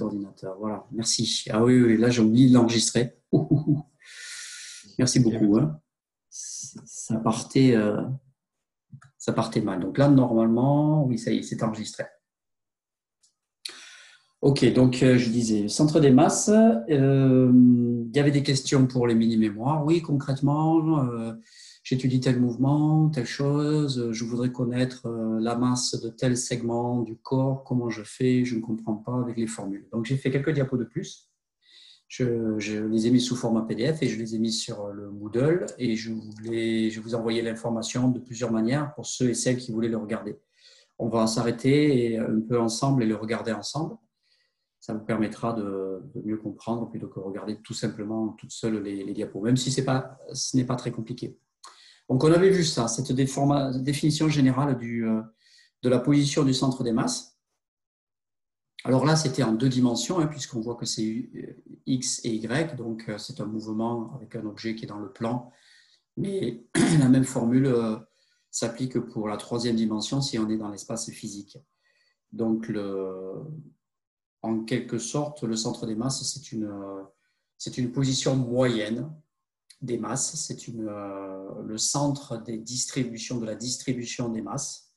ordinateur. Voilà, merci. Ah oui, oui, là j'ai oublié de l'enregistrer. Merci beaucoup. Hein. Ça partait mal. Donc là, normalement, oui, ça y est, c'est enregistré. Ok, donc je disais, centre des masses, il y avait des questions pour les mini-mémoires. Oui, concrètement, j'étudie tel mouvement, telle chose, je voudrais connaître la masse de tel segment du corps, comment je fais, je ne comprends pas avec les formules. Donc j'ai fait quelques diapos de plus. Je les ai mis sous format PDF et je les ai mis sur le Moodle et je vous envoyer l'information de plusieurs manières pour ceux et celles qui voulaient le regarder. On va s'arrêter un peu ensemble et le regarder ensemble. Ça vous permettra de mieux comprendre plutôt que de regarder tout simplement toute seule les diapos, même si ce n'est pas très compliqué. Donc, on avait vu ça, cette définition générale de la position du centre des masses. Alors là, c'était en deux dimensions, hein, puisqu'on voit que c'est X et Y, donc c'est un mouvement avec un objet qui est dans le plan, mais la même formule s'applique pour la troisième dimension si on est dans l'espace physique. Donc, en quelque sorte, le centre des masses, c'est une position moyenne des masses, c'est le centre de la distribution des masses,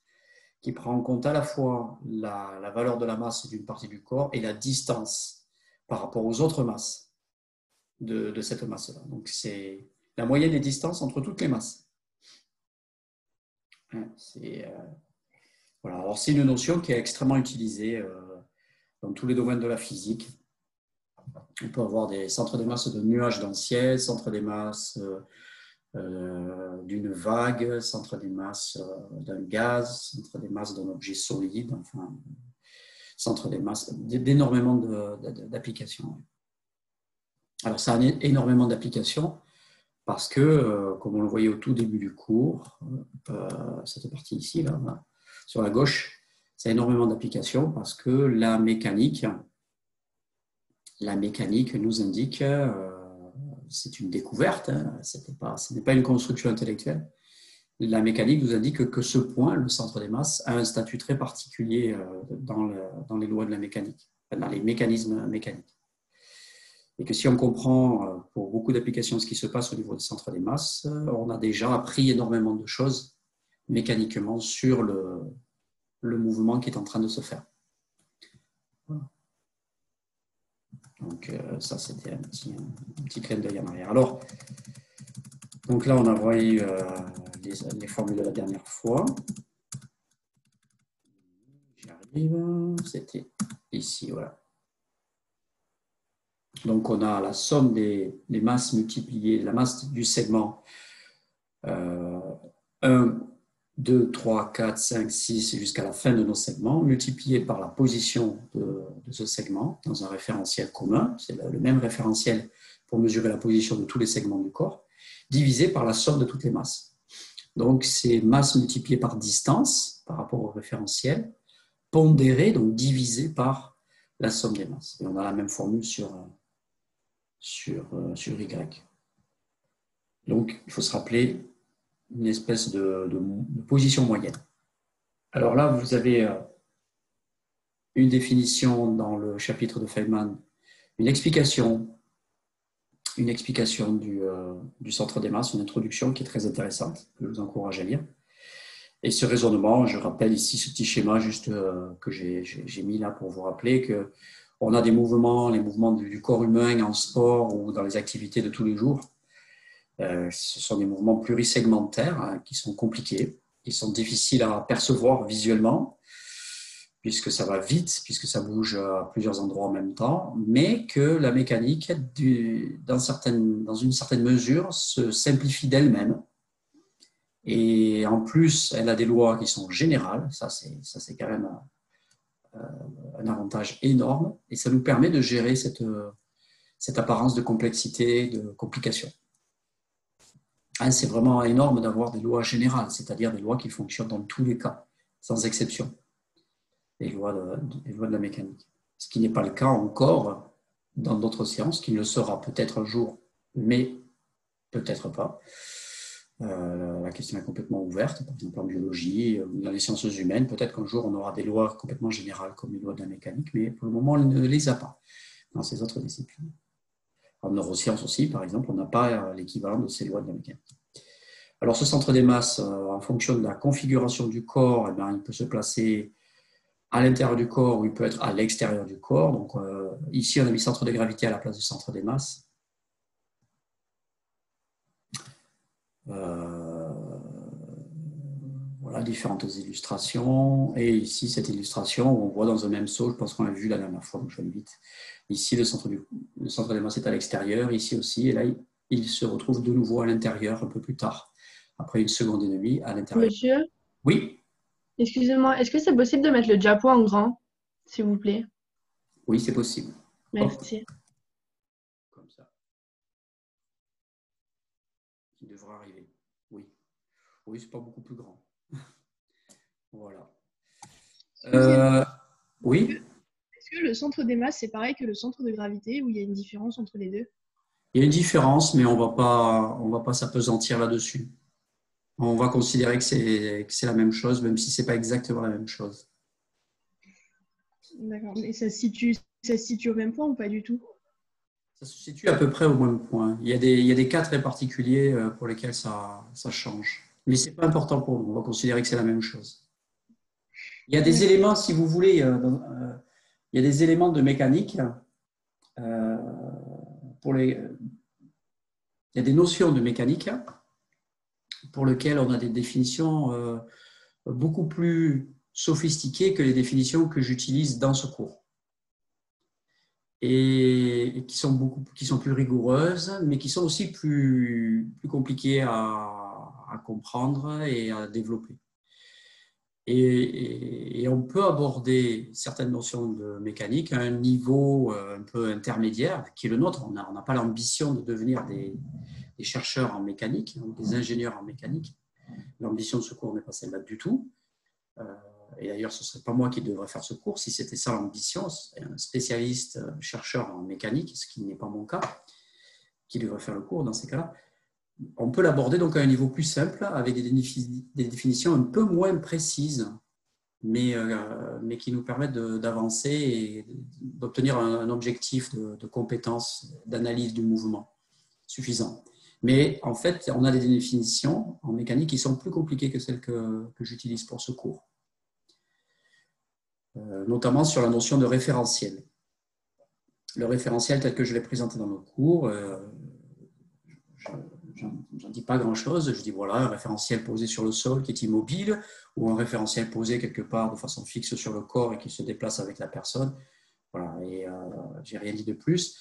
qui prend en compte à la fois la valeur de la masse d'une partie du corps et la distance par rapport aux autres masses de cette masse-là. Donc, c'est la moyenne des distances entre toutes les masses. Voilà. Alors, c'est une notion qui est extrêmement utilisée dans tous les domaines de la physique. On peut avoir des centres des masses de nuages dans le ciel, centre des masses d'une vague, centre des masses d'un gaz, centre des masses d'un objet solide, enfin, centre des masses d'énormément d'applications. Alors, ça a énormément d'applications parce que, comme on le voyait au tout début du cours, cette partie ici, là, sur la gauche, ça a énormément d'applications parce que la mécanique nous indique, c'est une découverte, hein, ce n'est pas une construction intellectuelle. La mécanique nous indique que ce point, le centre des masses, a un statut très particulier dans les lois de la mécanique, dans les mécanismes mécaniques. Et que si on comprend pour beaucoup d'applications ce qui se passe au niveau du centre des masses, on a déjà appris énormément de choses mécaniquement sur le mouvement qui est en train de se faire. Voilà. Donc ça, c'était un petit clin d'œil en arrière. Alors, donc là, on a voyé les formules de la dernière fois. J'y arrive. C'était ici, voilà. Donc, on a la somme des masses multipliées, la masse du segment 1, 2, 3, 4, 5, 6 jusqu'à la fin de nos segments, multipliée par la position de ce segment dans un référentiel commun, c'est le même référentiel pour mesurer la position de tous les segments du corps, divisé par la somme de toutes les masses. Donc, c'est masse multipliée par distance par rapport au référentiel, pondérée, donc divisée par la somme des masses. Et on a la même formule sur Y. Donc, il faut se rappeler une espèce de position moyenne. Alors là, vous avez une définition dans le chapitre de Feynman, une explication du centre des masses, une introduction qui est très intéressante, que je vous encourage à lire. Et ce raisonnement, je rappelle ici ce petit schéma juste que j'ai mis là pour vous rappeler qu'on a des mouvements, les mouvements du corps humain en sport ou dans les activités de tous les jours. Ce sont des mouvements plurisegmentaires hein, qui sont compliqués, qui sont difficiles à percevoir visuellement, puisque ça va vite, puisque ça bouge à plusieurs endroits en même temps, mais que la mécanique, dans une certaine mesure, se simplifie d'elle-même. Et en plus, elle a des lois qui sont générales, ça c'est quand même un avantage énorme, et ça nous permet de gérer cette apparence de complexité, de complication. C'est vraiment énorme d'avoir des lois générales, c'est-à-dire des lois qui fonctionnent dans tous les cas, sans exception, les lois de la mécanique. Ce qui n'est pas le cas encore dans d'autres sciences, qui le sera peut-être un jour, mais peut-être pas. La question est complètement ouverte, par exemple en biologie, dans les sciences humaines, peut-être qu'un jour on aura des lois complètement générales comme les lois de la mécanique, mais pour le moment on ne les a pas. dans ces autres disciplines. En neurosciences aussi, par exemple, on n'a pas l'équivalent de ces lois de la mécanique. Alors, ce centre des masses, en fonction de la configuration du corps, eh bien, il peut se placer à l'intérieur du corps ou il peut être à l'extérieur du corps. Donc, ici, on a mis centre de gravité à la place du centre des masses. Voilà différentes illustrations. Et ici, cette illustration où on voit dans un même saut, je pense qu'on l'a vu la dernière fois, donc je vais vite. Ici, le centre des masses est à l'extérieur, ici aussi, et là, il se retrouve de nouveau à l'intérieur un peu plus tard, après une seconde et demie à l'intérieur. Monsieur, Oui, excusez-moi, est-ce que c'est possible de mettre le diapo en grand, s'il vous plaît? oui, c'est possible. Hop, Merci. comme ça. Il devra arriver. Oui, oui, c'est pas beaucoup plus grand. Voilà. Excusez-moi, Oui, est-ce que le centre des masses, c'est pareil que le centre de gravité ou il y a une différence entre les deux? il y a une différence, mais on va pas s'appesantir là-dessus. On va considérer que c'est la même chose, même si ce n'est pas exactement la même chose. D'accord. Et ça se situe au même point ou pas du tout? Ça se situe à peu près au même point. Il y a des cas très particuliers pour lesquels ça change. Mais ce n'est pas important pour nous. On va considérer que c'est la même chose. Il y a des D'accord. éléments, si vous voulez, il y a des éléments de mécanique euh, il y a des notions de mécanique pour lesquelles on a des définitions beaucoup plus sophistiquées que les définitions que j'utilise dans ce cours. Et qui sont plus rigoureuses, mais qui sont aussi plus compliquées à comprendre et à développer. Et on peut aborder certaines notions de mécanique à un niveau un peu intermédiaire, qui est le nôtre. On n'a pas l'ambition de devenir des chercheurs en mécanique, des ingénieurs en mécanique. L'ambition de ce cours n'est pas celle-là du tout. Et d'ailleurs, ce ne serait pas moi qui devrais faire ce cours. Si c'était ça l'ambition, c'est un spécialiste, chercheur en mécanique, ce qui n'est pas mon cas, qui devrait faire le cours dans ces cas-là. On peut l'aborder donc à un niveau plus simple, avec des définitions un peu moins précises, mais qui nous permettent d'avancer et d'obtenir un objectif de compétence, d'analyse du mouvement suffisant. Mais en fait, on a des définitions en mécanique qui sont plus compliquées que celles que j'utilise pour ce cours. Notamment sur la notion de référentiel. Le référentiel tel que je l'ai présenté dans le cours, j'en dis pas grand-chose. Je dis voilà, un référentiel posé sur le sol qui est immobile ou un référentiel posé quelque part de façon fixe sur le corps et qui se déplace avec la personne. Voilà, et j'ai rien dit de plus.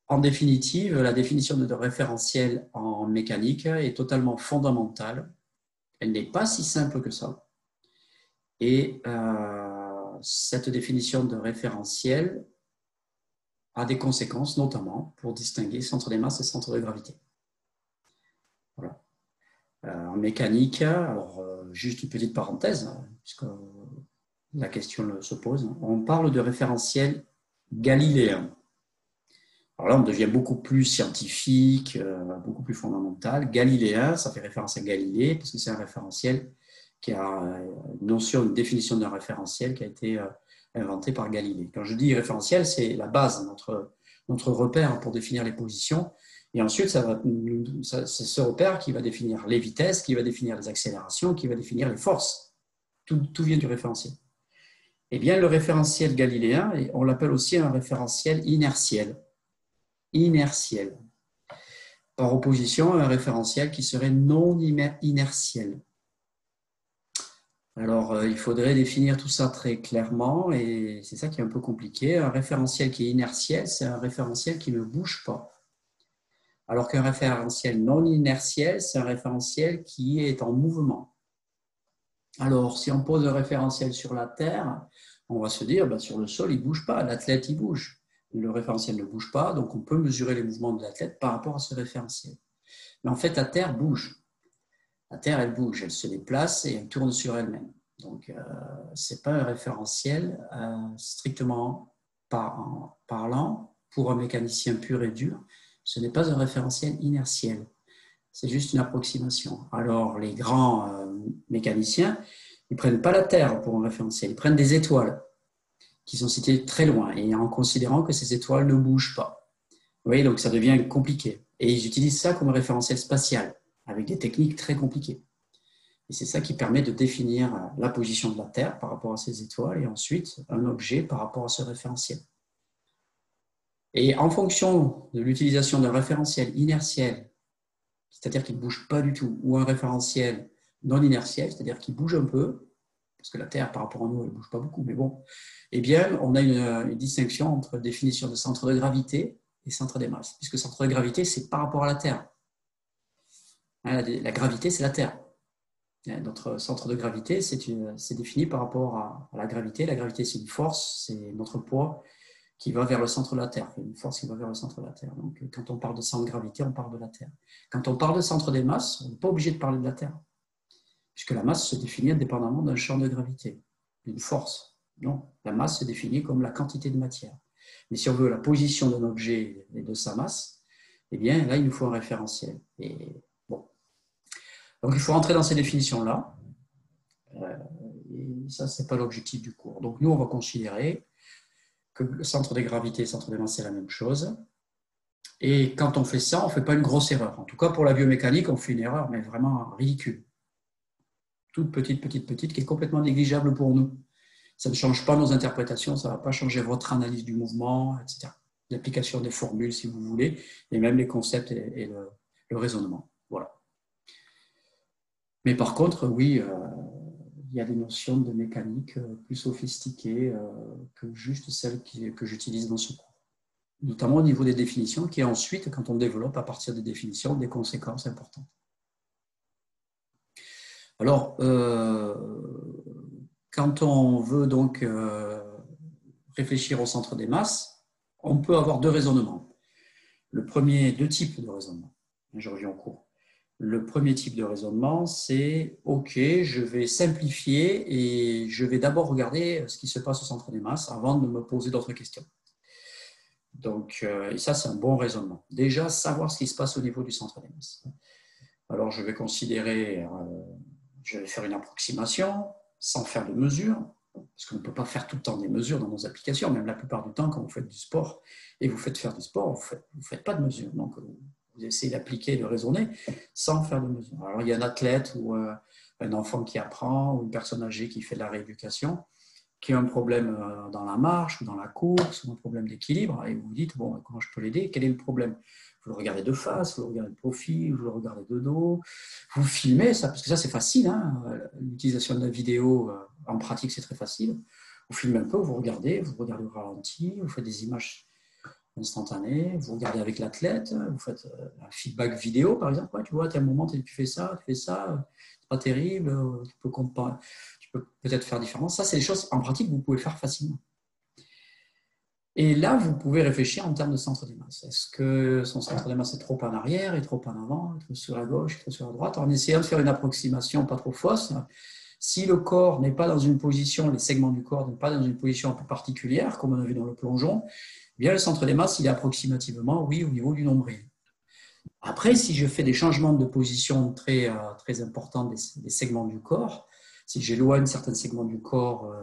En définitive, la définition de référentiel en mécanique est totalement fondamentale. Elle n'est pas si simple que ça. Et cette définition de référentiel a des conséquences, notamment pour distinguer centre des masses et centre de gravité. Voilà. En mécanique, alors juste une petite parenthèse, puisque la question se pose, on parle de référentiel galiléen. Alors là, on devient beaucoup plus scientifique, beaucoup plus fondamental. Galiléen, ça fait référence à Galilée, parce que c'est un référentiel qui a une notion, une définition d'un référentiel qui a été inventé par Galilée. Quand je dis référentiel, c'est la base, notre repère pour définir les positions. Et ensuite, c'est ce repère qui va définir les vitesses, qui va définir les accélérations, qui va définir les forces. Tout vient du référentiel. Eh bien, le référentiel galiléen, on l'appelle aussi un référentiel inertiel. Inertiel. Par opposition à un référentiel qui serait non inertiel. Alors, il faudrait définir tout ça très clairement et c'est ça qui est un peu compliqué. Un référentiel qui est inertiel, c'est un référentiel qui ne bouge pas. Alors qu'un référentiel non inertiel, c'est un référentiel qui est en mouvement. Alors, si on pose un référentiel sur la Terre, on va se dire, ben, sur le sol, il ne bouge pas, l'athlète, il bouge. Le référentiel ne bouge pas, donc on peut mesurer les mouvements de l'athlète par rapport à ce référentiel. Mais en fait, la Terre bouge. La Terre, elle bouge, elle se déplace et elle tourne sur elle-même. Donc, ce n'est pas un référentiel strictement parlant pour un mécanicien pur et dur. Ce n'est pas un référentiel inertiel. C'est juste une approximation. Alors, les grands mécaniciens, ils ne prennent pas la Terre pour un référentiel, ils prennent des étoiles qui sont situées très loin et en considérant que ces étoiles ne bougent pas. Vous voyez, donc ça devient compliqué. Et ils utilisent ça comme référentiel spatial, avec des techniques très compliquées. Et c'est ça qui permet de définir la position de la Terre par rapport à ces étoiles et ensuite un objet par rapport à ce référentiel. Et en fonction de l'utilisation d'un référentiel inertiel, c'est-à-dire qu'il ne bouge pas du tout, ou un référentiel non inertiel, c'est-à-dire qu'il bouge un peu, parce que la Terre par rapport à nous, elle ne bouge pas beaucoup, mais bon, eh bien, on a une distinction entre définition de centre de gravité et centre des masses, puisque centre de gravité, c'est par rapport à la Terre. La gravité, c'est la Terre. Notre centre de gravité, c'est défini par rapport à la gravité. La gravité, c'est une force, c'est notre poids qui va vers le centre de la Terre. Une force qui va vers le centre de la Terre. Donc, quand on parle de centre de gravité, on parle de la Terre. Quand on parle de centre des masses, on n'est pas obligé de parler de la Terre, puisque la masse se définit indépendamment d'un champ de gravité, d'une force. Non, la masse se définit comme la quantité de matière. Mais si on veut la position d'un objet et de sa masse, eh bien, là, il nous faut un référentiel. Et donc, il faut rentrer dans ces définitions-là. Et ça, ce n'est pas l'objectif du cours. Donc, nous, on va considérer que le centre des gravités et le centre des masses, c'est la même chose. Et quand on fait ça, on ne fait pas une grosse erreur. En tout cas, pour la biomécanique, on fait une erreur, mais vraiment ridicule. Toute petite, qui est complètement négligeable pour nous. Ça ne change pas nos interprétations, ça ne va pas changer votre analyse du mouvement, etc. L'application des formules, si vous voulez, et même les concepts et le raisonnement. Voilà. Mais par contre, oui, il y a des notions de mécanique plus sophistiquées que juste celles que j'utilise dans ce cours. Notamment au niveau des définitions, qui est ensuite, quand on développe à partir des définitions, des conséquences importantes. Alors, quand on veut donc réfléchir au centre des masses, on peut avoir deux raisonnements. Deux types de raisonnements. Je reviens au cours. Le premier type de raisonnement, c'est « Ok, je vais simplifier et je vais d'abord regarder ce qui se passe au centre des masses avant de me poser d'autres questions. » Donc, et ça, c'est un bon raisonnement. Déjà, savoir ce qui se passe au niveau du centre des masses. Alors, je vais considérer, je vais faire une approximation sans faire de mesures, parce qu'on ne peut pas faire tout le temps des mesures dans nos applications, même la plupart du temps, quand vous faites du sport et vous faites faire du sport, vous ne faites pas de mesures. Donc, vous essayez d'appliquer, de raisonner sans faire de mesures. Alors, il y a un athlète ou un enfant qui apprend ou une personne âgée qui fait de la rééducation, qui a un problème dans la marche ou dans la course ou un problème d'équilibre, et vous vous dites, bon, comment je peux l'aider? Quel est le problème? Vous le regardez de face, vous le regardez de profil, vous le regardez de dos, vous filmez, ça, parce que ça c'est facile, hein, l'utilisation de la vidéo en pratique c'est très facile. Vous filmez un peu, vous regardez au ralenti, vous faites des images instantanées, vous regardez avec l'athlète, vous faites un feedback vidéo par exemple, ouais, tu vois, à tel moment tu fais ça, c'est pas terrible, tu peux comparer. Peut-être faire différemment. Ça, c'est des choses en pratique que vous pouvez faire facilement. Et là, vous pouvez réfléchir en termes de centre des masses. Est-ce que son centre des masses est trop en arrière, est trop en avant, est trop sur la gauche, est trop sur la droite? En essayant de faire une approximation pas trop fausse, si le corps n'est pas dans une position, les segments du corps n'est pas dans une position un peu particulière, comme on a vu dans le plongeon, eh bien le centre des masses, il est approximativement, oui, au niveau du nombril. Après, si je fais des changements de position très, très importants des segments du corps, si j'éloigne certains segments du corps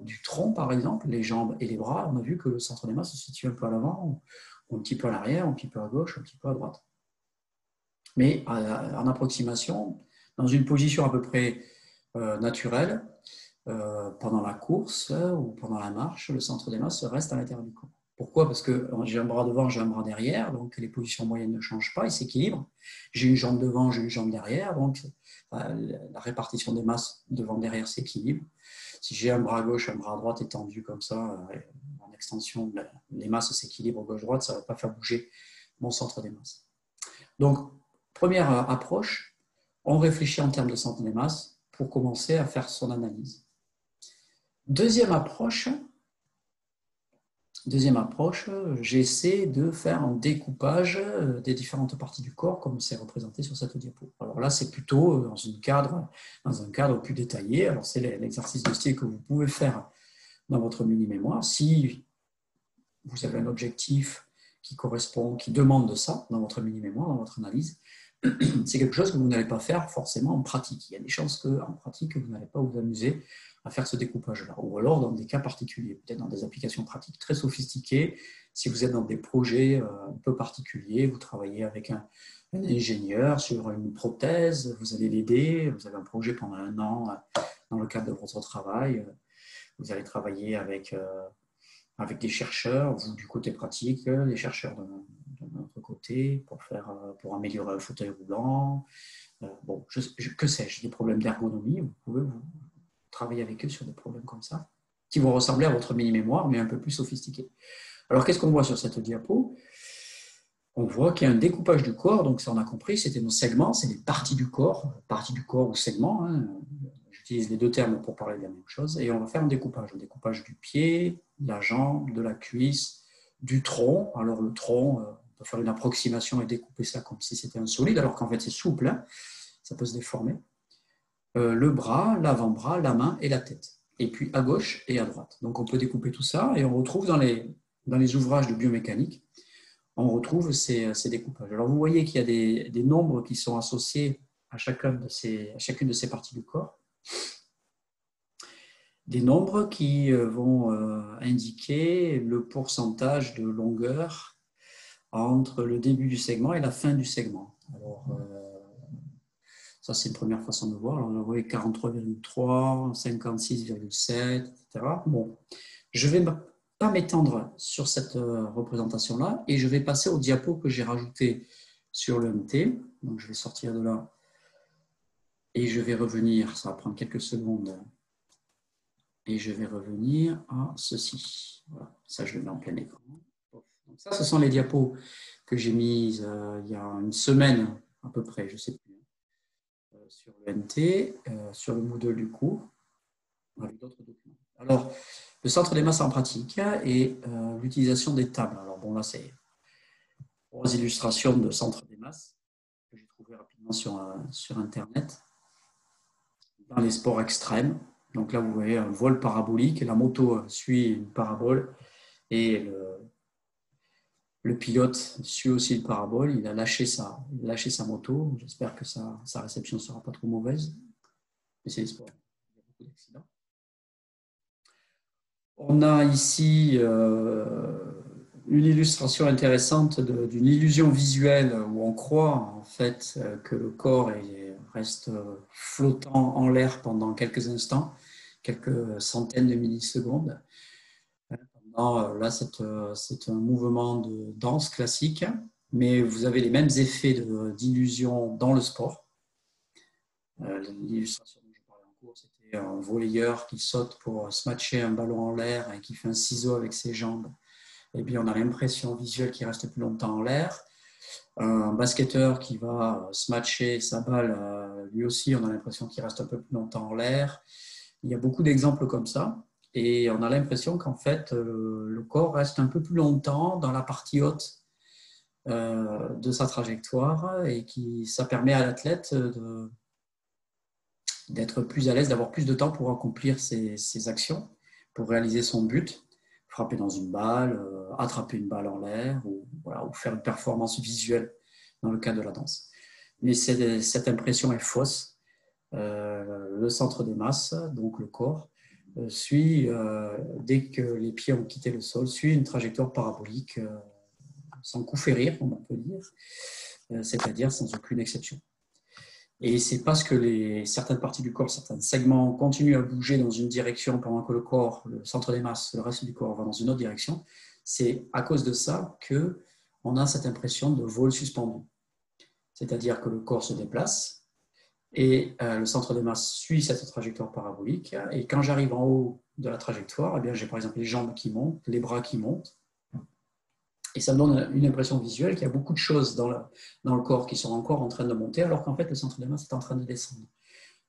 du tronc, par exemple, les jambes et les bras, on a vu que le centre des masses se situe un peu à l'avant, ou un petit peu à l'arrière, un petit peu à gauche, un petit peu à droite. Mais en approximation, dans une position à peu près naturelle, pendant la course ou pendant la marche, le centre des masses reste à l'intérieur du corps. Pourquoi? Parce que j'ai un bras devant, j'ai un bras derrière, donc les positions moyennes ne changent pas, ils s'équilibrent. J'ai une jambe devant, j'ai une jambe derrière, donc la répartition des masses devant-derrière s'équilibre. Si j'ai un bras à gauche, un bras à droite étendu comme ça, en extension, les masses s'équilibrent gauche-droite, ça ne va pas faire bouger mon centre des masses. Donc, première approche, on réfléchit en termes de centre des masses pour commencer à faire son analyse. Deuxième approche, j'essaie de faire un découpage des différentes parties du corps comme c'est représenté sur cette diapo. Alors là, c'est plutôt dans un cadre plus détaillé. Alors c'est l'exercice de style que vous pouvez faire dans votre mini-mémoire. Si vous avez un objectif qui correspond, qui demande ça dans votre mini-mémoire, dans votre analyse, c'est quelque chose que vous n'allez pas faire forcément en pratique. Il y a des chances qu'en pratique, vous n'allez pas vous amuser à faire ce découpage-là. Ou alors dans des cas particuliers, peut-être dans des applications pratiques très sophistiquées. Si vous êtes dans des projets un peu particuliers, vous travaillez avec un ingénieur sur une prothèse, vous allez l'aider, vous avez un projet pendant 1 an dans le cadre de votre travail, vous allez travailler avec des chercheurs, vous du côté pratique, les chercheurs de notre côté, pour améliorer le fauteuil roulant. Bon, que sais-je, des problèmes d'ergonomie, vous pouvez travailler avec eux sur des problèmes comme ça, qui vont ressembler à votre mini-mémoire, mais un peu plus sophistiqués. Alors, qu'est-ce qu'on voit sur cette diapo? On voit qu'il y a un découpage du corps, donc ça on a compris, c'était nos segments, c'est les parties du corps ou segments, hein. J'utilise les deux termes pour parler de la même chose, et on va faire un découpage du pied, de la jambe, de la cuisse, du tronc. Alors le tronc, on peut faire une approximation et découper ça comme si c'était un solide, alors qu'en fait c'est souple, hein, ça peut se déformer. Le bras, l'avant-bras, la main et la tête, et puis à gauche et à droite. Donc on peut découper tout ça, et on retrouve dans les ouvrages de biomécanique, on retrouve ces découpages. Alors, vous voyez qu'il y a des nombres qui sont associés à chacune de ces parties du corps. Des nombres qui vont indiquer le pourcentage de longueur entre le début du segment et la fin du segment. Alors, ça, c'est une première façon de voir. Alors, vous voyez 43,3, 56,7, etc. Bon, je vais pas m'étendre sur cette représentation-là et je vais passer au diapo que j'ai rajouté sur le MT. Donc, je vais sortir de là et je vais revenir, ça va prendre quelques secondes, et je vais revenir à ceci. Voilà, ça, je le mets en plein écran. Donc, ça, ce sont les diapos que j'ai mises il y a une semaine à peu près, je ne sais plus, sur le MT, sur le Moodle du cours, avec d'autres documents. Alors, le centre des masses en pratique et l'utilisation des tables. Alors bon, là, c'est 3 illustrations de centre des masses que j'ai trouvées rapidement sur Internet. Dans les sports extrêmes. Donc là, vous voyez un vol parabolique. La moto suit une parabole et le pilote suit aussi une parabole. Il a lâché sa moto. J'espère que sa réception ne sera pas trop mauvaise. Mais c'est les sports. Il y a beaucoup d'accidents. On a ici une illustration intéressante d'une illusion visuelle où on croit en fait que le corps reste flottant en l'air pendant quelques instants, quelques centaines de millisecondes. Là, c'est un mouvement de danse classique, mais vous avez les mêmes effets d'illusion dans le sport. L'illustration dont je parlais en cours, c'était un volleyeur qui saute pour smatcher un ballon en l'air et qui fait un ciseau avec ses jambes. Et bien, on a l'impression visuelle qu'il reste plus longtemps en l'air. Un basketteur qui va smatcher sa balle, lui aussi, on a l'impression qu'il reste un peu plus longtemps en l'air. Il y a beaucoup d'exemples comme ça. Et on a l'impression qu'en fait, le corps reste un peu plus longtemps dans la partie haute de sa trajectoire et ça permet à l'athlète d'être plus à l'aise, d'avoir plus de temps pour accomplir ses actions, pour réaliser son but, frapper dans une balle, attraper une balle en l'air ou faire une performance visuelle dans le cas de la danse. Mais cette impression est fausse. Le centre des masses, donc le corps, suit, dès que les pieds ont quitté le sol, suit une trajectoire parabolique sans coup férir, comme on peut dire, c'est-à-dire sans aucune exception. Et c'est parce que certaines parties du corps, certains segments continuent à bouger dans une direction pendant que le corps, le centre des masses, le reste du corps va dans une autre direction. C'est à cause de ça qu'on a cette impression de vol suspendu. C'est-à-dire que le corps se déplace et le centre des masses suit cette trajectoire parabolique. Et quand j'arrive en haut de la trajectoire, eh bien, j'ai par exemple les jambes qui montent, les bras qui montent. Et ça me donne une impression visuelle qu'il y a beaucoup de choses dans le corps qui sont encore en train de monter, alors qu'en fait, le centre des masses est en train de descendre.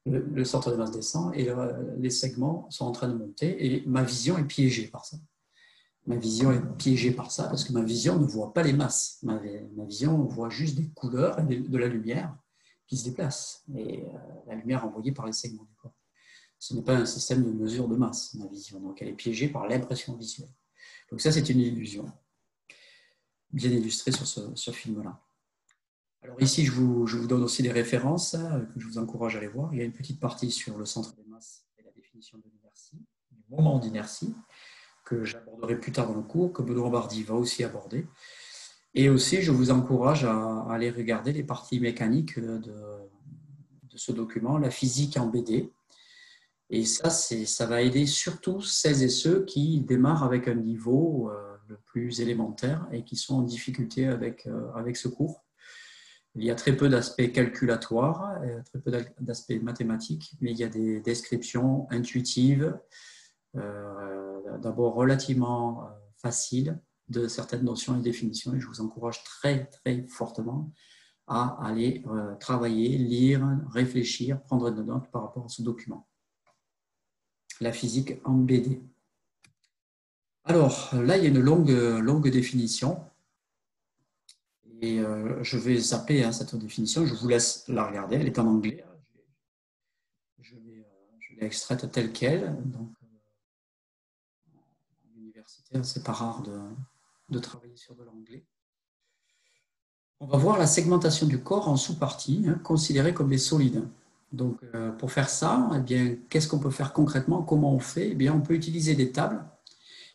Le centre des masses descend et les segments sont en train de monter et ma vision est piégée par ça. Ma vision est piégée par ça parce que ma vision ne voit pas les masses. Ma vision voit juste des couleurs et de la lumière qui se déplace. Et la lumière envoyée par les segments du corps. Ce n'est pas un système de mesure de masse, ma vision. Donc, elle est piégée par l'impression visuelle. Donc, ça, c'est une illusion bien illustrée sur ce film-là. Alors ici, je vous donne aussi des références que je vous encourage à aller voir. Il y a une petite partie sur le centre des masses et la définition de l'inertie, du moment d'inertie, que j'aborderai plus tard dans le cours, que Benoît Bardy va aussi aborder. Et aussi, je vous encourage à aller regarder les parties mécaniques de ce document, la physique en BD. Et ça va aider surtout celles et ceux qui démarrent avec un niveau le plus élémentaire et qui sont en difficulté avec ce cours. Il y a très peu d'aspects calculatoires, très peu d'aspects mathématiques, mais il y a des descriptions intuitives, d'abord relativement faciles de certaines notions et définitions. Et je vous encourage très, très fortement à aller travailler, lire, réfléchir, prendre des notes par rapport à ce document. La physique en BD. Alors là, il y a une longue définition. Et je vais zapper cette définition, je vous laisse la regarder, elle est en anglais. Je l'ai extraite telle qu'elle. Donc, en universitaire, c'est pas rare de travailler sur de l'anglais. On va voir la segmentation du corps en sous-parties, considérées comme des solides. Donc, pour faire ça, eh bien, qu'est-ce qu'on peut faire concrètement? Comment on fait? Eh bien, on peut utiliser des tables.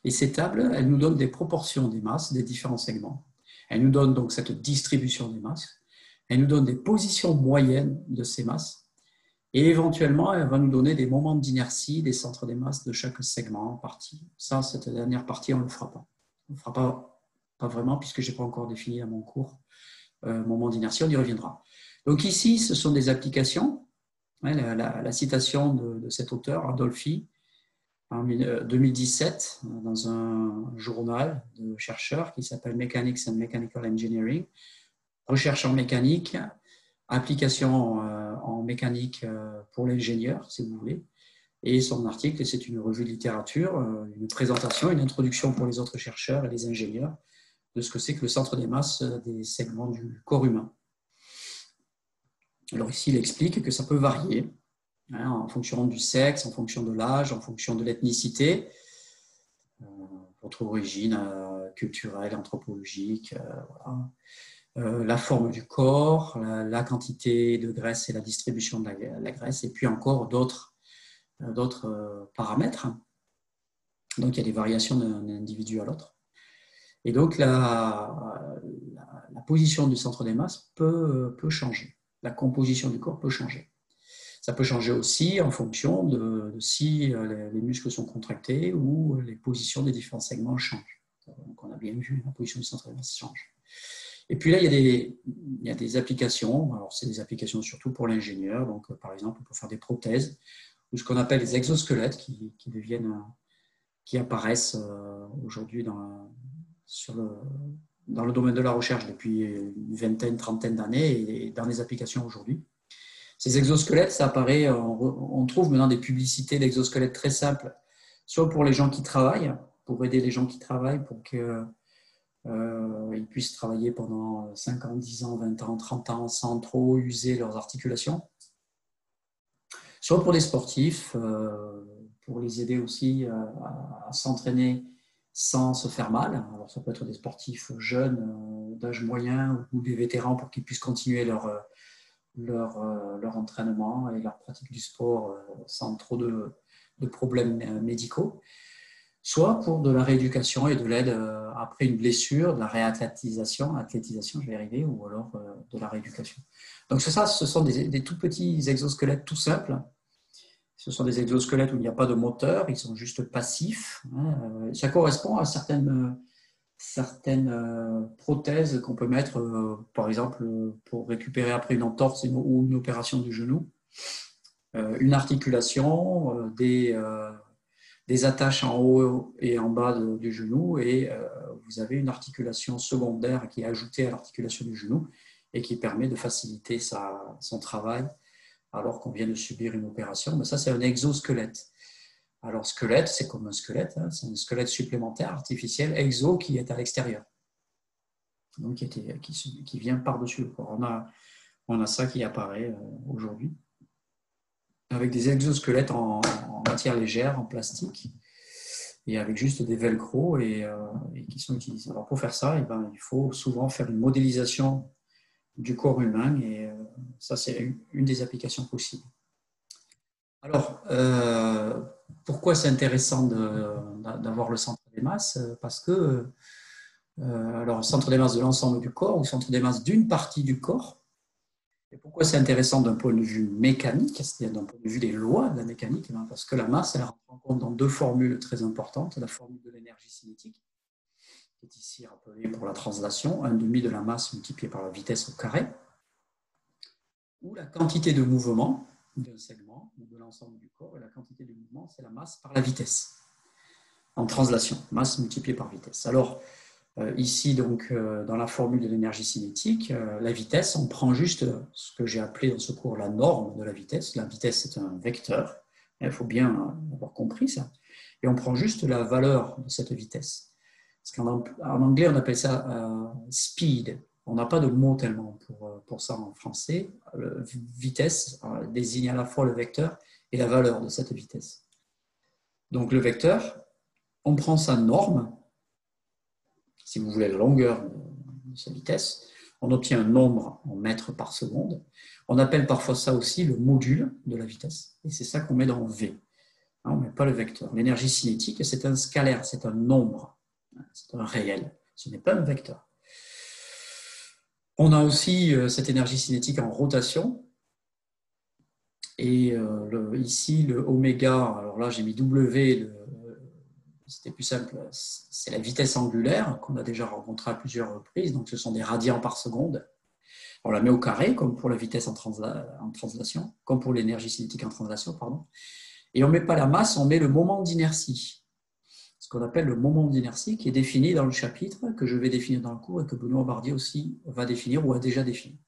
Et ces tables, elles nous donnent des proportions des masses des différents segments. Elles nous donnent donc cette distribution des masses. Elles nous donnent des positions moyennes de ces masses. Et éventuellement, elle va nous donner des moments d'inertie des centres des masses de chaque segment en partie. Ça, cette dernière partie, on ne le fera pas. On ne le fera pas vraiment, puisque je n'ai pas encore défini à mon cours moment d'inertie, on y reviendra. Donc ici, ce sont des applications. La citation de cet auteur, Adolphi, en 2017, dans un journal de chercheurs qui s'appelle Mechanics and Mechanical Engineering, recherche en mécanique, application en mécanique pour l'ingénieur, si vous voulez. Et son article, c'est une revue de littérature, une présentation, une introduction pour les autres chercheurs et les ingénieurs de ce que c'est que le centre des masses des segments du corps humain. Alors ici, il explique que ça peut varier en fonction du sexe, en fonction de l'âge, en fonction de l'ethnicité, votre origine culturelle, anthropologique, voilà. La forme du corps, la quantité de graisse et la distribution de la graisse, et puis encore d'autres paramètres. Donc il y a des variations d'un individu à l'autre. Et donc la position du centre des masses peut changer. La composition du corps peut changer. Ça peut changer aussi en fonction de si les muscles sont contractés ou les positions des différents segments changent. Donc on a bien vu, la position du centre des masses change. Et puis là, il y a des applications. Alors, c'est des applications surtout pour l'ingénieur. Donc, par exemple, on peut faire des prothèses ou ce qu'on appelle les exosquelettes qui apparaissent aujourd'hui dans le domaine de la recherche depuis une vingtaine, trentaine d'années et dans les applications aujourd'hui. Ces exosquelettes, ça apparaît, on trouve maintenant des publicités d'exosquelettes très simples, soit pour les gens qui travaillent, pour aider les gens qui travaillent, pour qu'ils puissent travailler pendant 5 ans, 10 ans, 20 ans, 30 ans sans trop user leurs articulations, soit pour les sportifs, pour les aider aussi à s'entraîner sans se faire mal. Alors ça peut être des sportifs jeunes, d'âge moyen ou des vétérans pour qu'ils puissent continuer leur entraînement et leur pratique du sport sans trop de problèmes médicaux, soit pour de la rééducation et de l'aide après une blessure, de la réathlétisation, je vais y arriver, ou alors de la rééducation. Donc ce sont des tout petits exosquelettes tout simples. Ce sont des exosquelettes où il n'y a pas de moteur, ils sont juste passifs. Ça correspond à certaines prothèses qu'on peut mettre, par exemple, pour récupérer après une entorse ou une opération du genou, une articulation, des attaches en haut et en bas du genou, et vous avez une articulation secondaire qui est ajoutée à l'articulation du genou et qui permet de faciliter son travail alors qu'on vient de subir une opération. Mais ça, c'est un exosquelette. Alors, squelette, c'est comme un squelette, c'est un squelette supplémentaire, artificiel, exo, qui est à l'extérieur. Donc, qui vient par-dessus le corps. On a ça qui apparaît aujourd'hui, avec des exosquelettes en matière légère, en plastique, et avec juste des velcro et qui sont utilisés. Alors, pour faire ça, il faut souvent faire une modélisation du corps humain et ça, c'est une des applications possibles. Alors, pourquoi c'est intéressant d'avoir le centre des masses? Parce que alors, centre des masses de l'ensemble du corps ou centre des masses d'une partie du corps. Et pourquoi c'est intéressant d'un point de vue mécanique, c'est-à-dire d'un point de vue des lois de la mécanique? Parce que la masse, elle rentre en compte dans deux formules très importantes. La formule de l'énergie cinétique, qui est ici rappelée pour la translation, 1/2 de la masse multiplié par la vitesse au carré, ou la quantité de mouvement d'un segment ou de l'ensemble du corps. Et la quantité de mouvement, c'est la masse par la vitesse, en translation, masse multipliée par vitesse. Alors, ici, donc, dans la formule de l'énergie cinétique, la vitesse, on prend juste ce que j'ai appelé dans ce cours la norme de la vitesse. La vitesse, c'est un vecteur. Il faut bien avoir compris ça. Et on prend juste la valeur de cette vitesse. Parce qu'en anglais, on appelle ça speed. On n'a pas de mot tellement pour ça en français. Vitesse désigne à la fois le vecteur et la valeur de cette vitesse. Donc, le vecteur, on prend sa norme, si vous voulez la longueur de sa vitesse, on obtient un nombre en mètres par seconde. On appelle parfois ça aussi le module de la vitesse, et c'est ça qu'on met dans V. On ne met pas le vecteur. L'énergie cinétique, c'est un scalaire, c'est un nombre, c'est un réel, ce n'est pas un vecteur. On a aussi cette énergie cinétique en rotation, et ici le oméga, alors là j'ai mis W, c'était plus simple, c'est la vitesse angulaire qu'on a déjà rencontrée à plusieurs reprises, donc ce sont des radians par seconde. On la met au carré, comme pour la vitesse en translation, comme pour l'énergie cinétique en translation, pardon. Et on ne met pas la masse, on met le moment d'inertie, ce qu'on appelle le moment d'inertie, qui est défini dans le chapitre, que je vais définir dans le cours et que Benoît Bardier aussi va définir ou a déjà défini.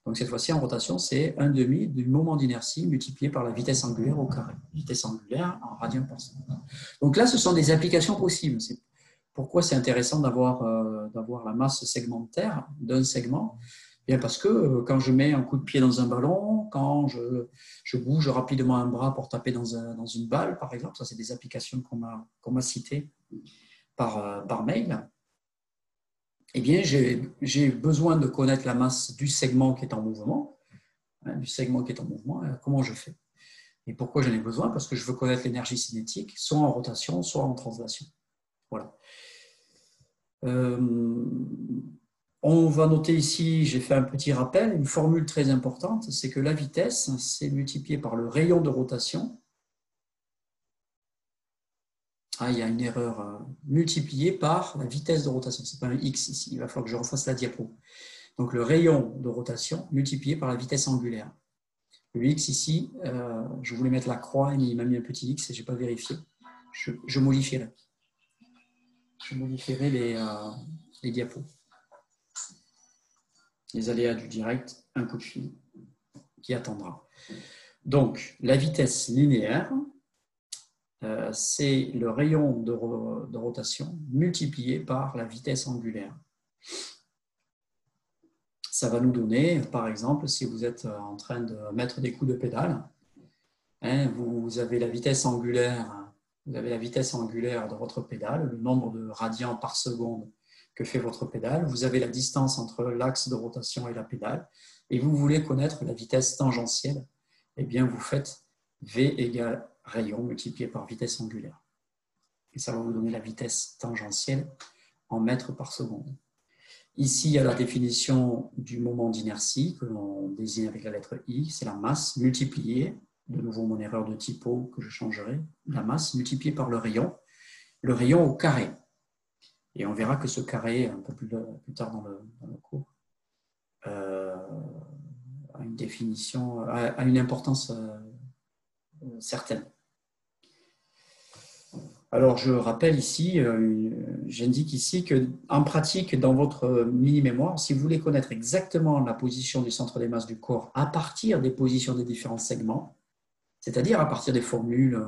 Donc cette fois-ci, en rotation, c'est 1/2 du moment d'inertie multiplié par la vitesse angulaire au carré. Vitesse angulaire en radians par seconde. Donc là, ce sont des applications possibles. Pourquoi c'est intéressant d'avoir la masse segmentaire d'un segment? Bien parce que quand je mets un coup de pied dans un ballon, quand je bouge rapidement un bras pour taper dans une balle, par exemple, ça c'est des applications qu'on m'a citées par mail, eh bien, j'ai besoin de connaître la masse du segment qui est en mouvement. Comment je fais? Et pourquoi j'en ai besoin? Parce que je veux connaître l'énergie cinétique, soit en rotation, soit en translation. Voilà. On va noter ici, j'ai fait un petit rappel, une formule très importante, c'est que la vitesse, c'est multiplié par le rayon de rotation. Ah, il y a une erreur, multiplié par la vitesse de rotation. Ce n'est pas un x ici, il va falloir que je refasse la diapo. Donc le rayon de rotation multiplié par la vitesse angulaire. Le x ici, je voulais mettre la croix, mais il m'a mis un petit x et je n'ai pas vérifié. Je modifierai. Je modifierai les diapos. Les aléas du direct, un coup de fil qui attendra. Donc, la vitesse linéaire, c'est le rayon de rotation multiplié par la vitesse angulaire. Ça va nous donner, par exemple, si vous êtes en train de mettre des coups de pédale, vous avez la vitesse angulaire, de votre pédale, le nombre de radians par seconde que fait votre pédale, vous avez la distance entre l'axe de rotation et la pédale, et vous voulez connaître la vitesse tangentielle, eh bien vous faites V égale rayon multiplié par vitesse angulaire. Et ça va vous donner la vitesse tangentielle en mètres par seconde. Ici, il y a la définition du moment d'inertie que l'on désigne avec la lettre I, c'est la masse multipliée, de nouveau mon erreur de typo que je changerai, la masse multipliée par le rayon au carré. Et on verra que ce carré, un peu plus tard dans le cours, a une définition, a une importance certaine. Alors, je rappelle ici, j'indique ici qu'en pratique, dans votre mini-mémoire, si vous voulez connaître exactement la position du centre des masses du corps à partir des positions des différents segments, c'est-à-dire à partir des formules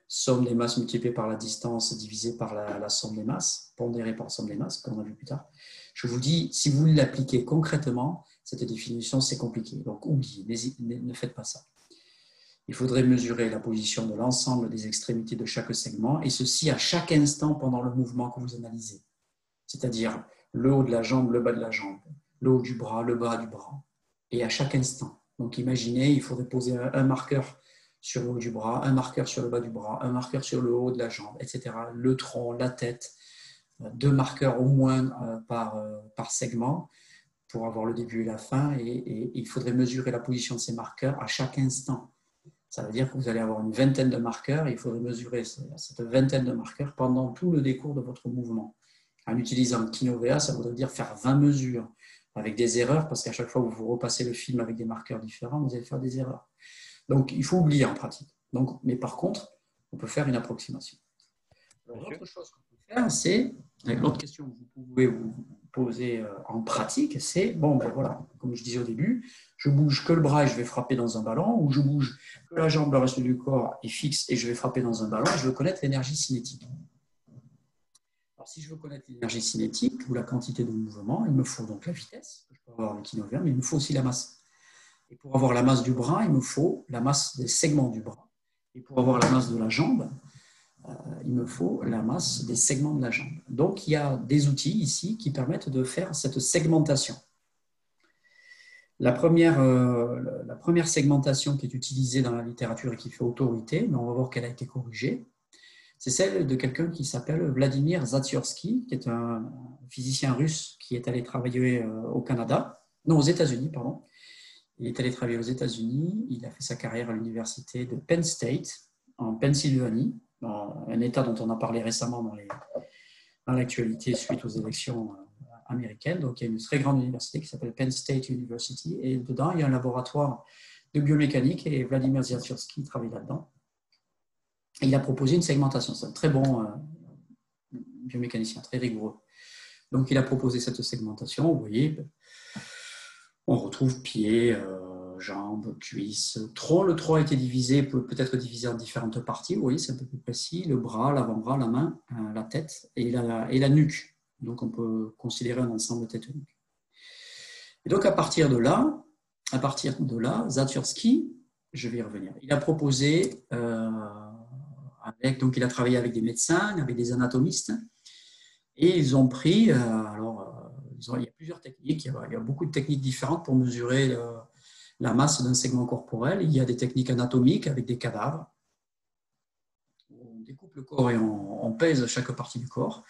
somme des masses multipliée par la distance divisée par la somme des masses, pondérée par la somme des masses, comme on a vu plus tard, je vous dis, si vous l'appliquez concrètement, cette définition, c'est compliqué. Donc, oubliez, ne faites pas ça. Il faudrait mesurer la position de l'ensemble des extrémités de chaque segment, et ceci à chaque instant pendant le mouvement que vous analysez. C'est-à-dire le haut de la jambe, le bas de la jambe, le haut du bras, le bas du bras, et à chaque instant. Donc imaginez, il faudrait poser un marqueur sur le haut du bras, un marqueur sur le bas du bras, un marqueur sur le haut de la jambe, etc. Le tronc, la tête, 2 marqueurs au moins par segment pour avoir le début et la fin. Et il faudrait mesurer la position de ces marqueurs à chaque instant. Ça veut dire que vous allez avoir une vingtaine de marqueurs et il faudrait mesurer cette vingtaine de marqueurs pendant tout le décours de votre mouvement. En utilisant Kinovea, ça voudrait dire faire 20 mesures avec des erreurs, parce qu'à chaque fois que vous repassez le film avec des marqueurs différents, vous allez faire des erreurs. Donc, il faut oublier en pratique. Donc, mais par contre, on peut faire une approximation. L'autre chose qu'on peut faire, c'est, l'autre question que vous pouvez vous poser en pratique, c'est, bon, ben voilà, comme je disais au début, je bouge que le bras et je vais frapper dans un ballon, ou je bouge que la jambe, le reste du corps est fixe et je vais frapper dans un ballon, je veux connaître l'énergie cinétique. Alors, si je veux connaître l'énergie cinétique ou la quantité de mouvement, il me faut donc la vitesse, que je peux avoir avec Kinovea, mais il me faut aussi la masse. Et pour avoir la masse du bras, il me faut la masse des segments du bras. Et pour avoir la masse de la jambe, il me faut la masse des segments de la jambe. Donc, il y a des outils ici qui permettent de faire cette segmentation. La première segmentation qui est utilisée dans la littérature et qui fait autorité, mais on va voir qu'elle a été corrigée, c'est celle de quelqu'un qui s'appelle Vladimir Zatsiorsky, qui est un physicien russe qui est allé travailler aux États-Unis, pardon. Il est allé travailler aux États-Unis, il a fait sa carrière à l'université de Penn State, en Pennsylvanie, un État dont on a parlé récemment dans l'actualité suite aux élections américaines. Donc, il y a une très grande université qui s'appelle Penn State University, et dedans, il y a un laboratoire de biomécanique, et Vladimir Zatsiorsky travaille là-dedans. Il a proposé une segmentation. C'est un très bon biomécanicien, très rigoureux. Donc, il a proposé cette segmentation. Vous voyez, on retrouve pieds, jambes, cuisses, tronc. Le tronc a été divisé, peut être divisé en différentes parties. Vous voyez, c'est un peu plus précis. Le bras, l'avant-bras, la main, la tête et la nuque. Donc, on peut considérer un ensemble tête-nuque. Et donc, à partir de là, Zatsiorsky, je vais y revenir. Il a proposé, donc il a travaillé avec des médecins, avec des anatomistes, et ils ont pris, il y a plusieurs techniques, il y a beaucoup de techniques différentes pour mesurer la masse d'un segment corporel. Il y a des techniques anatomiques avec des cadavres. On découpe le corps et on pèse chaque partie du corps.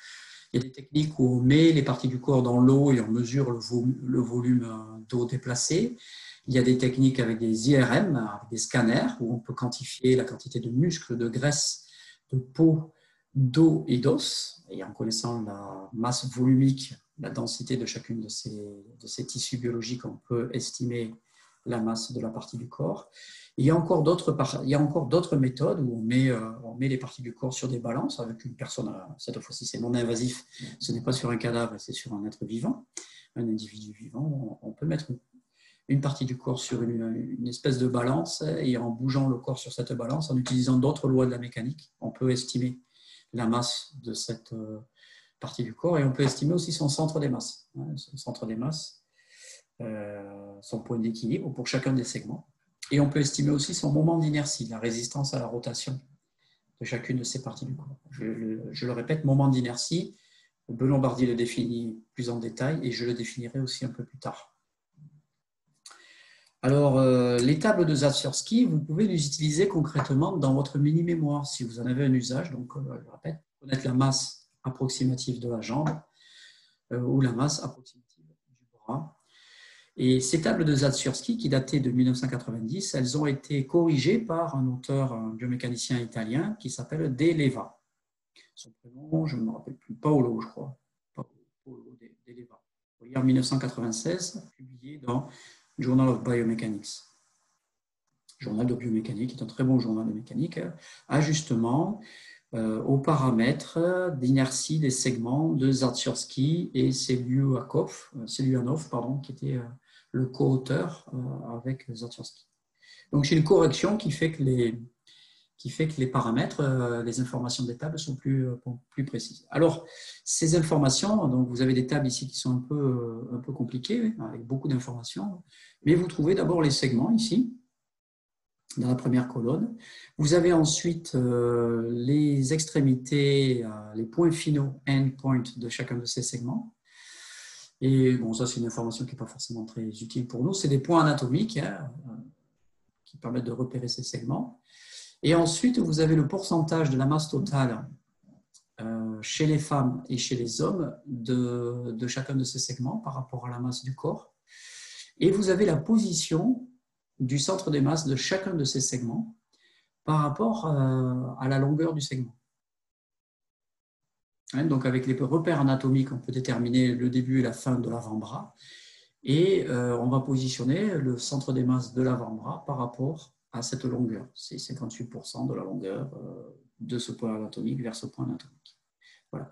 Il y a des techniques où on met les parties du corps dans l'eau et on mesure le volume d'eau déplacé. Il y a des techniques avec des IRM, avec des scanners, où on peut quantifier la quantité de muscles, de graisse, de peau, d'eau et d'os. Et en connaissant la masse volumique, la densité de chacune de ces tissus biologiques, on peut estimer la masse de la partie du corps. Et il y a encore d'autres méthodes où on met les parties du corps sur des balances avec une personne. Cette fois-ci, c'est non invasif. Ce n'est pas sur un cadavre, c'est sur un être vivant, un individu vivant. On peut mettre une partie du corps sur une espèce de balance, et en bougeant le corps sur cette balance, en utilisant d'autres lois de la mécanique, on peut estimer la masse de cette partie du corps, et on peut estimer aussi son centre des masses. Son centre des masses, son point d'équilibre pour chacun des segments. Et on peut estimer aussi son moment d'inertie, la résistance à la rotation de chacune de ces parties du corps. Je le répète, moment d'inertie, Benoît Bardy le définit plus en détail, et je le définirai aussi un peu plus tard. Alors, les tables de Zatsiorsky, vous pouvez les utiliser concrètement dans votre mini-mémoire, si vous en avez un usage. Donc, je répète, connaître la masse approximative de la jambe ou la masse approximative du bras. Et ces tables de Zatsiorsky, qui dataient de 1990, elles ont été corrigées par un auteur, un biomécanicien italien, qui s'appelle De Leva. Son prénom, je ne me rappelle plus, Paolo, je crois. Paolo De Leva. En 1996, publié dans Journal of Biomechanics. Journal de biomécanique, est un très bon journal de mécanique, ajustement aux paramètres d'inertie des segments de Zatsiorsky et Seliuanov, qui était le co-auteur avec Zatsiorsky. Donc, j'ai une correction qui fait que les paramètres, les informations des tables sont plus précises. Alors, ces informations, donc vous avez des tables ici qui sont un peu compliquées, avec beaucoup d'informations, mais vous trouvez d'abord les segments ici, dans la première colonne. Vous avez ensuite les extrémités, les points finaux, endpoint de chacun de ces segments. Et bon, ça, c'est une information qui n'est pas forcément très utile pour nous. C'est des points anatomiques qui permettent de repérer ces segments. Et ensuite, vous avez le pourcentage de la masse totale chez les femmes et chez les hommes de chacun de ces segments par rapport à la masse du corps. Et vous avez la position du centre des masses de chacun de ces segments par rapport à la longueur du segment. Donc, avec les repères anatomiques, on peut déterminer le début et la fin de l'avant-bras. Et on va positionner le centre des masses de l'avant-bras par rapport à cette longueur. C'est 58% de la longueur de ce point anatomique vers ce point anatomique. Voilà.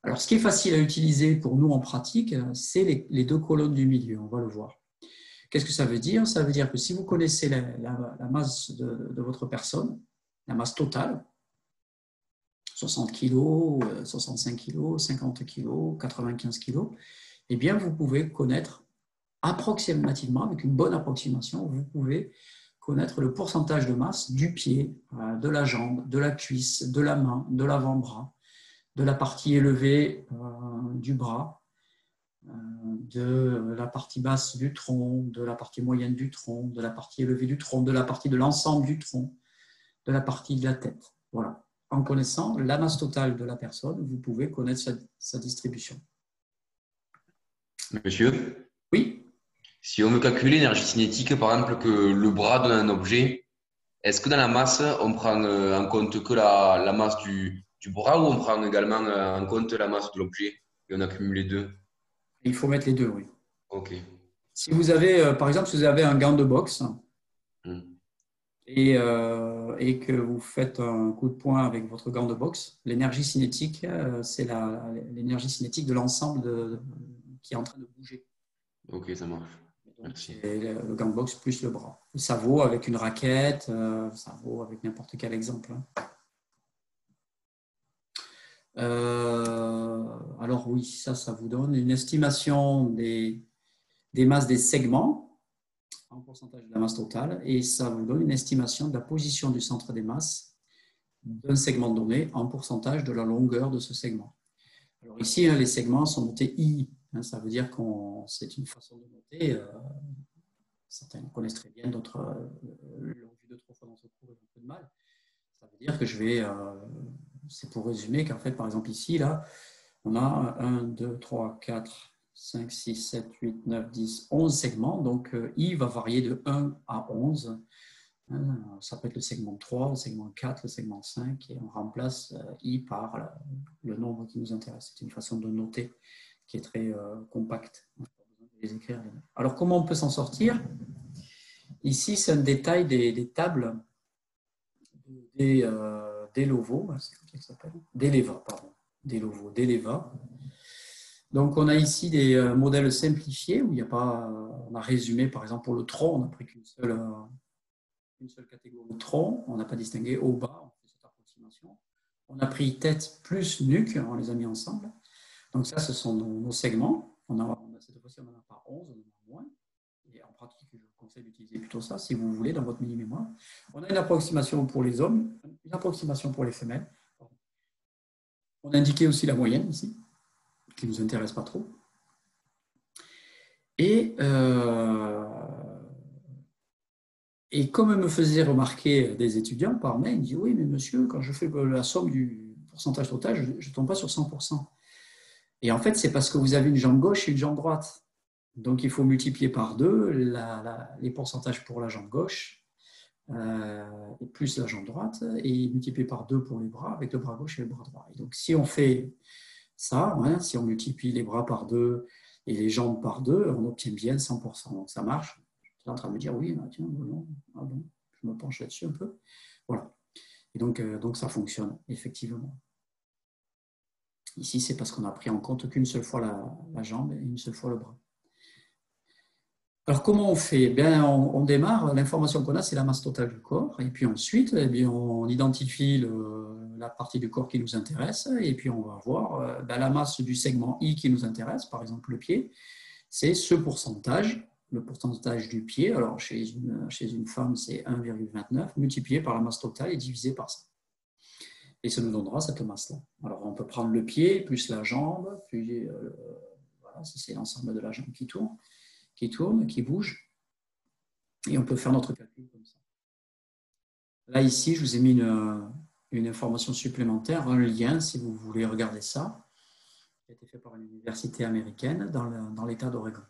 Alors, ce qui est facile à utiliser pour nous en pratique, c'est les deux colonnes du milieu. On va le voir. Qu'est-ce que ça veut dire? Ça veut dire que si vous connaissez la masse de votre personne, la masse totale, 60 kg, 65 kg, 50 kg, 95 kg, eh bien, vous pouvez connaître approximativement, avec une bonne approximation, vous pouvez connaître le pourcentage de masse du pied, de la jambe, de la cuisse, de la main, de l'avant-bras, de la partie élevée du bras, de la partie basse du tronc, de la partie moyenne du tronc, de la partie élevée du tronc, de la partie de l'ensemble du tronc, de la partie de la tête. Voilà. En connaissant la masse totale de la personne, vous pouvez connaître sa distribution. Monsieur, Oui. si on veut calculer l'énergie cinétique, par exemple, que le bras donne un objet, est-ce que dans la masse, on prend en compte que la masse du bras ou on prend également en compte la masse de l'objet et on accumule les deux? Il faut mettre les deux, oui. Ok. Si vous avez, par exemple, si vous avez un gant de boxe et que vous faites un coup de poing avec votre gant de boxe, l'énergie cinétique, c'est l'énergie cinétique de l'ensemble qui est en train de bouger. Ok, ça marche. Merci. C'est le gant de boxe plus le bras. Ça vaut avec une raquette, ça vaut avec n'importe quel exemple. Alors oui, ça vous donne une estimation des masses des segments en pourcentage de la masse totale et ça vous donne une estimation de la position du centre des masses d'un segment donné en pourcentage de la longueur de ce segment. Alors ici, les segments sont notés I. Ça veut dire que c'est une façon de noter. Certains connaissent très bien, d'autres l'ont vu 2-3 fois dans ce cours et ont un peu de mal. Ça veut dire que c'est pour résumer qu'en fait, par exemple ici, là, on a 1, 2, 3, 4, 5, 6, 7, 8, 9, 10, 11 segments. Donc, I va varier de 1 à 11. Ça peut être le segment 3, le segment 4, le segment 5, et on remplace I par le nombre qui nous intéresse. C'est une façon de noter qui est très compacte. On n'a pas besoin de les écrire. Alors, comment on peut s'en sortir? Ici, c'est un détail des tables d'Elovo, c'est comme ça que ça s'appelle, d'Eleva, pardon, d'Elovo, d'Eleva. Donc, on a ici des modèles simplifiés où il n'y a pas, on a résumé, par exemple, pour le tronc, on n'a pris qu'une seule catégorie de tronc, on n'a pas distingué haut, bas, on fait cette approximation. On a pris tête plus nuque, on les a mis ensemble. Donc, ça, ce sont nos segments. Cette fois-ci, on n'en a pas 11, on en a moins. Et en pratique, je vous conseille d'utiliser plutôt ça, si vous voulez, dans votre mini-mémoire. On a une approximation pour les hommes, une approximation pour les femelles. On a indiqué aussi la moyenne ici, qui ne nous intéresse pas trop. Et comme me faisaient remarquer des étudiants par mail, ils me disent « Oui, mais monsieur, quand je fais la somme du pourcentage total, je ne tombe pas sur 100%. » Et en fait, c'est parce que vous avez une jambe gauche et une jambe droite. Donc, il faut multiplier par 2 les pourcentages pour la jambe gauche, et plus la jambe droite, et multiplier par 2 pour les bras, avec le bras gauche et le bras droit. Et donc, si on fait ça, si on multiplie les bras par 2 et les jambes par 2, on obtient bien 100%. Donc, ça marche. Je suis en train de me dire, oui, tiens, bon, je me penche là-dessus un peu. Voilà. Et donc ça fonctionne, effectivement. Ici, c'est parce qu'on a pris en compte qu'une seule fois la jambe et une seule fois le bras. Alors, comment on fait? Bien, on démarre, l'information qu'on a, c'est la masse totale du corps. Et puis ensuite, on identifie la partie du corps qui nous intéresse. Et puis, on va voir la masse du segment I qui nous intéresse, par exemple le pied. C'est ce pourcentage, le pourcentage du pied. Alors, chez une femme, c'est 1,29 multiplié par la masse totale et divisé par ça. Et ça nous donnera cette masse-là. Alors, on peut prendre le pied, plus la jambe, puis Voilà, ça, c'est l'ensemble de la jambe qui tourne, qui bouge. Et on peut faire notre calcul comme ça. Là, ici, je vous ai mis une information supplémentaire, un lien, si vous voulez regarder ça, qui a été fait par une université américaine dans l'État d'Oregon.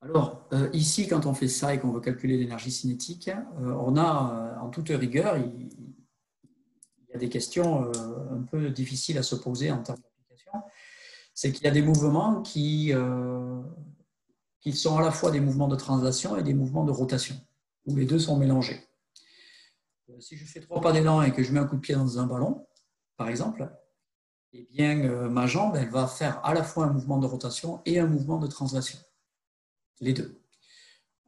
Alors, ici, quand on fait ça et qu'on veut calculer l'énergie cinétique, on a, en toute rigueur, il y a des questions un peu difficiles à se poser en termes d'application. C'est qu'il y a des mouvements qui sont à la fois des mouvements de translation et des mouvements de rotation, où les deux sont mélangés. Si je fais 3 pas d'élan et que je mets un coup de pied dans un ballon, par exemple, eh bien, ma jambe, elle va faire à la fois un mouvement de rotation et un mouvement de translation. Les deux.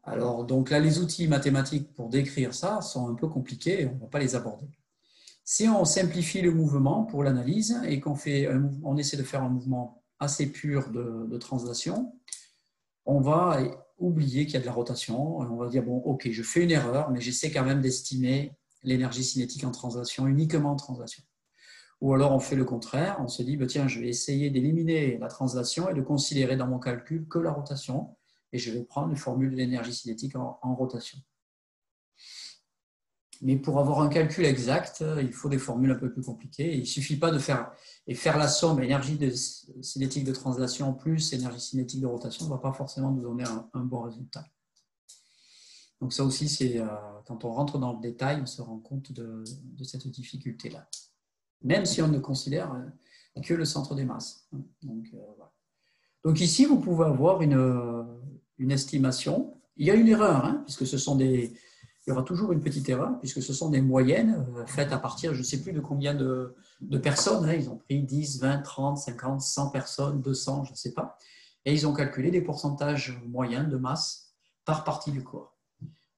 Alors, donc là, les outils mathématiques pour décrire ça sont un peu compliqués et on ne va pas les aborder. Si on simplifie le mouvement pour l'analyse et on essaie de faire un mouvement assez pur de translation, on va oublier qu'il y a de la rotation et on va dire, bon, ok, je fais une erreur, mais j'essaie quand même d'estimer l'énergie cinétique en translation, uniquement en translation. Ou alors on fait le contraire, on se dit, bah, tiens, je vais essayer d'éliminer la translation et de considérer dans mon calcul que la rotation, et je vais prendre une formule de l'énergie cinétique en rotation. Mais pour avoir un calcul exact, il faut des formules un peu plus compliquées. Il ne suffit pas de faire la somme énergie cinétique de translation plus énergie cinétique de rotation ne va pas forcément nous donner un bon résultat. Donc ça aussi, c'est quand on rentre dans le détail, on se rend compte de cette difficulté-là. Même si on ne considère que le centre des masses. Voilà. Donc ici, vous pouvez avoir une estimation. Il y a une erreur, hein, puisque il y aura toujours une petite erreur, puisque ce sont des moyennes faites à partir, je ne sais plus de combien de personnes. Hein, ils ont pris 10, 20, 30, 50, 100 personnes, 200, je ne sais pas. Et ils ont calculé des pourcentages moyens de masse par partie du corps.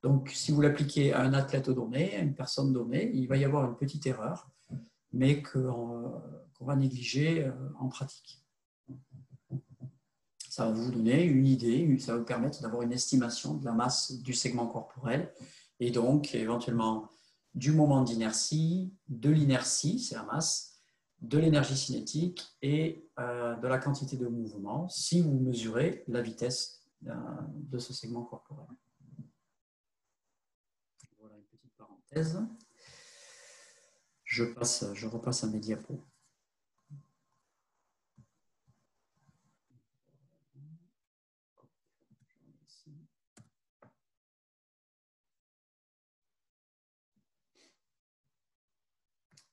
Donc, si vous l'appliquez à un athlète donné, à une personne donnée, il va y avoir une petite erreur, mais qu'on va négliger en pratique. Ça va vous donner une idée, ça va vous permettre d'avoir une estimation de la masse du segment corporel et donc éventuellement du moment d'inertie, de l'inertie, c'est la masse, de l'énergie cinétique et de la quantité de mouvement si vous mesurez la vitesse de ce segment corporel. Voilà une petite parenthèse. Je repasse à mes diapos.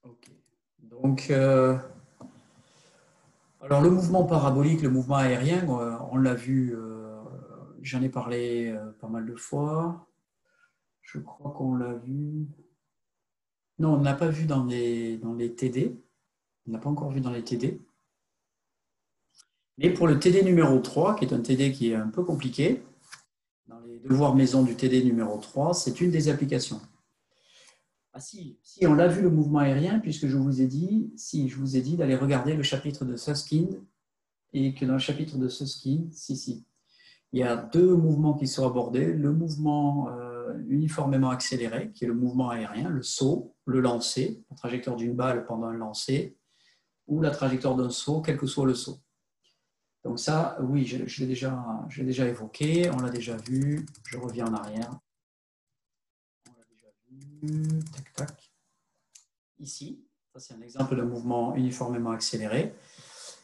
Ok. Donc, alors le mouvement parabolique, le mouvement aérien, on l'a vu, j'en ai parlé pas mal de fois. Je crois qu'on l'a vu. Non, on ne l'a pas vu dans les TD. On n'a pas encore vu dans les TD. Mais pour le TD numéro 3, qui est un TD qui est un peu compliqué, dans les devoirs maison du TD numéro 3, c'est une des applications. Ah si, on l'a vu le mouvement aérien, puisque je vous ai dit d'aller regarder le chapitre de Susskind, et que dans le chapitre de Susskind, il y a 2 mouvements qui sont abordés. Le mouvement uniformément accéléré, qui est le mouvement aérien, le saut, le lancer, la trajectoire d'une balle pendant un lancer, ou la trajectoire d'un saut, quel que soit le saut. Donc ça, oui, je l'ai déjà évoqué, on l'a déjà vu, je reviens en arrière. On l'a déjà vu, tac, tac. Ici, ça c'est un exemple de mouvement uniformément accéléré.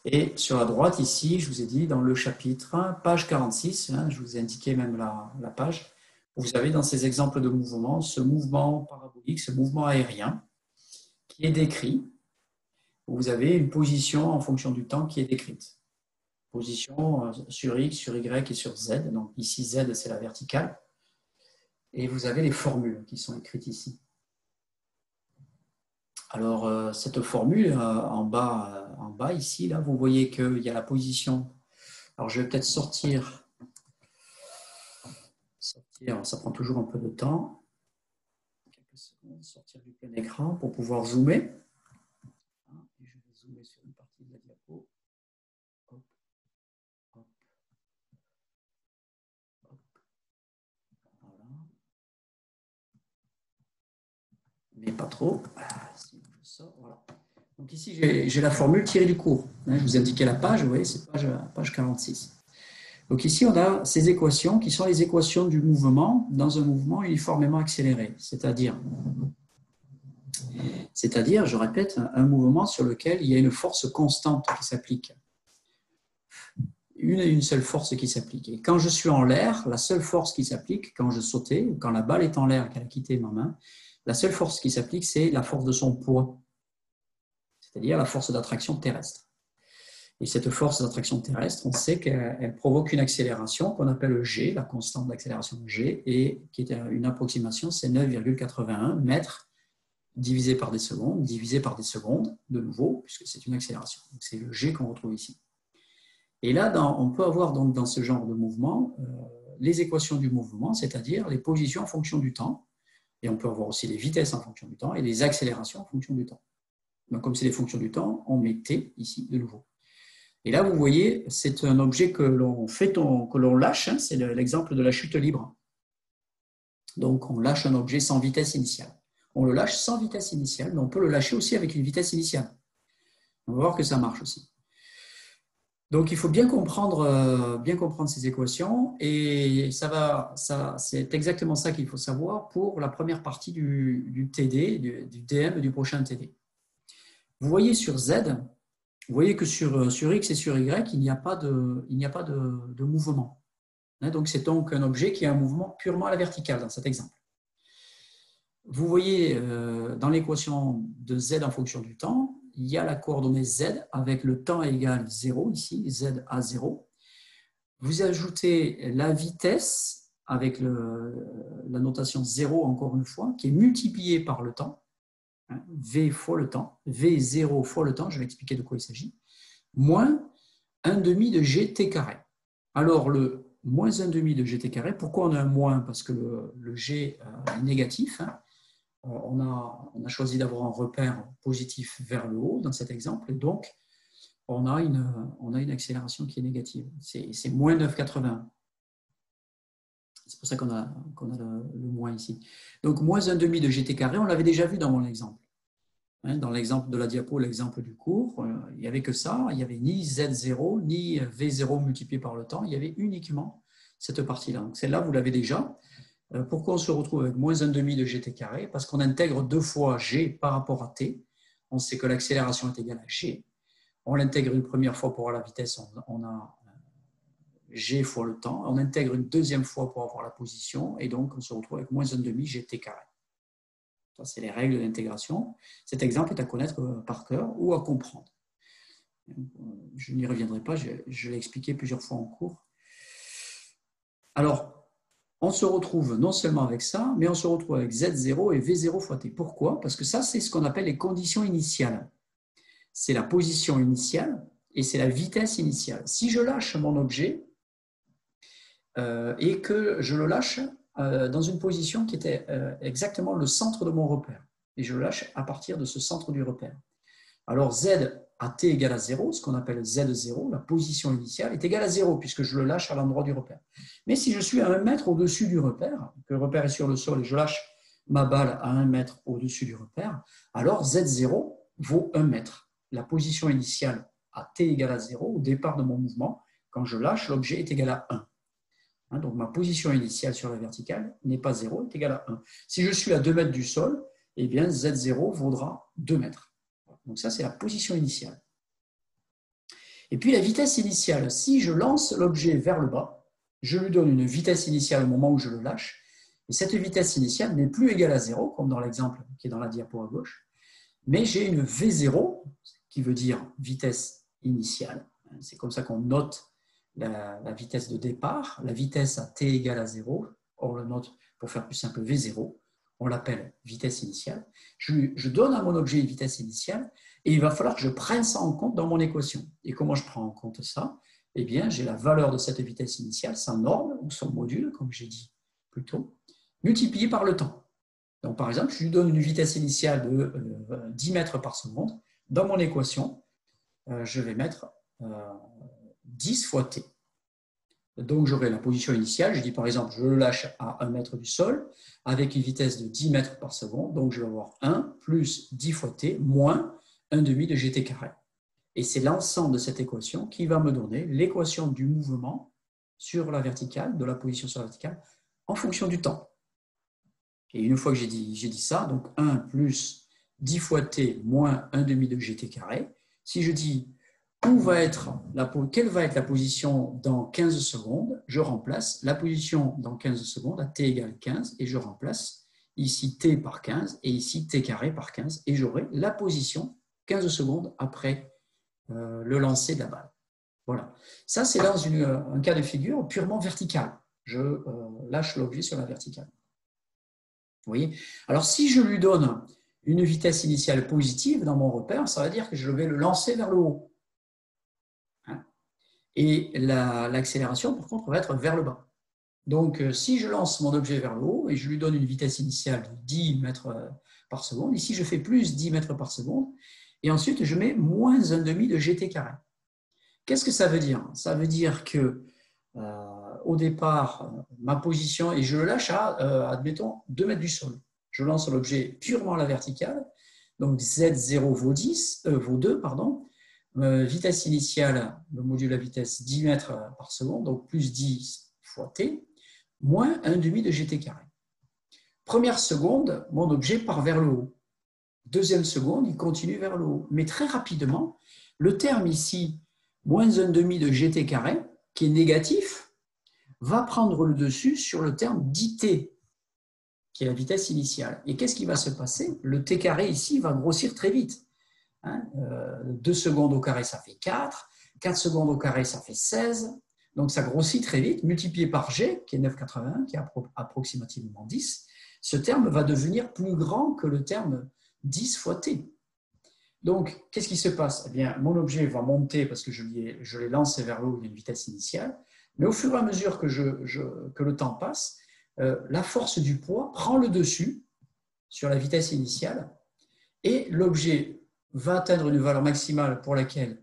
Et sur la droite, ici, je vous ai dit, dans le chapitre, page 46, hein, je vous ai indiqué même la page, vous avez dans ces exemples de mouvements, ce mouvement parabolique, ce mouvement aérien, qui est décrit. Vous avez une position en fonction du temps qui est décrite. Position sur X, sur Y et sur Z. Donc ici, Z, c'est la verticale. Et vous avez les formules qui sont écrites ici. Alors, cette formule, en bas, ici, là, vous voyez qu'il y a la position. Alors, je vais peut-être sortir, ça prend toujours un peu de temps. Quelques secondes, sortir du plein écran pour pouvoir zoomer. Et je vais zoomer sur une partie de la diapo. Hop, hop, hop. Voilà. Mais pas trop. Si je sors, voilà. Donc ici, j'ai la formule tirée du cours. Je vous indiquais la page, vous voyez, c'est page 46. Donc ici, on a ces équations qui sont les équations du mouvement dans un mouvement uniformément accéléré, c'est-à-dire, je répète, un mouvement sur lequel il y a une force constante qui s'applique. Une seule force qui s'applique. Et quand je suis en l'air, la seule force qui s'applique, quand je sautais, ou quand la balle est en l'air et qu'elle a quitté ma main, la seule force qui s'applique, c'est la force de son poids, c'est-à-dire la force d'attraction terrestre. Et cette force d'attraction terrestre, on sait qu'elle provoque une accélération qu'on appelle G, la constante d'accélération G, et qui est une approximation, c'est 9,81 mètres divisé par des secondes, de nouveau, puisque c'est une accélération. Donc c'est le G qu'on retrouve ici. Et là, on peut avoir donc dans ce genre de mouvement les équations du mouvement, c'est-à-dire les positions en fonction du temps, et on peut avoir aussi les vitesses en fonction du temps et les accélérations en fonction du temps. Donc comme c'est les fonctions du temps, on met T ici de nouveau. Et là, vous voyez, c'est un objet que l'on lâche, hein, c'est l'exemple de la chute libre. Donc on lâche un objet sans vitesse initiale. On le lâche sans vitesse initiale, mais on peut le lâcher aussi avec une vitesse initiale. On va voir que ça marche aussi. Donc, il faut bien comprendre ces équations et c'est exactement ça qu'il faut savoir pour la première partie du TD, du DM du prochain TD. Vous voyez sur Z, vous voyez que sur X et sur Y, il n'y a pas de mouvement. Donc, c'est donc un objet qui a un mouvement purement à la verticale dans cet exemple. Vous voyez dans l'équation de Z en fonction du temps, il y a la coordonnée Z avec le temps égale 0 ici, Z à 0. Vous ajoutez la vitesse avec la notation 0 encore une fois, qui est multipliée par le temps, hein, V fois le temps, V0 fois le temps, je vais expliquer de quoi il s'agit, moins 1 demi de gt carré. Alors le moins 1 demi de gt carré, pourquoi on a un moins? Parce que le G est négatif, hein. On a choisi d'avoir un repère positif vers le haut dans cet exemple, et donc on a une accélération qui est négative. C'est moins 9,81. C'est pour ça qu'on a le moins ici. Donc moins 1 demi de gt carré, on l'avait déjà vu dans mon exemple. Dans l'exemple de la diapo, l'exemple du cours, il n'y avait que ça, il n'y avait ni Z0, ni V0 multiplié par le temps, il y avait uniquement cette partie-là. Donc celle-là, vous l'avez déjà. Pourquoi on se retrouve avec moins 1 demi de gt carré? Parce qu'on intègre deux fois g par rapport à t. On sait que l'accélération est égale à g. On l'intègre une première fois pour avoir la vitesse, on a g fois le temps. On intègre une deuxième fois pour avoir la position, et donc on se retrouve avec moins 1 demi gt carré. Ça, c'est les règles d'intégration. Cet exemple est à connaître par cœur ou à comprendre. Je n'y reviendrai pas, je l'ai expliqué plusieurs fois en cours. Alors, on se retrouve non seulement avec ça, mais on se retrouve avec Z0 et V0 fois T. Pourquoi? Parce que ça, c'est ce qu'on appelle les conditions initiales. C'est la position initiale et c'est la vitesse initiale. Si je lâche mon objet et que je le lâche dans une position qui était exactement le centre de mon repère, et je le lâche à partir de ce centre du repère, alors Z à T égale à 0, ce qu'on appelle Z0, la position initiale, est égale à 0 puisque je le lâche à l'endroit du repère. Mais si je suis à 1 mètre au-dessus du repère, que le repère est sur le sol et je lâche ma balle à 1 mètre au-dessus du repère, alors Z0 vaut 1 mètre. La position initiale à T égale à 0, au départ de mon mouvement, quand je lâche, l'objet est égal à 1. Donc ma position initiale sur la verticale n'est pas 0, est égale à 1. Si je suis à 2 mètres du sol, eh bien Z0 vaudra 2 mètres. Donc ça, c'est la position initiale. Et puis la vitesse initiale, si je lance l'objet vers le bas, je lui donne une vitesse initiale au moment où je le lâche, et cette vitesse initiale n'est plus égale à 0, comme dans l'exemple qui est dans la diapo à gauche, mais j'ai une V0, qui veut dire vitesse initiale. C'est comme ça qu'on note la vitesse de départ, la vitesse à t égale à 0, on le note pour faire plus simple V0, on l'appelle vitesse initiale. Je donne à mon objet une vitesse initiale et il va falloir que je prenne ça en compte dans mon équation. Et comment je prends en compte ça? Eh bien, j'ai la valeur de cette vitesse initiale, sa norme ou son module, comme j'ai dit plus tôt, multiplié par le temps. Donc, par exemple, je lui donne une vitesse initiale de 10 mètres par seconde. Dans mon équation, je vais mettre 10 fois t. Donc, j'aurai la position initiale. Je dis par exemple, je le lâche à 1 mètre du sol avec une vitesse de 10 mètres par seconde. Donc, je vais avoir 1 plus 10 fois t moins 1 demi de gt carré. Et c'est l'ensemble de cette équation qui va me donner l'équation du mouvement sur la verticale, de la position sur la verticale, en fonction du temps. Et une fois que j'ai dit ça, donc 1 plus 10 fois t moins 1 demi de gt carré, si je dis quelle va être la position dans 15 secondes, je remplace la position dans 15 secondes à t égale 15 et je remplace ici t par 15 et ici t carré par 15 et j'aurai la position 15 secondes après le lancer de la balle. Voilà. Ça, c'est dans un cas de figure purement vertical. Je lâche l'objet sur la verticale. Vous voyez ? Alors, si je lui donne une vitesse initiale positive dans mon repère, ça veut dire que je vais le lancer vers le haut. Et l'accélération, par contre, va être vers le bas. Donc, si je lance mon objet vers le haut et je lui donne une vitesse initiale de 10 mètres par seconde, ici, je fais plus 10 mètres par seconde, et ensuite, je mets moins 1 demi de gt carré. Qu'est-ce que ça veut dire ? Ça veut dire que, au départ, ma position, et je le lâche à, admettons, 2 mètres du sol. Je lance l'objet purement à la verticale, donc Z0 vaut 2, vitesse initiale, le module de la vitesse 10 mètres par seconde, donc plus 10 fois t, moins 1 demi de gt carré. Première seconde, mon objet part vers le haut. Deuxième seconde, il continue vers le haut. Mais très rapidement, le terme ici, moins 1 demi de gt carré, qui est négatif, va prendre le dessus sur le terme d'it, qui est la vitesse initiale. Et qu'est-ce qui va se passer ? Le t carré ici va grossir très vite. 2 secondes au carré, ça fait 4. 4 secondes au carré, ça fait 16. Donc, ça grossit très vite. Multiplié par g, qui est 9,81, qui est approximativement 10, ce terme va devenir plus grand que le terme 10 fois t. Donc, qu'est-ce qui se passe ? Eh bien, mon objet va monter parce que je l'ai lancé vers le haut à une vitesse initiale. Mais au fur et à mesure que le temps passe, la force du poids prend le dessus sur la vitesse initiale et l'objet va atteindre une valeur maximale pour laquelle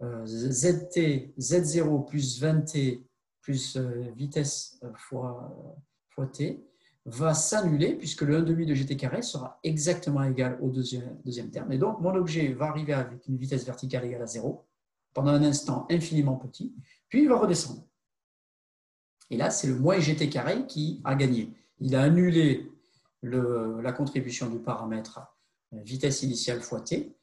Z0 plus 20t plus vitesse fois t va s'annuler puisque le 1 demi de gt carré sera exactement égal au deuxième terme. Et donc, mon objet va arriver avec une vitesse verticale égale à 0 pendant un instant infiniment petit, puis il va redescendre. Et là, c'est le moins gt carré qui a gagné. Il a annulé la contribution du paramètre vitesse initiale fois t.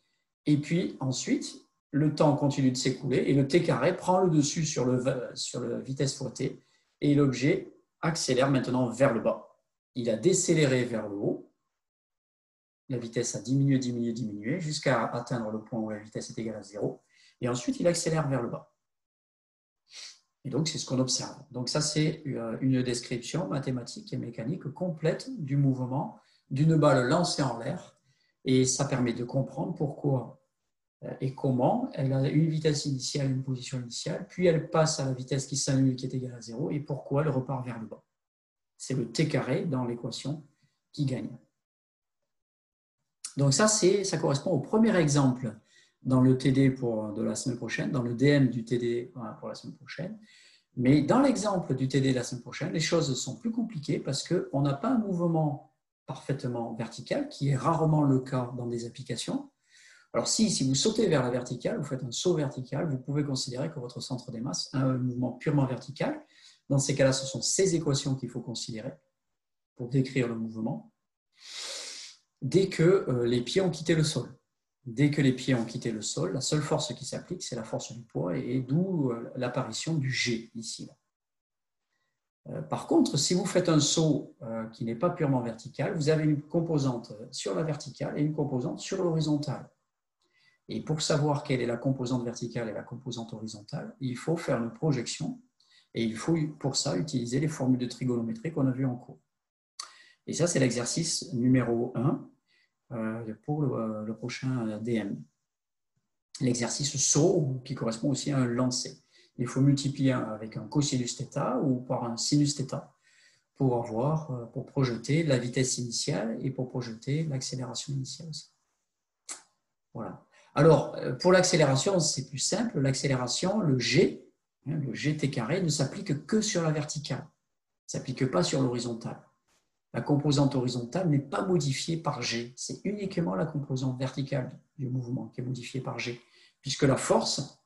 Et puis ensuite, le temps continue de s'écouler et le t carré prend le dessus sur la vitesse fois t et l'objet accélère maintenant vers le bas. Il a décéléré vers le haut, la vitesse a diminué jusqu'à atteindre le point où la vitesse est égale à 0 et ensuite il accélère vers le bas. Et donc c'est ce qu'on observe. Donc ça c'est une description mathématique et mécanique complète du mouvement d'une balle lancée en l'air. Et ça permet de comprendre pourquoi et comment elle a une vitesse initiale, une position initiale, puis elle passe à la vitesse qui s'annule, qui est égale à 0, et pourquoi elle repart vers le bas. C'est le t carré dans l'équation qui gagne. Donc ça correspond au premier exemple dans le TD de la semaine prochaine, dans le DM du TD pour la semaine prochaine. Mais dans l'exemple du TD de la semaine prochaine, les choses sont plus compliquées parce qu'on n'a pas un mouvement parfaitement vertical, qui est rarement le cas dans des applications. Alors si vous sautez vers la verticale, vous faites un saut vertical, vous pouvez considérer que votre centre des masses a un mouvement purement vertical. Dans ces cas-là, ce sont ces équations qu'il faut considérer pour décrire le mouvement. Dès que les pieds ont quitté le sol. Dès que les pieds ont quitté le sol, la seule force qui s'applique, c'est la force du poids, et d'où l'apparition du G ici. Par contre, si vous faites un saut qui n'est pas purement vertical, vous avez une composante sur la verticale et une composante sur l'horizontale. Et pour savoir quelle est la composante verticale et la composante horizontale, il faut faire une projection et il faut pour ça utiliser les formules de trigonométrie qu'on a vues en cours. Et ça, c'est l'exercice numéro 1 pour le prochain DM. L'exercice saut qui correspond aussi à un lancer. Il faut multiplier avec un cosinus θ ou par un sinus θ pour projeter la vitesse initiale et pour projeter l'accélération initiale aussi. Voilà. Alors, pour l'accélération, c'est plus simple. L'accélération, le G, le gt carré, ne s'applique que sur la verticale. Il ne s'applique pas sur l'horizontale. La composante horizontale n'est pas modifiée par G. C'est uniquement la composante verticale du mouvement qui est modifiée par G, puisque la force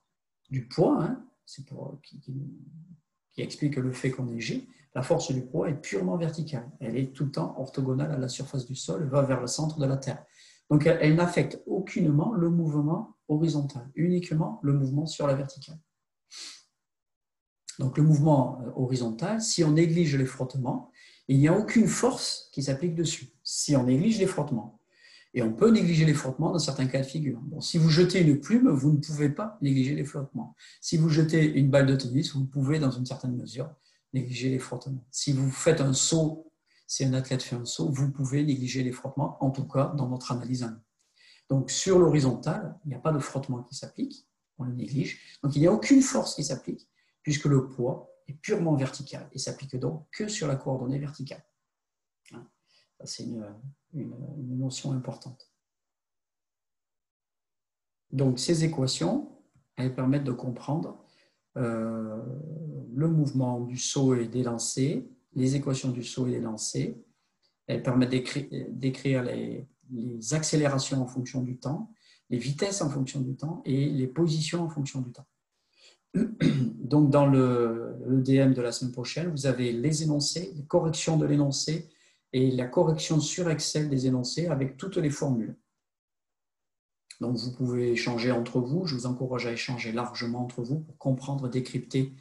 du poids, hein, c'est qui explique le fait qu'on est G, la force du poids est purement verticale. Elle est tout le temps orthogonale à la surface du sol, elle va vers le centre de la Terre. Donc elle n'affecte aucunement le mouvement horizontal, uniquement le mouvement sur la verticale. Donc le mouvement horizontal, si on néglige les frottements, il n'y a aucune force qui s'applique dessus, si on néglige les frottements. Et on peut négliger les frottements dans certains cas de figure. Bon, si vous jetez une plume, vous ne pouvez pas négliger les frottements. Si vous jetez une balle de tennis, vous pouvez, dans une certaine mesure, négliger les frottements. Si vous faites un saut, si un athlète fait un saut, vous pouvez négliger les frottements, en tout cas dans notre analyse à nous. Donc sur l'horizontal, il n'y a pas de frottement qui s'applique, on le néglige. Donc il n'y a aucune force qui s'applique, puisque le poids est purement vertical et s'applique donc que sur la coordonnée verticale. C'est une notion importante. Donc ces équations, elles permettent de comprendre le mouvement du saut et des lancers, les équations du saut et des lancers. Elles permettent d'écrire les accélérations en fonction du temps, les vitesses en fonction du temps et les positions en fonction du temps. Donc dans l'EDM de la semaine prochaine, vous avez les énoncés, les corrections de l'énoncé et la correction sur Excel des énoncés avec toutes les formules. Donc vous pouvez échanger entre vous, je vous encourage à échanger largement entre vous pour comprendre, décrypter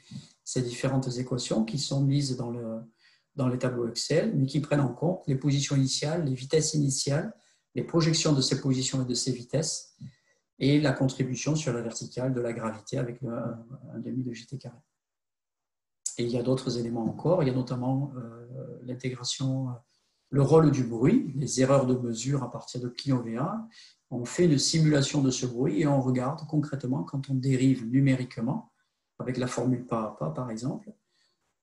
ces différentes équations qui sont mises dans les tableaux Excel, mais qui prennent en compte les positions initiales, les vitesses initiales, les projections de ces positions et de ces vitesses, et la contribution sur la verticale de la gravité avec un demi de gt carré. Et il y a d'autres éléments encore, il y a notamment l'intégration, le rôle du bruit, les erreurs de mesure à partir de Kinovea. On fait une simulation de ce bruit et on regarde concrètement quand on dérive numériquement, avec la formule pas à pas par exemple,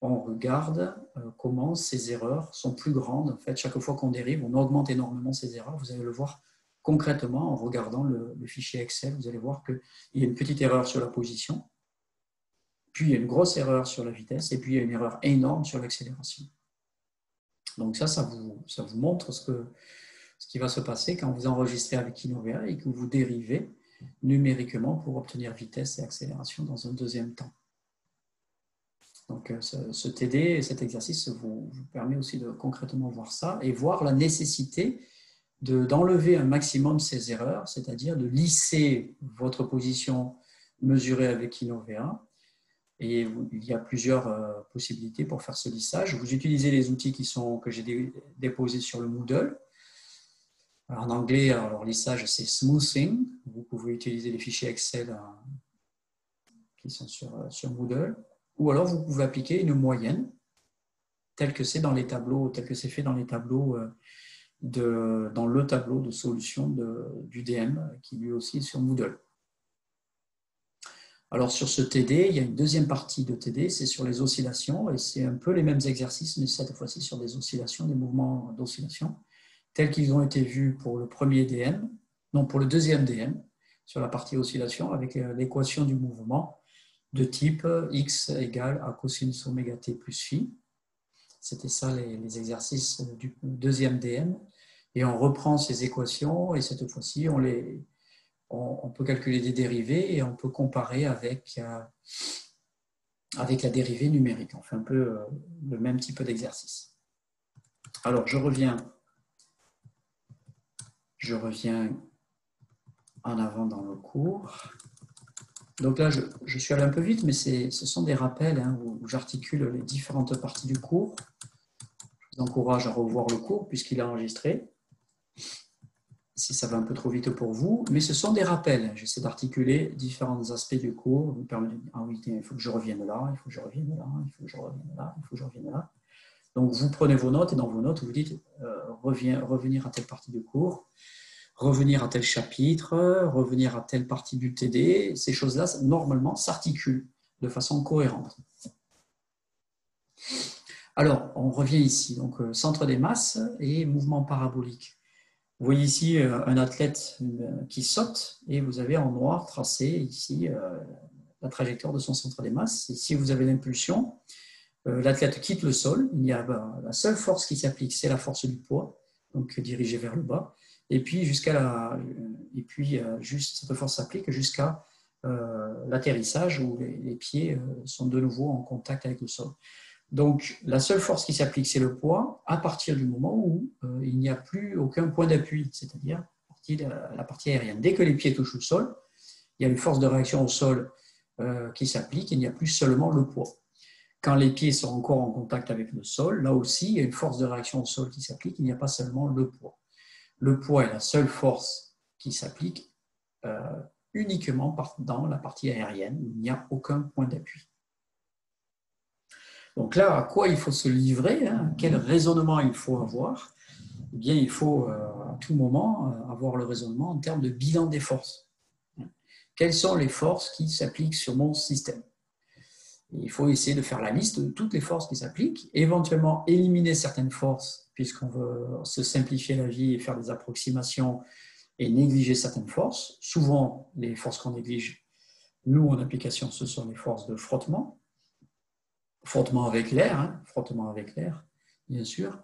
on regarde comment ces erreurs sont plus grandes. En fait, chaque fois qu'on dérive, on augmente énormément ces erreurs. Vous allez le voir concrètement en regardant le fichier Excel. Vous allez voir qu'il y a une petite erreur sur la position, puis il y a une grosse erreur sur la vitesse, et puis il y a une erreur énorme sur l'accélération. Donc ça vous montre ce qui va se passer quand vous enregistrez avec Kinovea et que vous dérivez numériquement pour obtenir vitesse et accélération dans un deuxième temps. Donc ce TD, cet exercice vous permet aussi de concrètement voir ça et voir la nécessité d'enlever un maximum ces erreurs, c'est-à-dire de lisser votre position mesurée avec Kinovea. Et il y a plusieurs possibilités pour faire ce lissage. Vous utilisez les outils que j'ai déposés sur le Moodle. Alors, en anglais, alors, lissage, c'est smoothing. Vous pouvez utiliser les fichiers Excel qui sont sur Moodle. Ou alors, vous pouvez appliquer une moyenne, tel que c'est dans les tableaux, tel que c'est fait dans les tableaux dans le tableau de solution du DM, qui lui aussi est sur Moodle. Alors sur ce TD, il y a une deuxième partie de TD, c'est sur les oscillations, et c'est un peu les mêmes exercices, mais cette fois-ci sur des oscillations, des mouvements d'oscillation, tels qu'ils ont été vus pour le premier DM, non pour le deuxième DM, sur la partie oscillation, avec l'équation du mouvement de type x égale à cosinus oméga t plus phi. C'était ça les exercices du deuxième DM. Et on reprend ces équations, et cette fois-ci, on peut calculer des dérivées et on peut comparer avec la dérivée numérique. On fait un peu le même type d'exercice. Alors, je reviens en avant dans le cours. Donc là, je suis allé un peu vite, mais ce sont des rappels où j'articule les différentes parties du cours. Je vous encourage à revoir le cours puisqu'il est enregistré, si ça va un peu trop vite pour vous. Mais ce sont des rappels. J'essaie d'articuler différents aspects du cours. Vous permettez, ah oui, il faut que je revienne là, il faut que je revienne là, il faut que je revienne là, il faut que je revienne là. Donc, vous prenez vos notes et dans vos notes, vous dites revenir à telle partie du cours, revenir à tel chapitre, revenir à telle partie du TD. Ces choses-là, normalement, s'articulent de façon cohérente. Alors, on revient ici. Donc, centre des masses et mouvement parabolique. Vous voyez ici un athlète qui saute et vous avez en noir tracé ici la trajectoire de son centre des masses. Ici, vous avez l'impulsion. l'athlète quitte le sol. Il y a la seule force qui s'applique, c'est la force du poids, donc dirigée vers le bas. Et puis, cette force s'applique jusqu'à l'atterrissage où les pieds sont de nouveau en contact avec le sol. Donc, la seule force qui s'applique, c'est le poids à partir du moment où il n'y a plus aucun point d'appui, c'est-à-dire la partie aérienne. Dès que les pieds touchent le sol, il y a une force de réaction au sol qui s'applique, il n'y a plus seulement le poids. Quand les pieds sont encore en contact avec le sol, là aussi, il y a une force de réaction au sol qui s'applique, il n'y a pas seulement le poids. Le poids est la seule force qui s'applique uniquement dans la partie aérienne, où il n'y a aucun point d'appui. Donc là, à quoi il faut se livrer, quel raisonnement il faut avoir? Eh bien, il faut à tout moment avoir le raisonnement en termes de bilan des forces. Quelles sont les forces qui s'appliquent sur mon système? Il faut essayer de faire la liste de toutes les forces qui s'appliquent, éventuellement éliminer certaines forces, puisqu'on veut se simplifier la vie et faire des approximations et négliger certaines forces. Souvent, les forces qu'on néglige, nous, en application, ce sont les forces de frottement. Frottement avec l'air, bien sûr.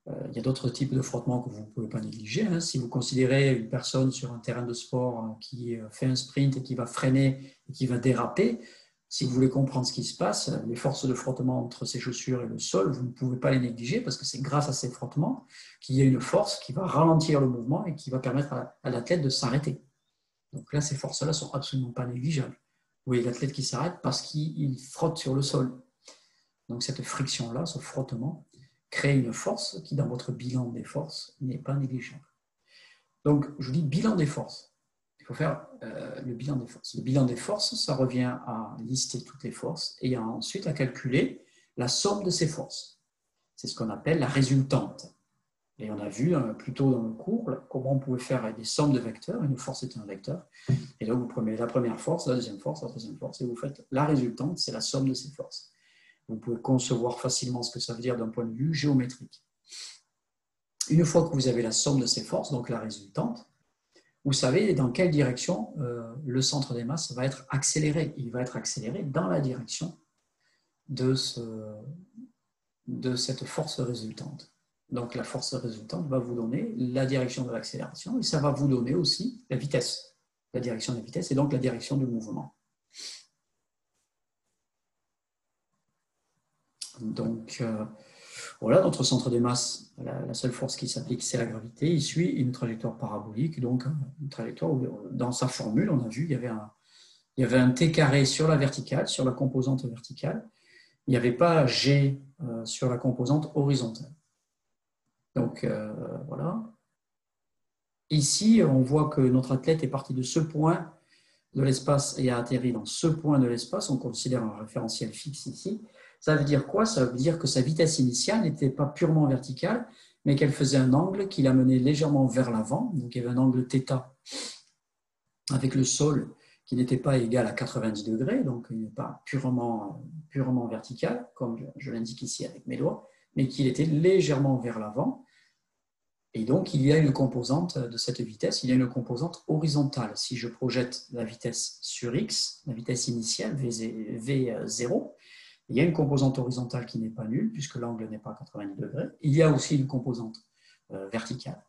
Il y a d'autres types de frottements que vous ne pouvez pas négliger. Si vous considérez une personne sur un terrain de sport qui fait un sprint et qui va freiner et qui va déraper, si vous voulez comprendre ce qui se passe, les forces de frottement entre ses chaussures et le sol, vous ne pouvez pas les négliger parce que c'est grâce à ces frottements qu'il y a une force qui va ralentir le mouvement et qui va permettre à l'athlète de s'arrêter. Donc là, ces forces-là ne sont absolument pas négligeables. Vous voyez l'athlète qui s'arrête parce qu'il frotte sur le sol. Donc cette friction-là, ce frottement, crée une force qui, dans votre bilan des forces, n'est pas négligeable. Donc, je dis bilan des forces. Il faut faire le bilan des forces. Le bilan des forces, ça revient à lister toutes les forces et ensuite à calculer la somme de ces forces. C'est ce qu'on appelle la résultante. Et on a vu plus tôt dans le cours comment on pouvait faire avec des sommes de vecteurs. Une force est un vecteur. Et donc, vous prenez la première force, la deuxième force, la troisième force, et vous faites la résultante, c'est la somme de ces forces. Vous pouvez concevoir facilement ce que ça veut dire d'un point de vue géométrique. Une fois que vous avez la somme de ces forces, donc la résultante, vous savez dans quelle direction le centre des masses va être accéléré. Il va être accéléré dans la direction de cette force résultante. Donc la force résultante va vous donner la direction de l'accélération et ça va vous donner aussi la vitesse, la direction de la vitesse et donc la direction du mouvement. Donc, voilà, notre centre des masses, la seule force qui s'applique, c'est la gravité. Il suit une trajectoire parabolique, donc une trajectoire où, dans sa formule, on a vu, il y avait un t carré sur la verticale, sur la composante verticale. Il n'y avait pas g sur la composante horizontale. Donc, voilà. Ici, on voit que notre athlète est parti de ce point de l'espace et a atterri dans ce point de l'espace. On considère un référentiel fixe ici. Ça veut dire quoi? Ça veut dire que sa vitesse initiale n'était pas purement verticale, mais qu'elle faisait un angle qui l'amenait légèrement vers l'avant. Donc, il y avait un angle θ avec le sol qui n'était pas égal à 90 degrés, donc il n'est pas purement vertical, comme je l'indique ici avec mes doigts, mais qu'il était légèrement vers l'avant. Et donc, il y a une composante de cette vitesse, il y a une composante horizontale. Si je projette la vitesse sur x, la vitesse initiale, V0, il y a une composante horizontale qui n'est pas nulle, puisque l'angle n'est pas à 90 degrés. Il y a aussi une composante verticale.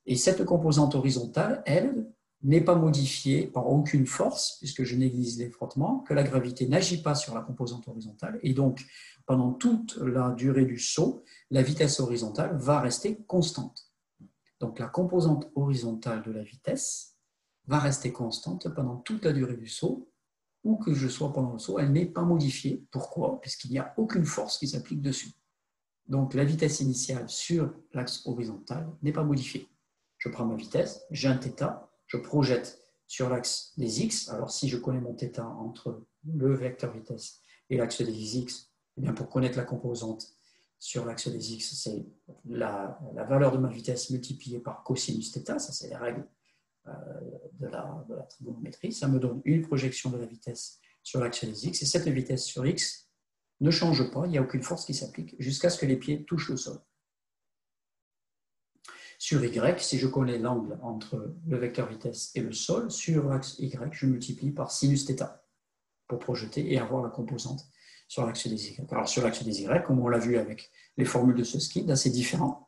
Et cette composante horizontale, elle, n'est pas modifiée par aucune force, puisque je néglige les frottements, que la gravité n'agit pas sur la composante horizontale. Et donc, pendant toute la durée du saut, la vitesse horizontale va rester constante. Donc, la composante horizontale de la vitesse va rester constante pendant toute la durée du saut, où que je sois pendant le saut, elle n'est pas modifiée. Pourquoi? Puisqu'il n'y a aucune force qui s'applique dessus. Donc la vitesse initiale sur l'axe horizontal n'est pas modifiée. Je prends ma vitesse, j'ai un θ, je projette sur l'axe des x. Alors si je connais mon θ entre le vecteur vitesse et l'axe des x, eh bien, pour connaître la composante sur l'axe des x, c'est la valeur de ma vitesse multipliée par cosinus θ, ça c'est les règles de la trigonométrie, ça me donne une projection de la vitesse sur l'axe des x, et cette vitesse sur x ne change pas, il n'y a aucune force qui s'applique jusqu'à ce que les pieds touchent le sol. Sur y, si je connais l'angle entre le vecteur vitesse et le sol, sur l'axe y, je multiplie par sinus θ pour projeter et avoir la composante sur l'axe des Y. Alors, sur l'axe des Y, comme on l'a vu avec les formules de Susskind, là, c'est différent.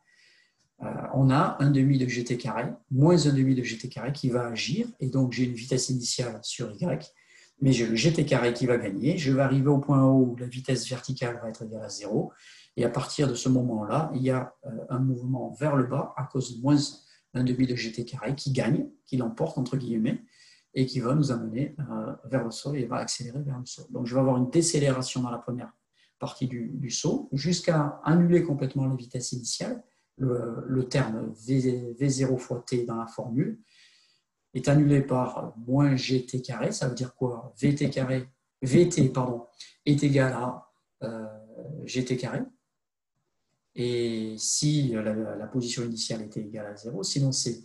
On a un demi de gt carré, moins un demi de gt carré qui va agir, et donc j'ai une vitesse initiale sur Y, mais j'ai le gt carré qui va gagner. Je vais arriver au point O où la vitesse verticale va être égale à 0, et à partir de ce moment-là, il y a un mouvement vers le bas à cause de moins un demi de gt carré qui gagne, qui l'emporte entre guillemets, et qui va nous amener vers le sol et va accélérer vers le sol. Donc je vais avoir une décélération dans la première partie du saut jusqu'à annuler complètement la vitesse initiale. Le terme V0 fois T dans la formule est annulé par moins GT carré. Ça veut dire quoi? VT est égal à GT carré. Et si la position initiale était égale à 0, sinon c'est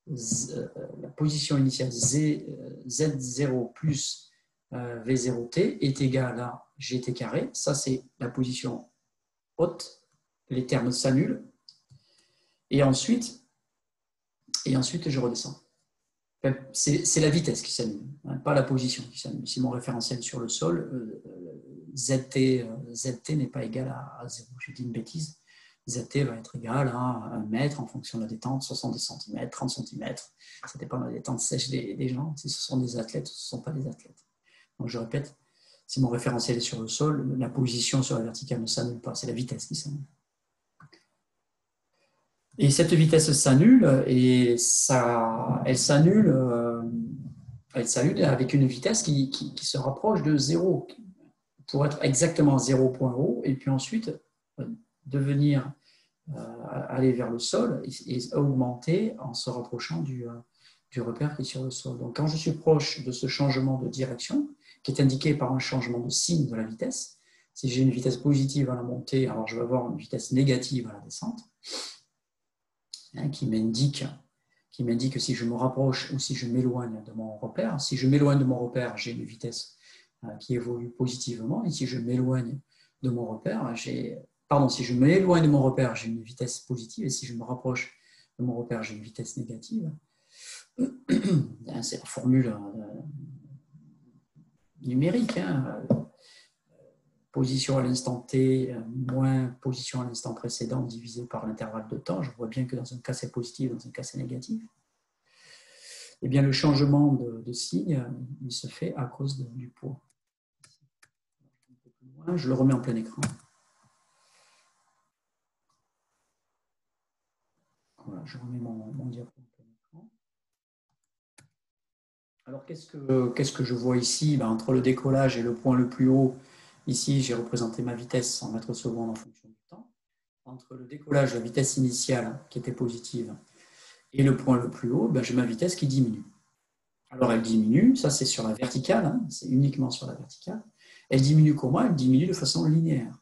la position initiale Z0 plus V0T est égale à GT carré. Ça, c'est la position haute. Les termes s'annulent. Et ensuite, je redescends. C'est la vitesse qui s'annule, hein, pas la position qui s'annule. Si mon référentiel est sur le sol, ZT n'est pas égal à 0. J'ai dit une bêtise. ZT va être égal à 1 mètre en fonction de la détente, 70 cm, 30 cm. Ça dépend de la détente sèche des gens. Si ce sont des athlètes ou ce ne sont pas des athlètes. Donc je répète, si mon référentiel est sur le sol, la position sur la verticale ne s'annule pas, c'est la vitesse qui s'annule. Et cette vitesse s'annule et elle s'annule avec une vitesse qui se rapproche de 0 pour être exactement 0 point haut et puis ensuite devenir aller vers le sol et augmenter en se rapprochant du repère qui est sur le sol. Donc quand je suis proche de ce changement de direction qui est indiqué par un changement de signe de la vitesse, si j'ai une vitesse positive à la montée, alors je vais avoir une vitesse négative à la descente, qui m'indique si je me rapproche ou si je m'éloigne de mon repère. Si je m'éloigne de mon repère, j'ai une vitesse qui évolue positivement, et si je m'éloigne de mon repère, si je m'éloigne de mon repère, j'ai une vitesse positive, et si je me rapproche de mon repère, j'ai une vitesse négative. C'est la formule numérique, hein. Position à l'instant t moins position à l'instant précédent divisé par l'intervalle de temps. Je vois bien que dans un cas c'est positif, dans un cas c'est négatif. Eh bien, le changement de signe, il se fait à cause du poids. Je le remets en plein écran. Voilà, je remets mon diapo en plein écran. Alors, qu'est-ce que je vois ici? Entre le décollage et le point le plus haut, ici, j'ai représenté ma vitesse en mètres secondes en fonction du temps. Entre le décollage, la vitesse initiale qui était positive, et le point le plus haut, j'ai ma vitesse qui diminue. Alors, elle diminue, ça c'est sur la verticale, hein, c'est uniquement sur la verticale. Elle diminue comment? Elle diminue de façon linéaire.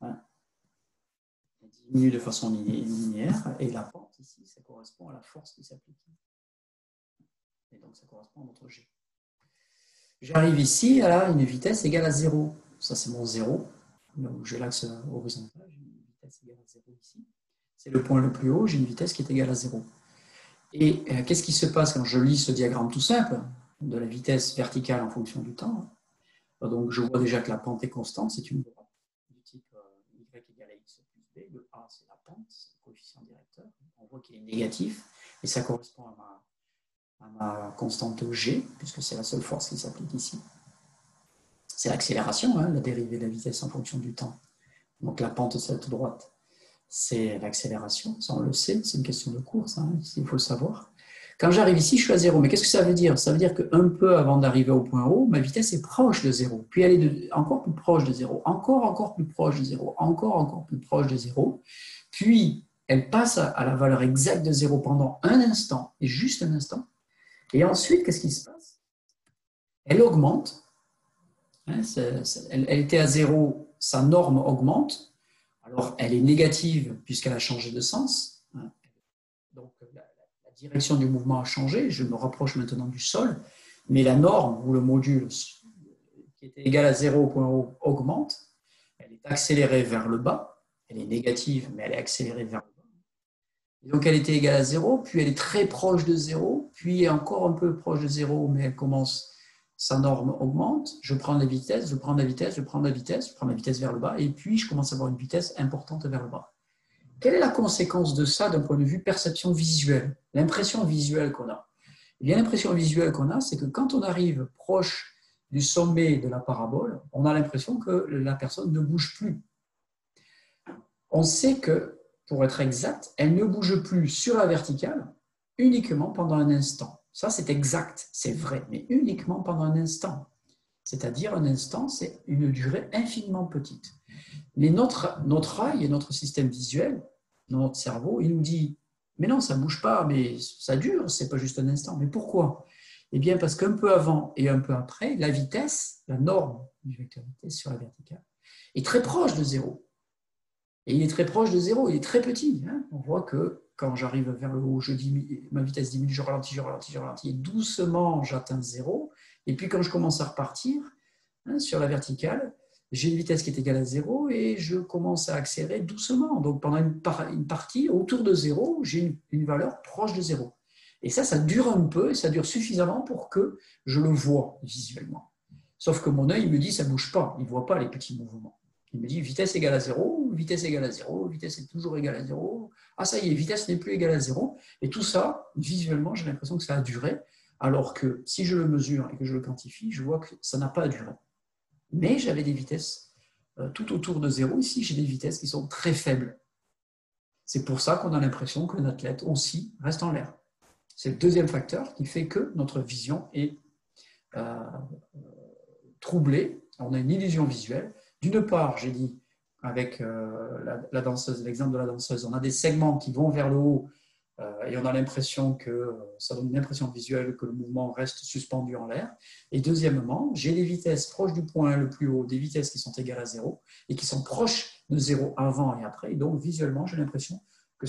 Voilà. Elle diminue de façon linéaire, et la pente ici, ça correspond à la force qui s'applique. Et donc, ça correspond à notre G. J'arrive ici à une vitesse égale à 0. Ça, c'est mon 0. Donc, j'ai l'axe horizontal, j'ai une vitesse égale à 0 ici. C'est le point le plus haut, j'ai une vitesse qui est égale à 0. Et qu'est-ce qui se passe quand je lis ce diagramme tout simple de la vitesse verticale en fonction du temps? Donc, je vois déjà que la pente est constante, c'est une droite du type y égale à x plus b. Le a, c'est la pente, c'est le coefficient directeur. On voit qu'il est négatif, et ça correspond à ma constante g, puisque c'est la seule force qui s'applique ici. C'est l'accélération, hein, la dérivée de la vitesse en fonction du temps. Donc la pente de cette droite, c'est l'accélération, ça on le sait, c'est une question de course, hein, il faut le savoir. Quand j'arrive ici, je suis à 0, mais qu'est-ce que ça veut dire? Ça veut dire qu'un peu avant d'arriver au point haut, ma vitesse est proche de 0, puis elle est encore plus proche de 0, encore plus proche de 0, encore plus proche de 0, puis elle passe à la valeur exacte de 0 pendant un instant, et juste un instant, et ensuite, qu'est-ce qui se passe? Elle augmente. Hein, elle était à 0, sa norme augmente. Alors, elle est négative puisqu'elle a changé de sens. Hein. Donc, la direction du mouvement a changé. Je me rapproche maintenant du sol. Mais la norme, ou le module, qui était égal à 0 au point haut, augmente. Elle est accélérée vers le bas. Elle est négative, mais elle est accélérée vers le bas. Donc, elle était égale à 0, puis elle est très proche de 0, puis encore un peu proche de 0, mais elle commence sa norme augmente, je prends la vitesse, je prends la vitesse, je prends la vitesse, je prends la vitesse vers le bas, et puis je commence à avoir une vitesse importante vers le bas. Quelle est la conséquence de ça d'un point de vue perception visuelle, l'impression visuelle qu'on a? Eh bien, l'impression visuelle qu'on a, c'est que quand on arrive proche du sommet de la parabole, on a l'impression que la personne ne bouge plus. On sait que, pour être exact, elle ne bouge plus sur la verticale uniquement pendant un instant. Ça, c'est exact, c'est vrai, mais uniquement pendant un instant. C'est-à-dire, un instant, c'est une durée infiniment petite. Mais notre œil et notre système visuel, notre cerveau, il nous dit « Mais non, ça ne bouge pas, mais ça dure, ce n'est pas juste un instant. » Mais pourquoi? Eh bien, parce qu'un peu avant et un peu après, la vitesse, la norme du vecteur vitesse sur la verticale, est très proche de zéro. Et il est très proche de zéro, il est très petit. Hein. On voit que quand j'arrive vers le haut, ma vitesse diminue, je ralentis, je ralentis, je ralentis, et doucement j'atteins zéro. Et puis quand je commence à repartir, hein, sur la verticale, j'ai une vitesse qui est égale à zéro et je commence à accélérer doucement. Donc pendant une partie autour de zéro, j'ai une valeur proche de zéro. Et ça dure un peu et ça dure suffisamment pour que je le vois visuellement. Sauf que mon œil me dit ça ne bouge pas, il ne voit pas les petits mouvements. Il me dit vitesse égale à 0, vitesse égale à 0, vitesse est toujours égale à 0. Ah, ça y est, vitesse n'est plus égale à 0. Et tout ça, visuellement, j'ai l'impression que ça a duré, alors que si je le mesure et que je le quantifie, je vois que ça n'a pas duré. Mais j'avais des vitesses tout autour de 0. Ici, j'ai des vitesses qui sont très faibles. C'est pour ça qu'on a l'impression qu'un athlète aussi reste en l'air. C'est le deuxième facteur qui fait que notre vision est troublée. On a une illusion visuelle. D'une part, j'ai dit, avec la danseuse, l'exemple de la danseuse, on a des segments qui vont vers le haut et on a l'impression que ça donne une impression visuelle que le mouvement reste suspendu en l'air. Et deuxièmement, j'ai des vitesses proches du point le plus haut, des vitesses qui sont égales à zéro et qui sont proches de zéro avant et après. Et donc, visuellement, j'ai l'impression que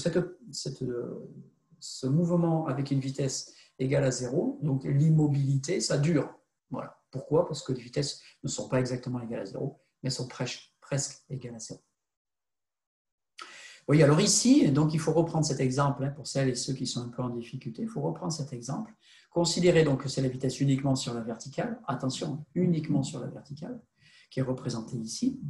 ce mouvement avec une vitesse égale à zéro, donc l'immobilité, ça dure. Voilà. Pourquoi? Parce que les vitesses ne sont pas exactement égales à zéro, mais sont presque égales à zéro. Oui, alors ici, donc il faut reprendre cet exemple, hein, pour celles et ceux qui sont un peu en difficulté, il faut reprendre cet exemple. Considérez donc que c'est la vitesse uniquement sur la verticale, attention, uniquement sur la verticale, qui est représentée ici.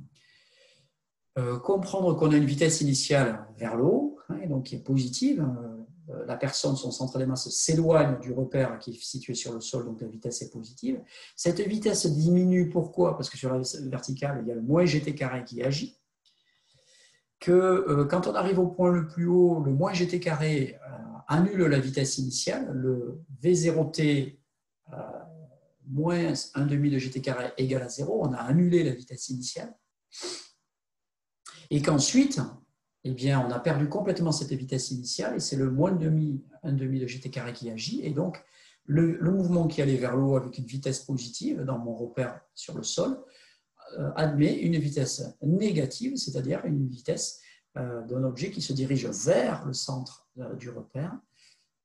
Comprendre qu'on a une vitesse initiale vers le haut, hein, donc qui est positive. La personne, son centre des masses s'éloigne du repère qui est situé sur le sol, donc la vitesse est positive. Cette vitesse diminue, pourquoi? Parce que sur la verticale, il y a le moins gt carré qui agit. Que quand on arrive au point le plus haut, le moins gt carré annule la vitesse initiale, le v0t moins 1 demi de gt carré égale à 0, on a annulé la vitesse initiale. Et qu'ensuite, eh bien, on a perdu complètement cette vitesse initiale et c'est le moins 1 demi de gt carré qui agit. Et donc, le mouvement qui allait vers le haut avec une vitesse positive dans mon repère sur le sol admet une vitesse négative, c'est-à-dire une vitesse d'un objet qui se dirige vers le centre du repère.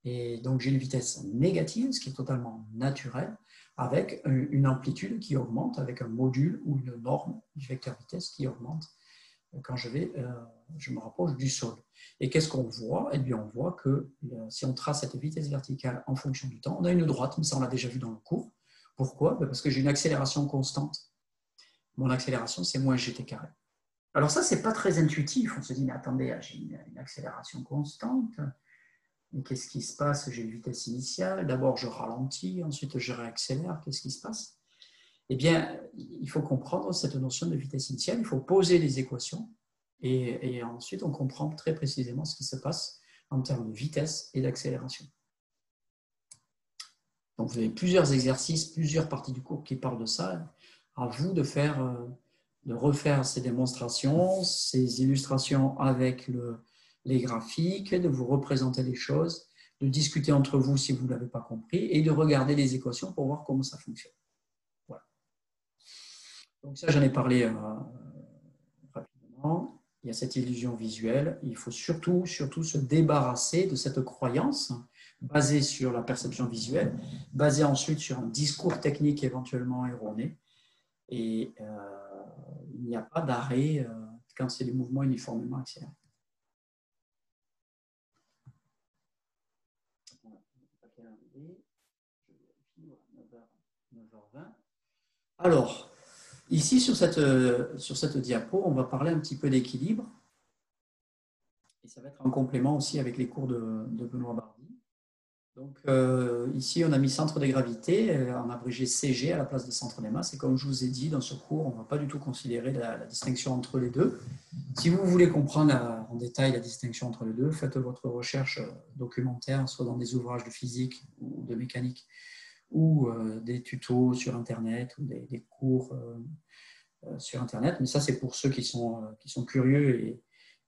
Et donc, j'ai une vitesse négative, ce qui est totalement naturel, avec une amplitude qui augmente, avec un module ou une norme du vecteur vitesse qui augmente quand je me rapproche du sol. Et qu'est-ce qu'on voit? Eh bien, on voit que si on trace cette vitesse verticale en fonction du temps, on a une droite, mais ça on l'a déjà vu dans le cours. Pourquoi? Parce que j'ai une accélération constante. Mon accélération, c'est moins gt carré. Alors ça, c'est pas très intuitif. On se dit, mais attendez, j'ai une accélération constante. Mais qu'est-ce qui se passe? J'ai une vitesse initiale. D'abord, je ralentis, ensuite je réaccélère. Qu'est-ce qui se passe? Eh bien, il faut comprendre cette notion de vitesse initiale, il faut poser les équations et ensuite on comprend très précisément ce qui se passe en termes de vitesse et d'accélération. Donc vous avez plusieurs exercices, plusieurs parties du cours qui parlent de ça. À vous de refaire ces démonstrations, ces illustrations avec les graphiques, de vous représenter les choses, de discuter entre vous si vous ne l'avez pas compris et de regarder les équations pour voir comment ça fonctionne. Donc ça, j'en ai parlé rapidement. Il y a cette illusion visuelle. Il faut surtout se débarrasser de cette croyance basée sur la perception visuelle, basée ensuite sur un discours technique éventuellement erroné. Et il n'y a pas d'arrêt quand c'est des mouvements uniformément accélérés. Je vérifie, 9h20. Alors, ici, sur cette diapo, on va parler un petit peu d'équilibre. Et ça va être en complément aussi avec les cours de Benoît Bardy. Donc, ici, on a mis centre de gravité, en abrégé CG à la place de centre des masses. Et comme je vous ai dit, dans ce cours, on ne va pas du tout considérer la distinction entre les deux. Si vous voulez comprendre en détail la distinction entre les deux, faites votre recherche documentaire, soit dans des ouvrages de physique ou de mécanique, ou des tutos sur Internet, ou des cours sur Internet. Mais ça, c'est pour ceux qui sont curieux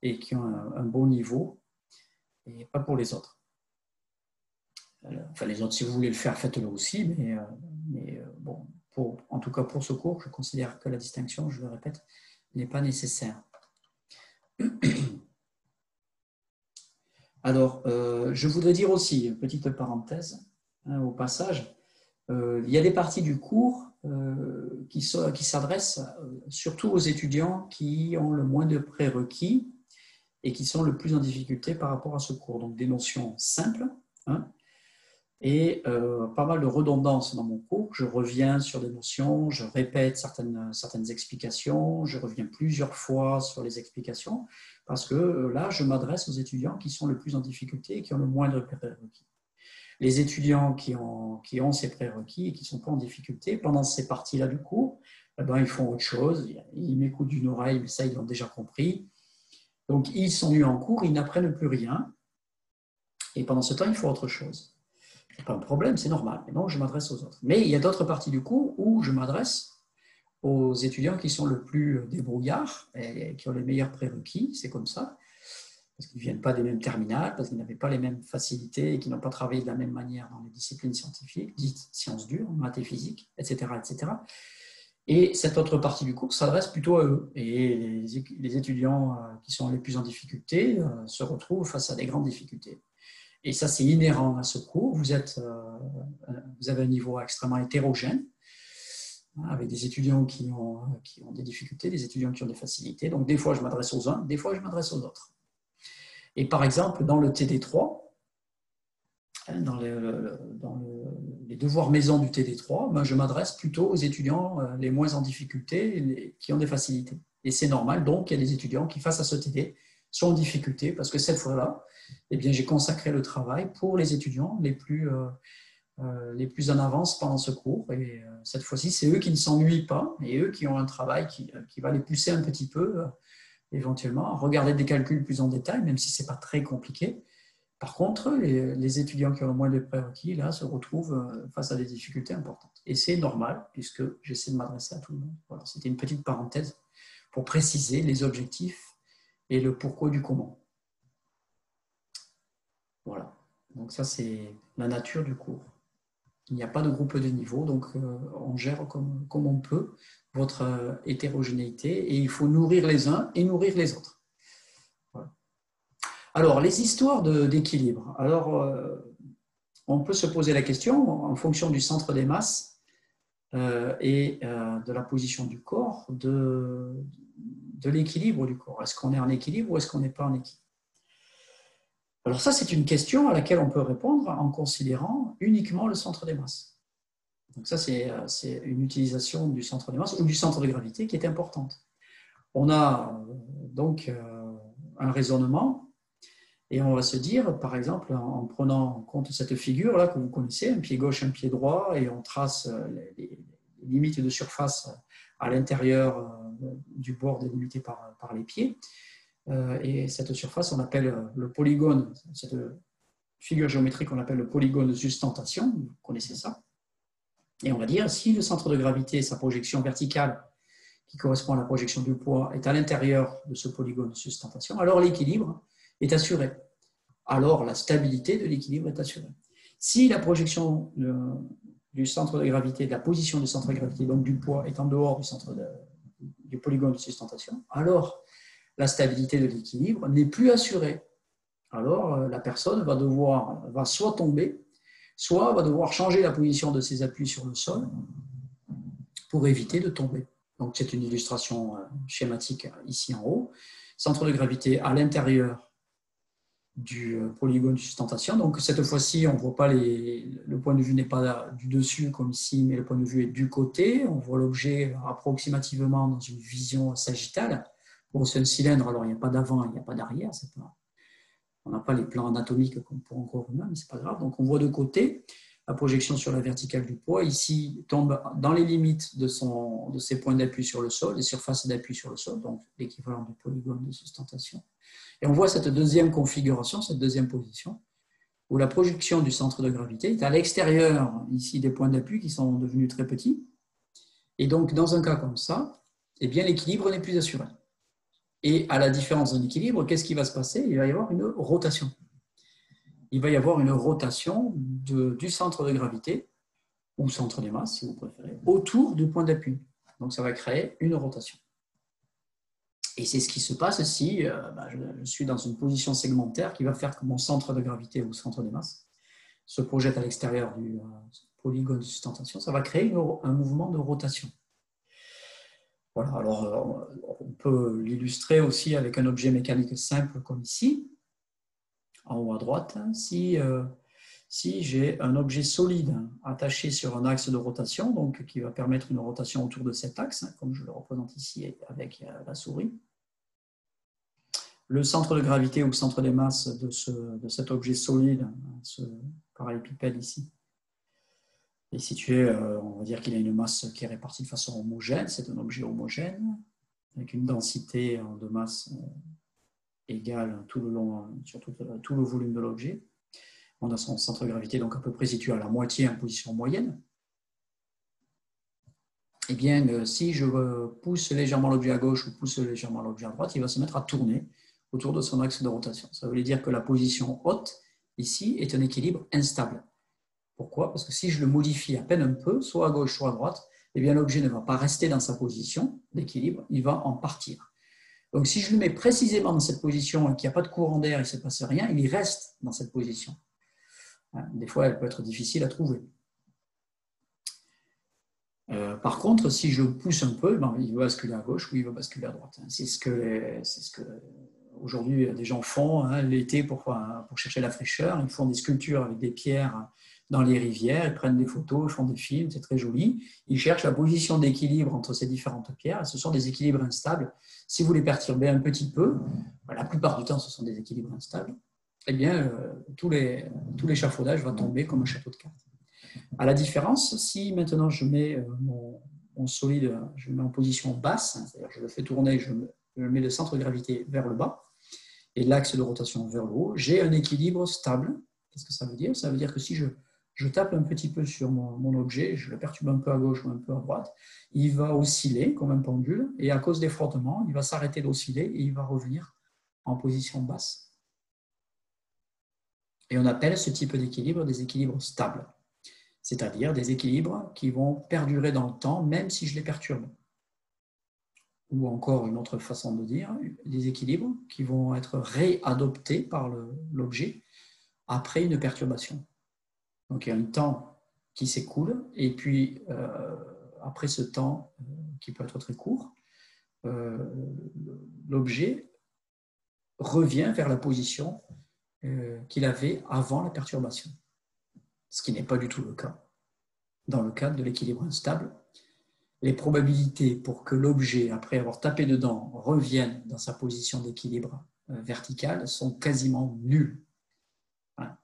et qui ont un bon niveau, et pas pour les autres. Enfin, les autres, si vous voulez le faire, faites-le aussi, mais bon, en tout cas pour ce cours, je considère que la distinction, je le répète, n'est pas nécessaire. Alors, je voudrais dire aussi, une petite parenthèse, au passage, il y a des parties du cours qui s'adressent surtout aux étudiants qui ont le moins de prérequis et qui sont le plus en difficulté par rapport à ce cours. Donc, des notions simples, et pas mal de redondance dans mon cours. Je reviens sur des notions, je répète certaines explications, je reviens plusieurs fois sur les explications, parce que là, je m'adresse aux étudiants qui sont le plus en difficulté et qui ont le moins de prérequis. Les étudiants qui ont ces prérequis et qui ne sont pas en difficulté, pendant ces parties-là du cours, ils font autre chose, ils m'écoutent d'une oreille, mais ça, ils l'ont déjà compris. Donc, ils sont nus en cours, ils n'apprennent plus rien, et pendant ce temps, il faut autre chose. Ce n'est pas un problème, c'est normal. Mais non, je m'adresse aux autres. Mais il y a d'autres parties du cours où je m'adresse aux étudiants qui sont le plus débrouillards et qui ont les meilleurs prérequis, c'est comme ça, parce qu'ils ne viennent pas des mêmes terminales, parce qu'ils n'avaient pas les mêmes facilités et qu'ils n'ont pas travaillé de la même manière dans les disciplines scientifiques, dites sciences dures, maths et physique, etc., etc. Et cette autre partie du cours s'adresse plutôt à eux. Et les étudiants qui sont les plus en difficulté se retrouvent face à des grandes difficultés. Et ça, c'est inhérent à ce cours. Vous avez un niveau extrêmement hétérogène, avec des étudiants qui ont des difficultés, des étudiants qui ont des facilités. Donc, des fois, je m'adresse aux uns, des fois, je m'adresse aux autres. Et par exemple, dans le TD3, dans les devoirs maison du TD3, je m'adresse plutôt aux étudiants les moins en difficulté et qui ont des facilités. Et c'est normal, donc, il y a des étudiants qui, face à ce TD, sont en difficulté, parce que cette fois-là, j'ai consacré le travail pour les étudiants les plus en avance pendant ce cours. Et cette fois-ci, c'est eux qui ne s'ennuient pas et eux qui ont un travail qui va les pousser un petit peu, éventuellement, à regarder des calculs plus en détail, même si ce n'est pas très compliqué. Par contre, les étudiants qui ont le moins de prérequis, là, se retrouvent face à des difficultés importantes. Et c'est normal, puisque j'essaie de m'adresser à tout le monde. Voilà, c'était une petite parenthèse pour préciser les objectifs et le pourquoi du comment. Voilà. Donc ça, c'est la nature du cours. Il n'y a pas de groupe de niveau, donc on gère comme on peut votre hétérogénéité et il faut nourrir les uns et nourrir les autres. Voilà. Alors, les histoires d'équilibre. Alors, on peut se poser la question, en fonction du centre des masses et de la position du corps, de l'équilibre du corps. Est-ce qu'on est en équilibre ou est-ce qu'on n'est pas en équilibre? Alors ça, c'est une question à laquelle on peut répondre en considérant uniquement le centre des masses. Donc ça, c'est une utilisation du centre des masses ou du centre de gravité qui est importante. On a donc un raisonnement et on va se dire, par exemple, en prenant en compte cette figure-là que vous connaissez, un pied gauche, un pied droit, et on trace les limites de surface à l'intérieur du bord délimité par les pieds. Et cette surface, on appelle le polygone, cette figure géométrique, on appelle le polygone de sustentation, vous connaissez ça. Et on va dire, si le centre de gravité, sa projection verticale, qui correspond à la projection du poids, est à l'intérieur de ce polygone de sustentation, alors l'équilibre est assuré. Alors la stabilité de l'équilibre est assurée. Si la projection du centre de gravité, de la position du centre de gravité, donc du poids, est en dehors du polygone de sustentation, alors la stabilité de l'équilibre n'est plus assurée. Alors, la personne va soit tomber, soit va devoir changer la position de ses appuis sur le sol pour éviter de tomber. Donc, c'est une illustration schématique ici en haut. Centre de gravité à l'intérieur du polygone de sustentation. Donc cette fois-ci, on ne voit pas le point de vue n'est pas du dessus comme ici, mais le point de vue est du côté. On voit l'objet approximativement dans une vision sagittale. Bon, c'est un cylindre, alors il n'y a pas d'avant, il n'y a pas d'arrière. On n'a pas les plans anatomiques comme pour un corps humain, mais ce n'est pas grave. Donc on voit de côté la projection sur la verticale du poids. Ici, tombe dans les limites de ses points d'appui sur le sol, les surfaces d'appui sur le sol, donc l'équivalent du polygone de sustentation. Et on voit cette deuxième configuration, cette deuxième position, où la projection du centre de gravité est à l'extérieur, ici, des points d'appui qui sont devenus très petits. Et donc, dans un cas comme ça, eh bien, l'équilibre n'est plus assuré. Et à la différence d'un équilibre, qu'est-ce qui va se passer? Il va y avoir une rotation. Il va y avoir une rotation du centre de gravité, ou centre des masses, si vous préférez, autour du point d'appui. Donc, ça va créer une rotation. Et c'est ce qui se passe si je suis dans une position segmentaire qui va faire que mon centre de gravité ou centre des masses se projette à l'extérieur du polygone de sustentation. Ça va créer un mouvement de rotation. Voilà, alors on peut l'illustrer aussi avec un objet mécanique simple comme ici, en haut à droite. Si j'ai un objet solide attaché sur un axe de rotation, donc qui va permettre une rotation autour de cet axe, comme je le représente ici avec la souris, le centre de gravité ou le centre des masses de cet objet solide, ce parallépipède ici, est situé, on va dire qu'il a une masse qui est répartie de façon homogène, c'est un objet homogène, avec une densité de masse égale tout le long, sur tout le volume de l'objet. On a son centre de gravité donc à peu près situé à la moitié en position moyenne. Eh bien, si je pousse légèrement l'objet à gauche ou pousse légèrement l'objet à droite, il va se mettre à tourner autour de son axe de rotation. Ça veut dire que la position haute, ici, est un équilibre instable. Pourquoi? Parce que si je le modifie à peine un peu, soit à gauche, soit à droite, eh bien l'objet ne va pas rester dans sa position d'équilibre, il va en partir. Donc si je le mets précisément dans cette position et qu'il n'y a pas de courant d'air, il ne se passe rien, il reste dans cette position. Des fois, elle peut être difficile à trouver. Par contre, si je pousse un peu, il va basculer à gauche ou il va basculer à droite. C'est ce que aujourd'hui des gens font l'été pour chercher la fraîcheur. Ils font des sculptures avec des pierres dans les rivières, ils prennent des photos, ils font des films, c'est très joli. Ils cherchent la position d'équilibre entre ces différentes pierres. Et ce sont des équilibres instables. Si vous les perturbez un petit peu, la plupart du temps, ce sont des équilibres instables, eh bien, tout l'échafaudage va tomber comme un château de cartes. À la différence, si maintenant je mets mon solide, je le mets en position basse, c'est-à-dire je le fais tourner, je mets le centre de gravité vers le bas et l'axe de rotation vers le haut, j'ai un équilibre stable. Qu'est-ce que ça veut dire? Ça veut dire que si je tape un petit peu sur mon objet, je le perturbe un peu à gauche ou un peu à droite, il va osciller comme un pendule et à cause des frottements, il va s'arrêter d'osciller et il va revenir en position basse. Et on appelle ce type d'équilibre des équilibres stables, c'est-à-dire des équilibres qui vont perdurer dans le temps, même si je les perturbe. Ou encore une autre façon de dire, des équilibres qui vont être réadoptés par l'objet après une perturbation. Donc il y a un temps qui s'écoule, et puis après ce temps, qui peut être très court, l'objet revient vers la position qu'il avait avant la perturbation. Ce qui n'est pas du tout le cas. Dans le cadre de l'équilibre instable, les probabilités pour que l'objet, après avoir tapé dedans, revienne dans sa position d'équilibre vertical sont quasiment nulles. Voilà.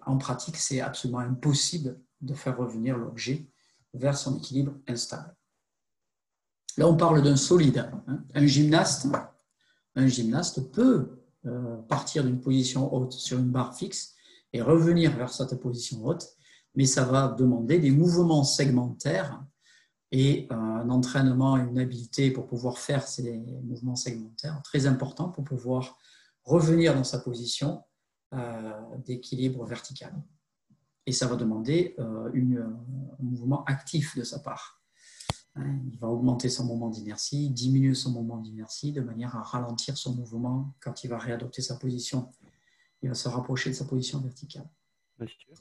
En pratique, c'est absolument impossible de faire revenir l'objet vers son équilibre instable. Là, on parle d'un solide. Un gymnaste peut partir d'une position haute sur une barre fixe et revenir vers cette position haute, mais ça va demander des mouvements segmentaires et un entraînement et une habileté pour pouvoir faire ces mouvements segmentaires très importants pour pouvoir revenir dans sa position d'équilibre vertical. Et ça va demander un mouvement actif de sa part. Il va augmenter son moment d'inertie, diminuer son moment d'inertie de manière à ralentir son mouvement quand il va réadopter sa position. Il va se rapprocher de sa position verticale. Monsieur,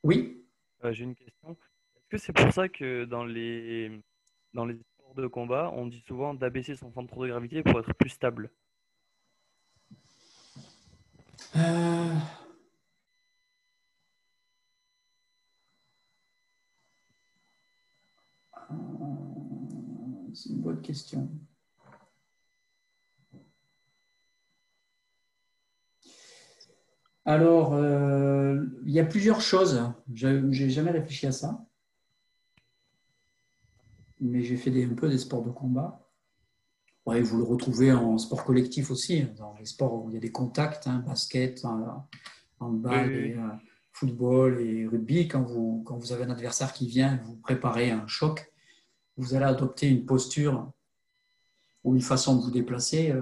Oui. j'ai une question. Est-ce que c'est pour ça que dans les sports de combat, on dit souvent d'abaisser son centre de gravité pour être plus stable? Euh, c'est une bonne question. Alors, il y a plusieurs choses. Je n'ai jamais réfléchi à ça, mais j'ai fait un peu des sports de combat. Ouais, vous le retrouvez en sport collectif aussi, dans les sports où il y a des contacts, hein, basket, Oui, handball, oui, et, oui. football et rugby. Quand vous avez un adversaire qui vient, vous préparez un choc, vous allez adopter une posture ou une façon de vous déplacer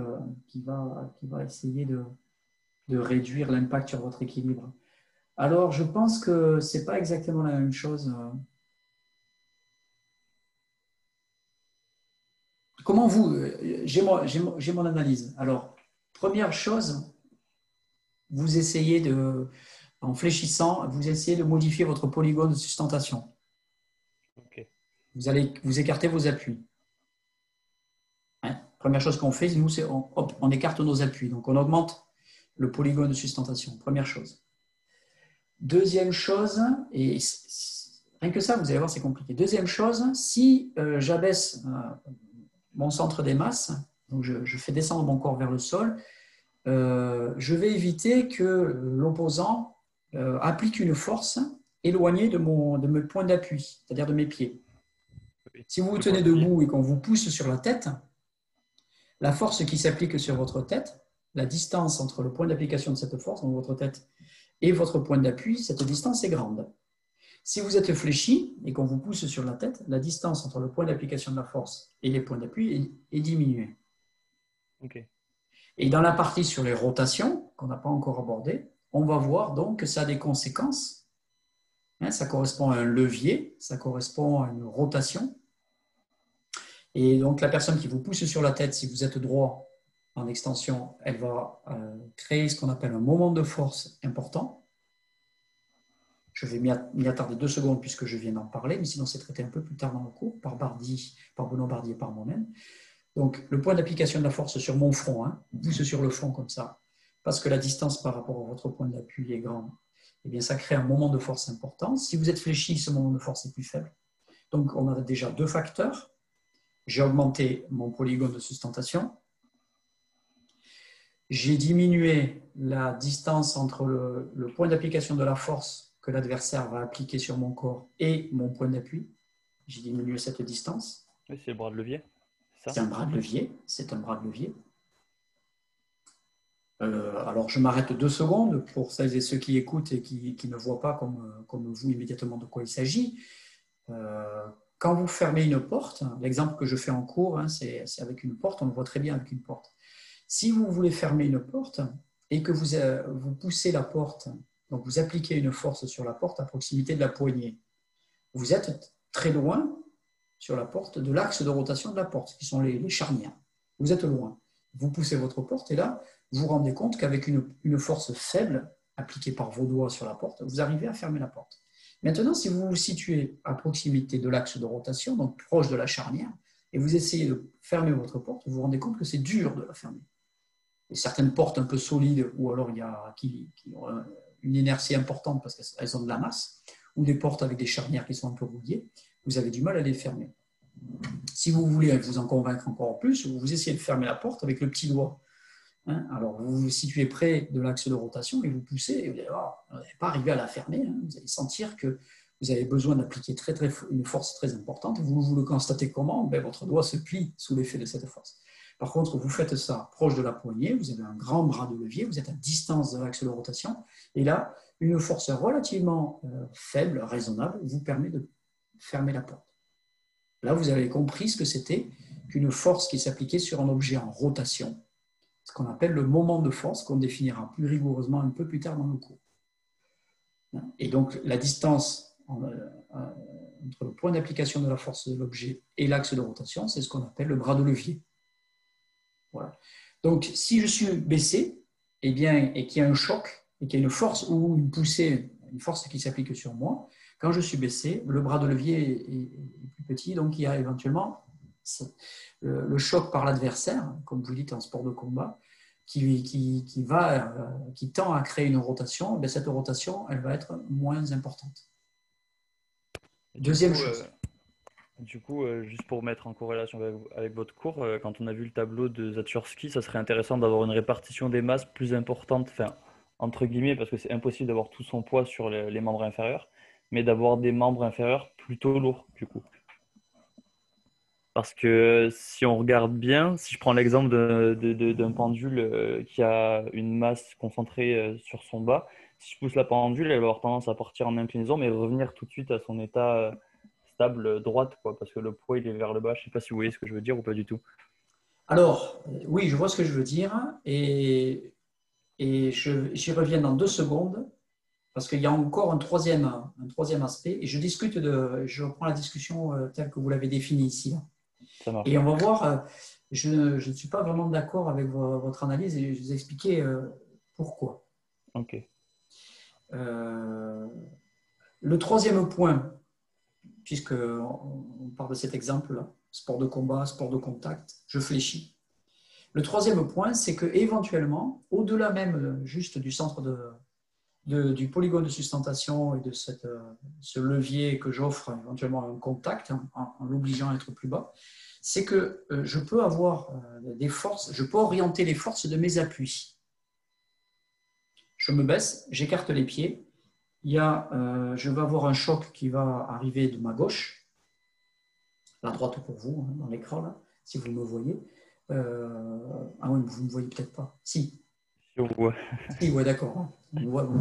qui va essayer de réduire l'impact sur votre équilibre. Alors, je pense que ce n'est pas exactement la même chose. Comment vous, j'ai mon analyse. Alors, première chose, vous essayez en fléchissant, vous essayez de modifier votre polygone de sustentation. Ok. Vous allez vous écarter vos appuis. Hein. Première chose qu'on fait, nous, c'est on écarte nos appuis. Donc, on augmente le polygone de sustentation. Première chose. Deuxième chose, et rien que ça, vous allez voir, c'est compliqué. Deuxième chose, si j'abaisse mon centre des masses, donc je fais descendre mon corps vers le sol, je vais éviter que l'opposant applique une force éloignée de mes points d'appui, c'est-à-dire de mes pieds. Oui. Si vous vous Le tenez bras de levier. debout et qu'on vous pousse sur la tête, la force qui s'applique sur votre tête, la distance entre le point d'application de cette force, donc votre tête, et votre point d'appui, cette distance est grande. Si vous êtes fléchi et qu'on vous pousse sur la tête, la distance entre le point d'application de la force et les points d'appui est diminuée. Ok. Et dans la partie sur les rotations, qu'on n'a pas encore abordée, on va voir donc que ça a des conséquences. Ça correspond à un levier, ça correspond à une rotation. Et donc la personne qui vous pousse sur la tête, si vous êtes droit en extension, elle va créer ce qu'on appelle un moment de force important. Je vais m'y attarder 2 secondes puisque je viens d'en parler, mais sinon c'est traité un peu plus tard dans le cours par Benoît Bardy et par moi-même. Donc le point d'application de la force sur mon front, pousse sur le front comme ça, parce que la distance par rapport à votre point d'appui est grande, eh bien ça crée un moment de force important. Si vous êtes fléchi, ce moment de force est plus faible. Donc on a déjà 2 facteurs. J'ai augmenté mon polygone de sustentation. J'ai diminué la distance entre le point d'application de la force que l'adversaire va appliquer sur mon corps et mon point d'appui. J'ai diminué cette distance. Oui, c'est le bras de levier. C'est C'est ça? un bras de levier. C'est un bras de levier. Alors, je m'arrête 2 secondes pour celles et ceux qui écoutent et qui ne voient pas comme vous immédiatement de quoi il s'agit. Quand vous fermez une porte, l'exemple que je fais en cours, c'est avec une porte, on le voit très bien avec une porte. Si vous voulez fermer une porte et que vous poussez la porte, donc vous appliquez une force sur la porte à proximité de la poignée, vous êtes très loin sur la porte de l'axe de rotation de la porte, qui sont les charnières. Vous êtes loin. Vous poussez votre porte et là, vous vous rendez compte qu'avec une force faible appliquée par vos doigts sur la porte, vous arrivez à fermer la porte. Maintenant, si vous vous situez à proximité de l'axe de rotation, donc proche de la charnière, et vous essayez de fermer votre porte, vous vous rendez compte que c'est dur de la fermer. Et certaines portes un peu solides, ou alors qui ont une inertie importante parce qu'elles ont de la masse, ou des portes avec des charnières qui sont un peu rouillées, vous avez du mal à les fermer. Si vous voulez vous en convaincre encore plus, vous essayez de fermer la porte avec le petit doigt. Alors, vous vous situez près de l'axe de rotation et vous poussez, et vous allez voir, vous n'allez pas arriver à la fermer. Vous allez sentir que vous avez besoin d'appliquer une force très importante. Vous le constatez comment? Votre doigt se plie sous l'effet de cette force. Par contre, vous faites ça proche de la poignée, vous avez un grand bras de levier, vous êtes à distance de l'axe de rotation, et là, une force relativement faible, raisonnable, vous permet de fermer la porte. Là, vous avez compris ce que c'était qu'une force qui s'appliquait sur un objet en rotation, ce qu'on appelle le moment de force, qu'on définira plus rigoureusement un peu plus tard dans le cours. Et donc, la distance entre le point d'application de la force de l'objet et l'axe de rotation, c'est ce qu'on appelle le bras de levier. Voilà. Donc, si je suis baissé, et qu'il y a un choc, et qu'il y a une force ou une poussée, une force qui s'applique sur moi, quand je suis baissé, le bras de levier est plus petit, donc il y a éventuellement le choc par l'adversaire, comme vous dites en sport de combat, qui tend à créer une rotation, ben, cette rotation, elle va être moins importante. Deuxième chose. Du coup, juste pour mettre en corrélation avec votre cours, quand on a vu le tableau de Zatchursky, ça serait intéressant d'avoir une répartition des masses plus importante, enfin, entre guillemets, parce que c'est impossible d'avoir tout son poids sur les membres inférieurs, mais d'avoir des membres inférieurs plutôt lourds, du coup. Parce que si on regarde bien, si je prends l'exemple d'un pendule qui a une masse concentrée sur son bas, si je pousse la pendule, elle va avoir tendance à partir en inclinaison, mais revenir tout de suite à son état stable droite, quoi, parce que le poids il est vers le bas. Je ne sais pas si vous voyez ce que je veux dire ou pas du tout. Alors, oui, je vois ce que je veux dire et j'y reviens dans 2 secondes parce qu'il y a encore un troisième aspect et je reprends la discussion telle que vous l'avez définie ici. Là. Ça marche. Et on va voir, je ne suis pas vraiment d'accord avec votre analyse et je vais vous expliquer pourquoi. Ok. Le troisième point, puisqu'on parle de cet exemple-là, sport de combat, sport de contact, je fléchis. Le troisième point, c'est que éventuellement, au-delà même juste du centre du polygone de sustentation et de ce levier que j'offre éventuellement un contact en l'obligeant à être plus bas, c'est que je peux avoir des forces, je peux orienter les forces de mes appuis. Je me baisse, j'écarte les pieds. Je vais avoir un choc qui va arriver de ma gauche, la droite pour vous, dans l'écran, là, si vous me voyez. Ah oui, vous ne me voyez peut-être pas. Si. Si, ouais, d'accord.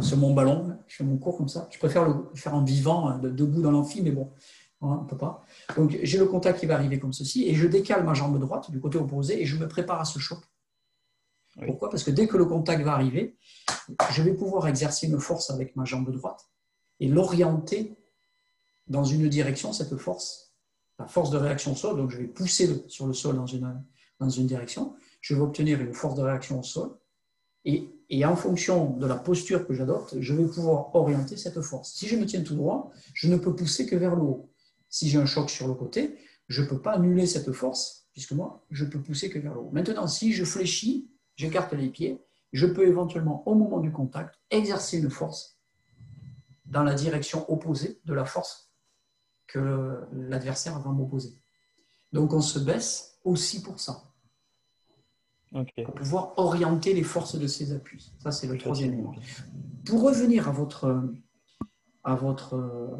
Sur mon ballon, je fais mon cours comme ça. Je préfère le faire en vivant, debout dans l'amphi, mais bon, on ne peut pas. Donc, j'ai le contact qui va arriver comme ceci et je décale ma jambe droite du côté opposé et je me prépare à ce choc. Oui. Pourquoi ? Parce que dès que le contact va arriver, je vais pouvoir exercer une force avec ma jambe droite et l'orienter dans une direction, cette force, la force de réaction au sol. Donc, je vais pousser sur le sol dans une direction. Je vais obtenir une force de réaction au sol. Et en fonction de la posture que j'adopte, je vais pouvoir orienter cette force. Si je me tiens tout droit, je ne peux pousser que vers le haut. Si j'ai un choc sur le côté, je ne peux pas annuler cette force, puisque moi, je peux pousser que vers le haut. Maintenant, si je fléchis, j'écarte les pieds, je peux éventuellement, au moment du contact, exercer une force dans la direction opposée de la force que l'adversaire va m'opposer. Donc, on se baisse aussi pour ça. Okay. Pour pouvoir orienter les forces de ses appuis. Ça, c'est le troisième élément. Pour revenir à votre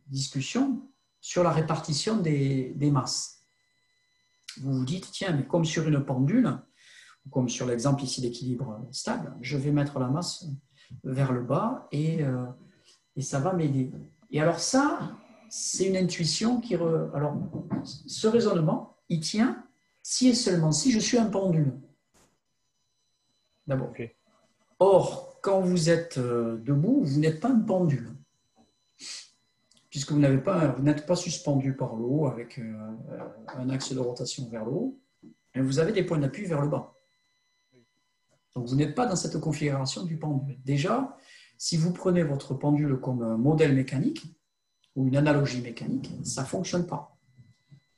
discussion sur la répartition des masses, vous vous dites, tiens, mais comme sur une pendule, comme sur l'exemple ici d'équilibre stable, je vais mettre la masse vers le bas et ça va m'aider. Et alors ça, c'est une intuition qui... Alors, ce raisonnement, il tient si et seulement si je suis un pendule. D'abord. Okay. Or, quand vous êtes debout, vous n'êtes pas un pendule. Puisque vous n'êtes pas suspendu par le haut avec un axe de rotation vers le haut, et vous avez des points d'appui vers le bas. Donc, vous n'êtes pas dans cette configuration du pendule. Déjà, si vous prenez votre pendule comme un modèle mécanique ou une analogie mécanique, ça ne fonctionne pas.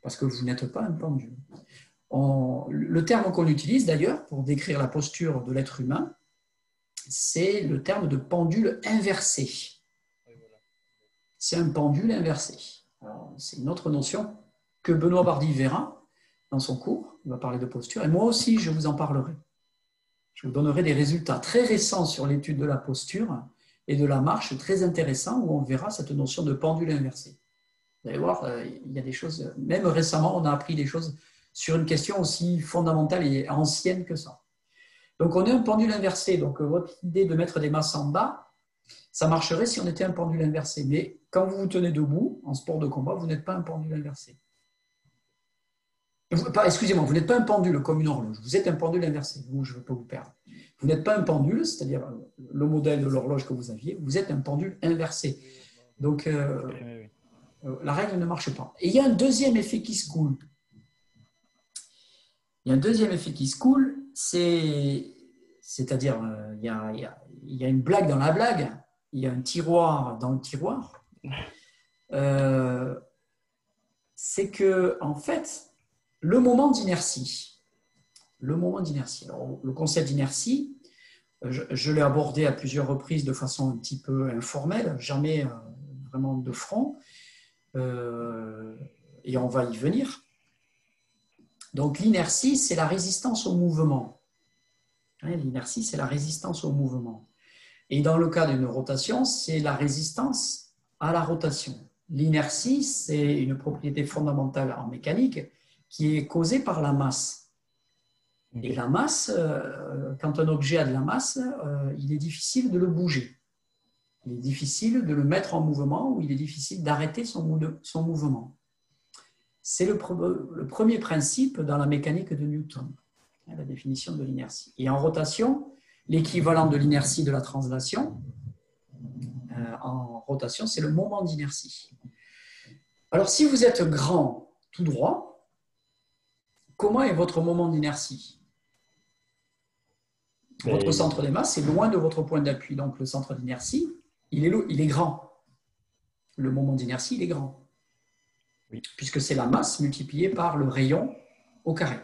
Parce que vous n'êtes pas un pendule. Le terme qu'on utilise d'ailleurs pour décrire la posture de l'être humain, c'est le terme de pendule inversé. C'est un pendule inversé. C'est une autre notion que Benoît Bardy verra dans son cours. Il va parler de posture. Et moi aussi, je vous en parlerai. Je vous donnerai des résultats très récents sur l'étude de la posture et de la marche, très intéressants, où on verra cette notion de pendule inversé. Vous allez voir, il y a des choses, même récemment, on a appris des choses sur une question aussi fondamentale et ancienne que ça. Donc, on est un pendule inversé. Donc, votre idée de mettre des masses en bas, ça marcherait si on était un pendule inversé. Mais quand vous vous tenez debout, en sport de combat, vous n'êtes pas un pendule inversé. Excusez-moi, vous n'êtes pas un pendule comme une horloge. Vous êtes un pendule inversé. Vous, je ne veux pas vous perdre. Vous n'êtes pas un pendule, c'est-à-dire le modèle de l'horloge que vous aviez. Vous êtes un pendule inversé. Donc, la règle ne marche pas. Et il y a un deuxième effet qui se coule. Il y a un deuxième effet qui se coule, c'est-à-dire il y a une blague dans la blague, il y a un tiroir dans le tiroir. C'est que, en fait, le moment d'inertie, Le moment d'inertie. Alors, le concept d'inertie, je l'ai abordé à plusieurs reprises de façon un petit peu informelle, jamais vraiment de front, et on va y venir. Donc l'inertie, c'est la résistance au mouvement. L'inertie, c'est la résistance au mouvement. Et dans le cas d'une rotation, c'est la résistance à la rotation. L'inertie, c'est une propriété fondamentale en mécanique qui est causée par la masse. Et la masse, quand un objet a de la masse, il est difficile de le bouger. Il est difficile de le mettre en mouvement ou il est difficile d'arrêter son mouvement. C'est le premier principe dans la mécanique de Newton, la définition de l'inertie. Et en rotation, l'équivalent de l'inertie de la translation, en rotation, c'est le moment d'inertie. Alors, si vous êtes grand tout droit, comment est votre moment d'inertie? Votre centre des masses est loin de votre point d'appui. Donc, le centre d'inertie, il est grand. Le moment d'inertie, il est grand. Oui. Puisque c'est la masse multipliée par le rayon au carré.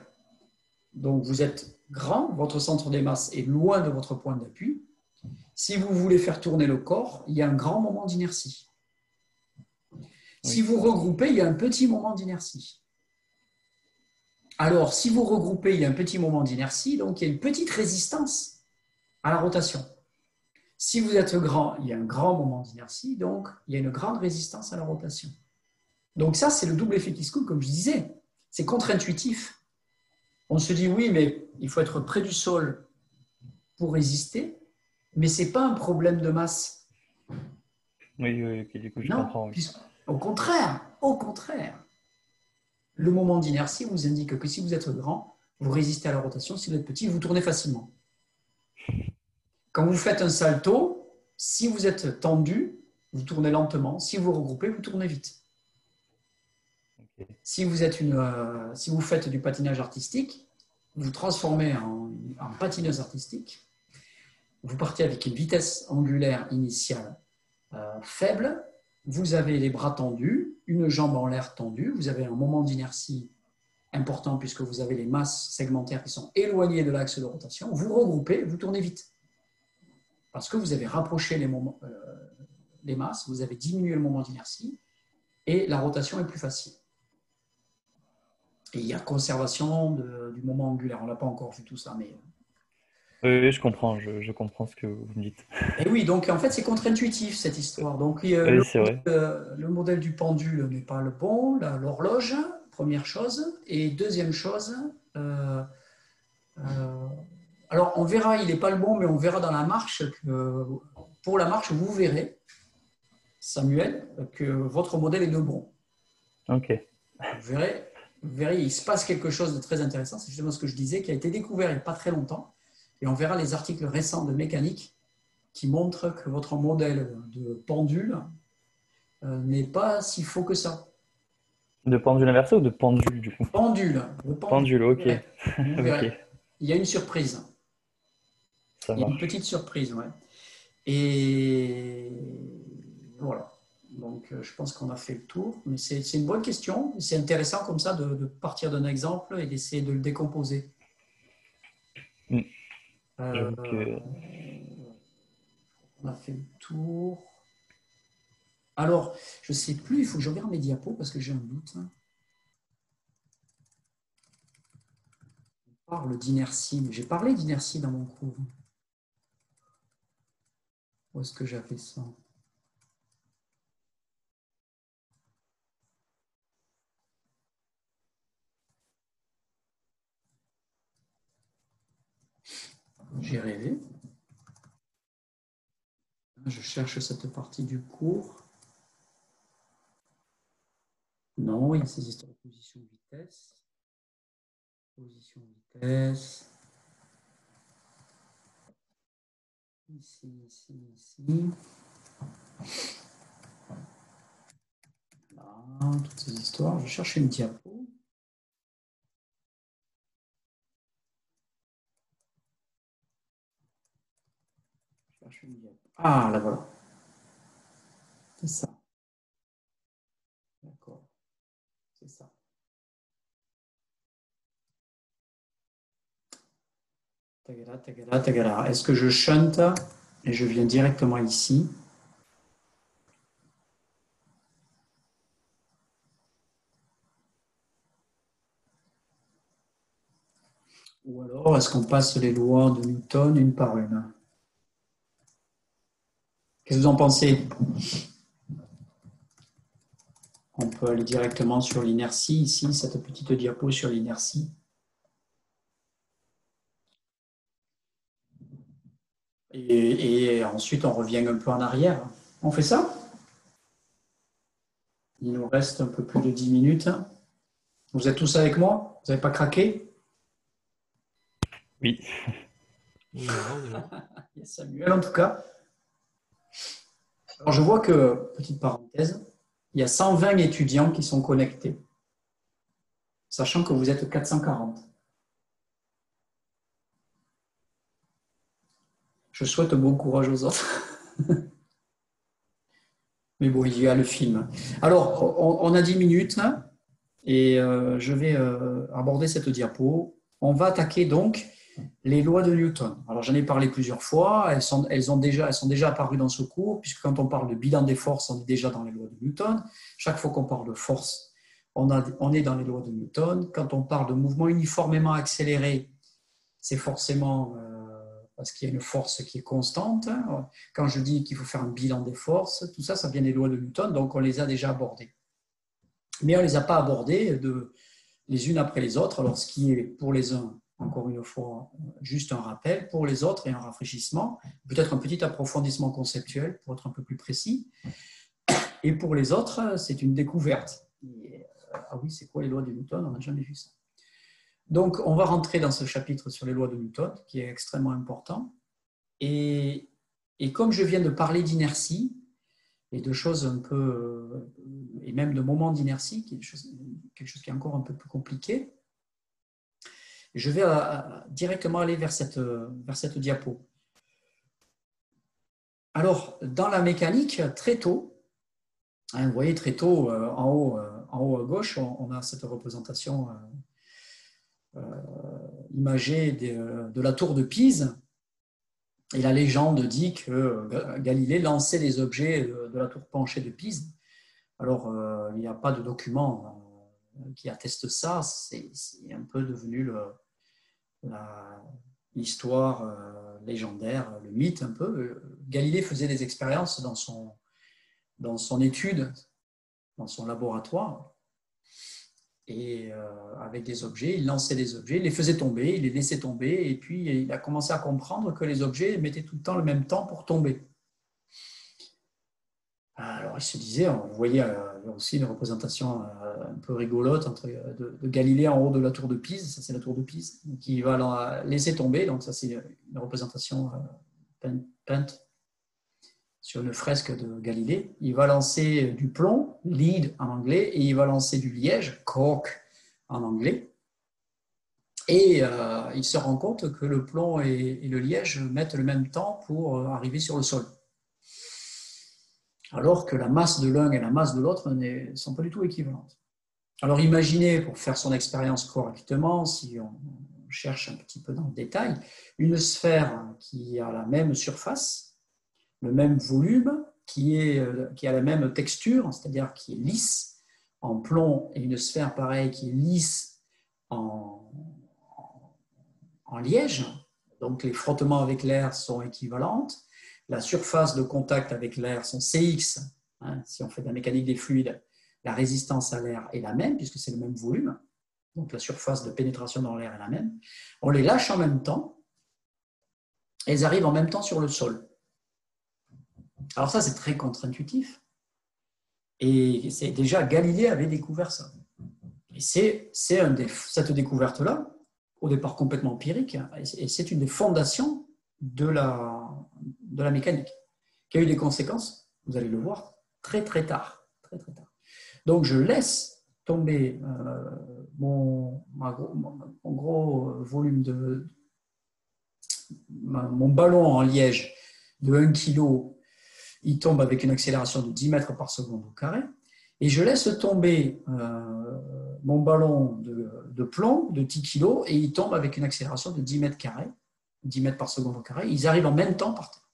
Donc, vous êtes grand, votre centre des masses est loin de votre point d'appui. Si vous voulez faire tourner le corps, il y a un grand moment d'inertie. Oui. Si vous regroupez, il y a un petit moment d'inertie. Alors, si vous regroupez, il y a un petit moment d'inertie, donc il y a une petite résistance à la rotation. Si vous êtes grand, il y a un grand moment d'inertie, donc il y a une grande résistance à la rotation. Donc ça, c'est le double effet qui se coule, comme je disais. C'est contre-intuitif. On se dit, oui, mais il faut être près du sol pour résister, mais ce n'est pas un problème de masse. Oui, du coup, je comprends. Oui. Au contraire, le moment d'inertie vous indique que si vous êtes grand, vous résistez à la rotation. Si vous êtes petit, vous tournez facilement. Quand vous faites un salto, si vous êtes tendu, vous tournez lentement. Si vous regroupez, vous tournez vite. Okay. Si vous faites du patinage artistique, vous vous transformez en patineuse artistique. Vous partez avec une vitesse angulaire initiale faible. Vous avez les bras tendus, une jambe en l'air tendue. Vous avez un moment d'inertie important puisque vous avez les masses segmentaires qui sont éloignées de l'axe de rotation. Vous regroupez, vous tournez vite. Parce que vous avez rapproché les masses, vous avez diminué le moment d'inertie et la rotation est plus facile. Et il y a conservation du moment angulaire. On n'a pas encore vu tout ça, mais... Oui, je comprends, je comprends ce que vous me dites. Et oui, donc en fait, c'est contre-intuitif cette histoire. Donc, oui, c'est vrai. Le modèle du pendule n'est pas le bon, l'horloge, première chose. Et deuxième chose, alors on verra, il n'est pas le bon, mais on verra dans la marche, pour la marche, vous verrez, Samuel, que votre modèle est le bon. Ok. Vous verrez, il se passe quelque chose de très intéressant, c'est justement ce que je disais, qui a été découvert il n'y a pas très longtemps. Et on verra les articles récents de mécanique qui montrent que votre modèle de pendule n'est pas si faux que ça. De pendule inversé ou de pendule, du coup? Pendule. Pendule, ok. Vous verrez. Okay. Il y a une surprise. Ça marche. Il y a une petite surprise, ouais. Et voilà. Donc, je pense qu'on a fait le tour. Mais c'est une bonne question. C'est intéressant comme ça de partir d'un exemple et d'essayer de le décomposer. J'avoue que... On a fait le tour. Alors, je ne sais plus, il faut que je regarde mes diapos parce que j'ai un doute. On parle d'inertie, mais j'ai parlé d'inertie dans mon cours. Où est-ce que j'avais ça? J'ai rêvé. Je cherche cette partie du cours. Non, il y a ces histoires de position-vitesse. Position-vitesse. Ici. Là, toutes ces histoires. Je cherche une diapo. Ah, là voilà. C'est ça. D'accord. C'est ça. Tagada, tagada, tagada. Est-ce que je chante et je viens directement ici? Ou alors, est-ce qu'on passe les lois de Newton une par une? Qu'est-ce que vous en pensez? On peut aller directement sur l'inertie, ici, cette petite diapo sur l'inertie. Et ensuite, on revient un peu en arrière. On fait ça? Il nous reste un peu plus de 10 minutes. Vous êtes tous avec moi? Vous n'avez pas craqué? Oui. Il y a Samuel en tout cas. Alors je vois que, petite parenthèse, il y a 120 étudiants qui sont connectés, sachant que vous êtes 440. Je souhaite bon courage aux autres. Mais bon, il y a le film. Alors, on a 10 minutes et je vais aborder cette diapo. On va attaquer donc les lois de Newton. Alors, j'en ai parlé plusieurs fois. Elles sont déjà apparues dans ce cours, puisque quand on parle de bilan des forces, on est déjà dans les lois de Newton. Chaque fois qu'on parle de force, on est dans les lois de Newton. Quand on parle de mouvement uniformément accéléré, c'est forcément parce qu'il y a une force qui est constante. Quand je dis qu'il faut faire un bilan des forces, tout ça, ça vient des lois de Newton, donc on les a déjà abordées. Mais on ne les a pas abordées les unes après les autres. Alors, ce qui est pour les uns, encore une fois, juste un rappel, pour les autres et un rafraîchissement, peut-être un petit approfondissement conceptuel pour être un peu plus précis. Et pour les autres, c'est une découverte. Ah oui, c'est quoi les lois de Newton? On n'a jamais vu ça. Donc, on va rentrer dans ce chapitre sur les lois de Newton, qui est extrêmement important. Et comme je viens de parler d'inertie, et de choses un peu, et même de moments d'inertie, quelque chose qui est encore un peu plus compliqué, je vais directement aller vers cette diapo. Alors, dans la mécanique, très tôt, vous voyez très tôt, en haut à gauche, on a cette représentation imagée de la tour de Pise. Et la légende dit que Galilée lançait des objets de la tour penchée de Pise. Alors, il n'y a pas de document qui atteste ça. C'est un peu devenu l'histoire légendaire, le mythe un peu. Galilée faisait des expériences dans son étude, dans son laboratoire. Et avec des objets, il lançait des objets, il les faisait tomber, il les laissait tomber, et puis il a commencé à comprendre que les objets mettaient tout le temps le même temps pour tomber. Alors il se disait, vous voyez aussi une représentation un peu rigolote de Galilée en haut de la tour de Pise, ça c'est la tour de Pise, qui va la laisser tomber, donc ça c'est une représentation peinte sur une fresque de Galilée. Il va lancer du plomb, lead en anglais, et il va lancer du liège, cork en anglais. Et il se rend compte que le plomb et le liège mettent le même temps pour arriver sur le sol. Alors que la masse de l'un et la masse de l'autre ne sont pas du tout équivalentes. Alors imaginez, pour faire son expérience correctement, si on cherche un petit peu dans le détail, une sphère qui a la même surface, le même volume, qui a la même texture, c'est-à-dire qui est lisse en plomb, et une sphère pareille qui est lisse en liège. Donc les frottements avec l'air sont équivalents. La surface de contact avec l'air, son CX, si on fait de la mécanique des fluides, la résistance à l'air est la même, puisque c'est le même volume. Donc la surface de pénétration dans l'air est la même. On les lâche en même temps, et elles arrivent en même temps sur le sol. Alors ça, c'est très contre-intuitif. Et c'est déjà Galilée avait découvert ça. Et cette découverte-là, au départ complètement empirique, et c'est une des fondations de la mécanique, qui a eu des conséquences, vous allez le voir, très très tard. Très, très tard. Donc je laisse tomber mon gros volume mon ballon en liège de 1 kg. Il tombe avec une accélération de 10 mètres par seconde au carré, et je laisse tomber mon ballon de plomb de 10 kg, et il tombe avec une accélération de 10 mètres carrés 10 mètres par seconde au carré, ils arrivent en même temps par terre.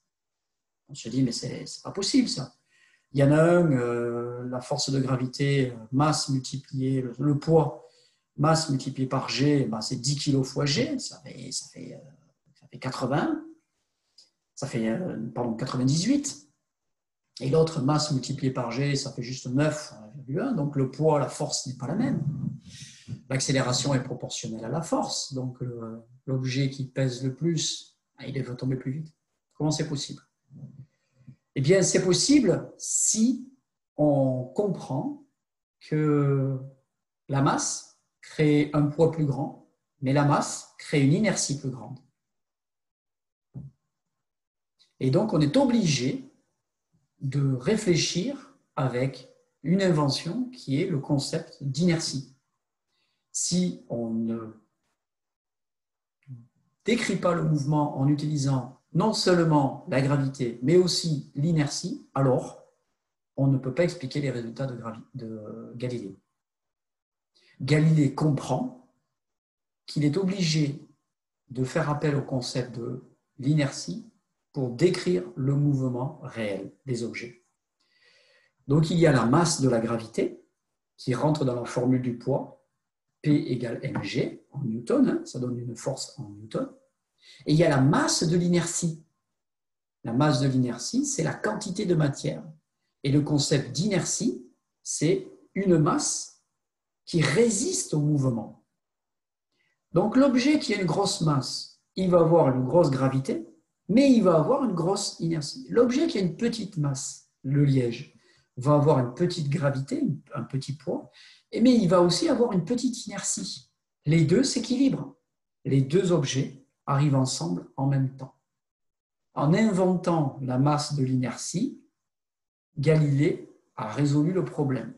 On se dit, mais c'est pas possible ça. Il y en a un, la force de gravité, masse multipliée, le poids, masse multipliée par G, ben c'est 10 kg fois G, ça fait 80, ça fait, pardon, 98. Et l'autre, masse multipliée par G, ça fait juste 9,1. Donc le poids, la force n'est pas la même. L'accélération est proportionnelle à la force. Donc l'objet qui pèse le plus, il va tomber plus vite. Comment c'est possible? Eh bien, c'est possible si on comprend que la masse crée un poids plus grand, mais la masse crée une inertie plus grande. Et donc, on est obligé de réfléchir avec une invention qui est le concept d'inertie. Si on ne décrit pas le mouvement en utilisant non seulement la gravité, mais aussi l'inertie, alors on ne peut pas expliquer les résultats de Galilée. Galilée comprend qu'il est obligé de faire appel au concept de l'inertie pour décrire le mouvement réel des objets. Donc il y a la masse de la gravité qui rentre dans la formule du poids, P égale mg en newton, ça donne une force en newton. Et il y a la masse de l'inertie. La masse de l'inertie, c'est la quantité de matière. Et le concept d'inertie, c'est une masse qui résiste au mouvement. Donc l'objet qui a une grosse masse, il va avoir une grosse gravité, mais il va avoir une grosse inertie. L'objet qui a une petite masse, le liège, va avoir une petite gravité, un petit poids, mais il va aussi avoir une petite inertie. Les deux s'équilibrent. Les deux objets arrivent ensemble en même temps. En inventant la masse de l'inertie, Galilée a résolu le problème.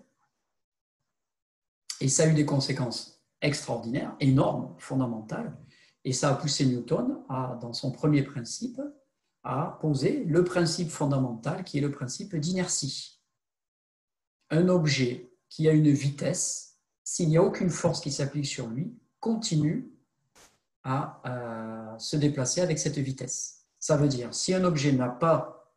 Et ça a eu des conséquences extraordinaires, énormes, fondamentales. Et ça a poussé Newton, dans son premier principe, à poser le principe fondamental qui est le principe d'inertie. Un objet qui a une vitesse, s'il n'y a aucune force qui s'applique sur lui, continue à se déplacer avec cette vitesse. Ça veut dire, si un objet n'a pas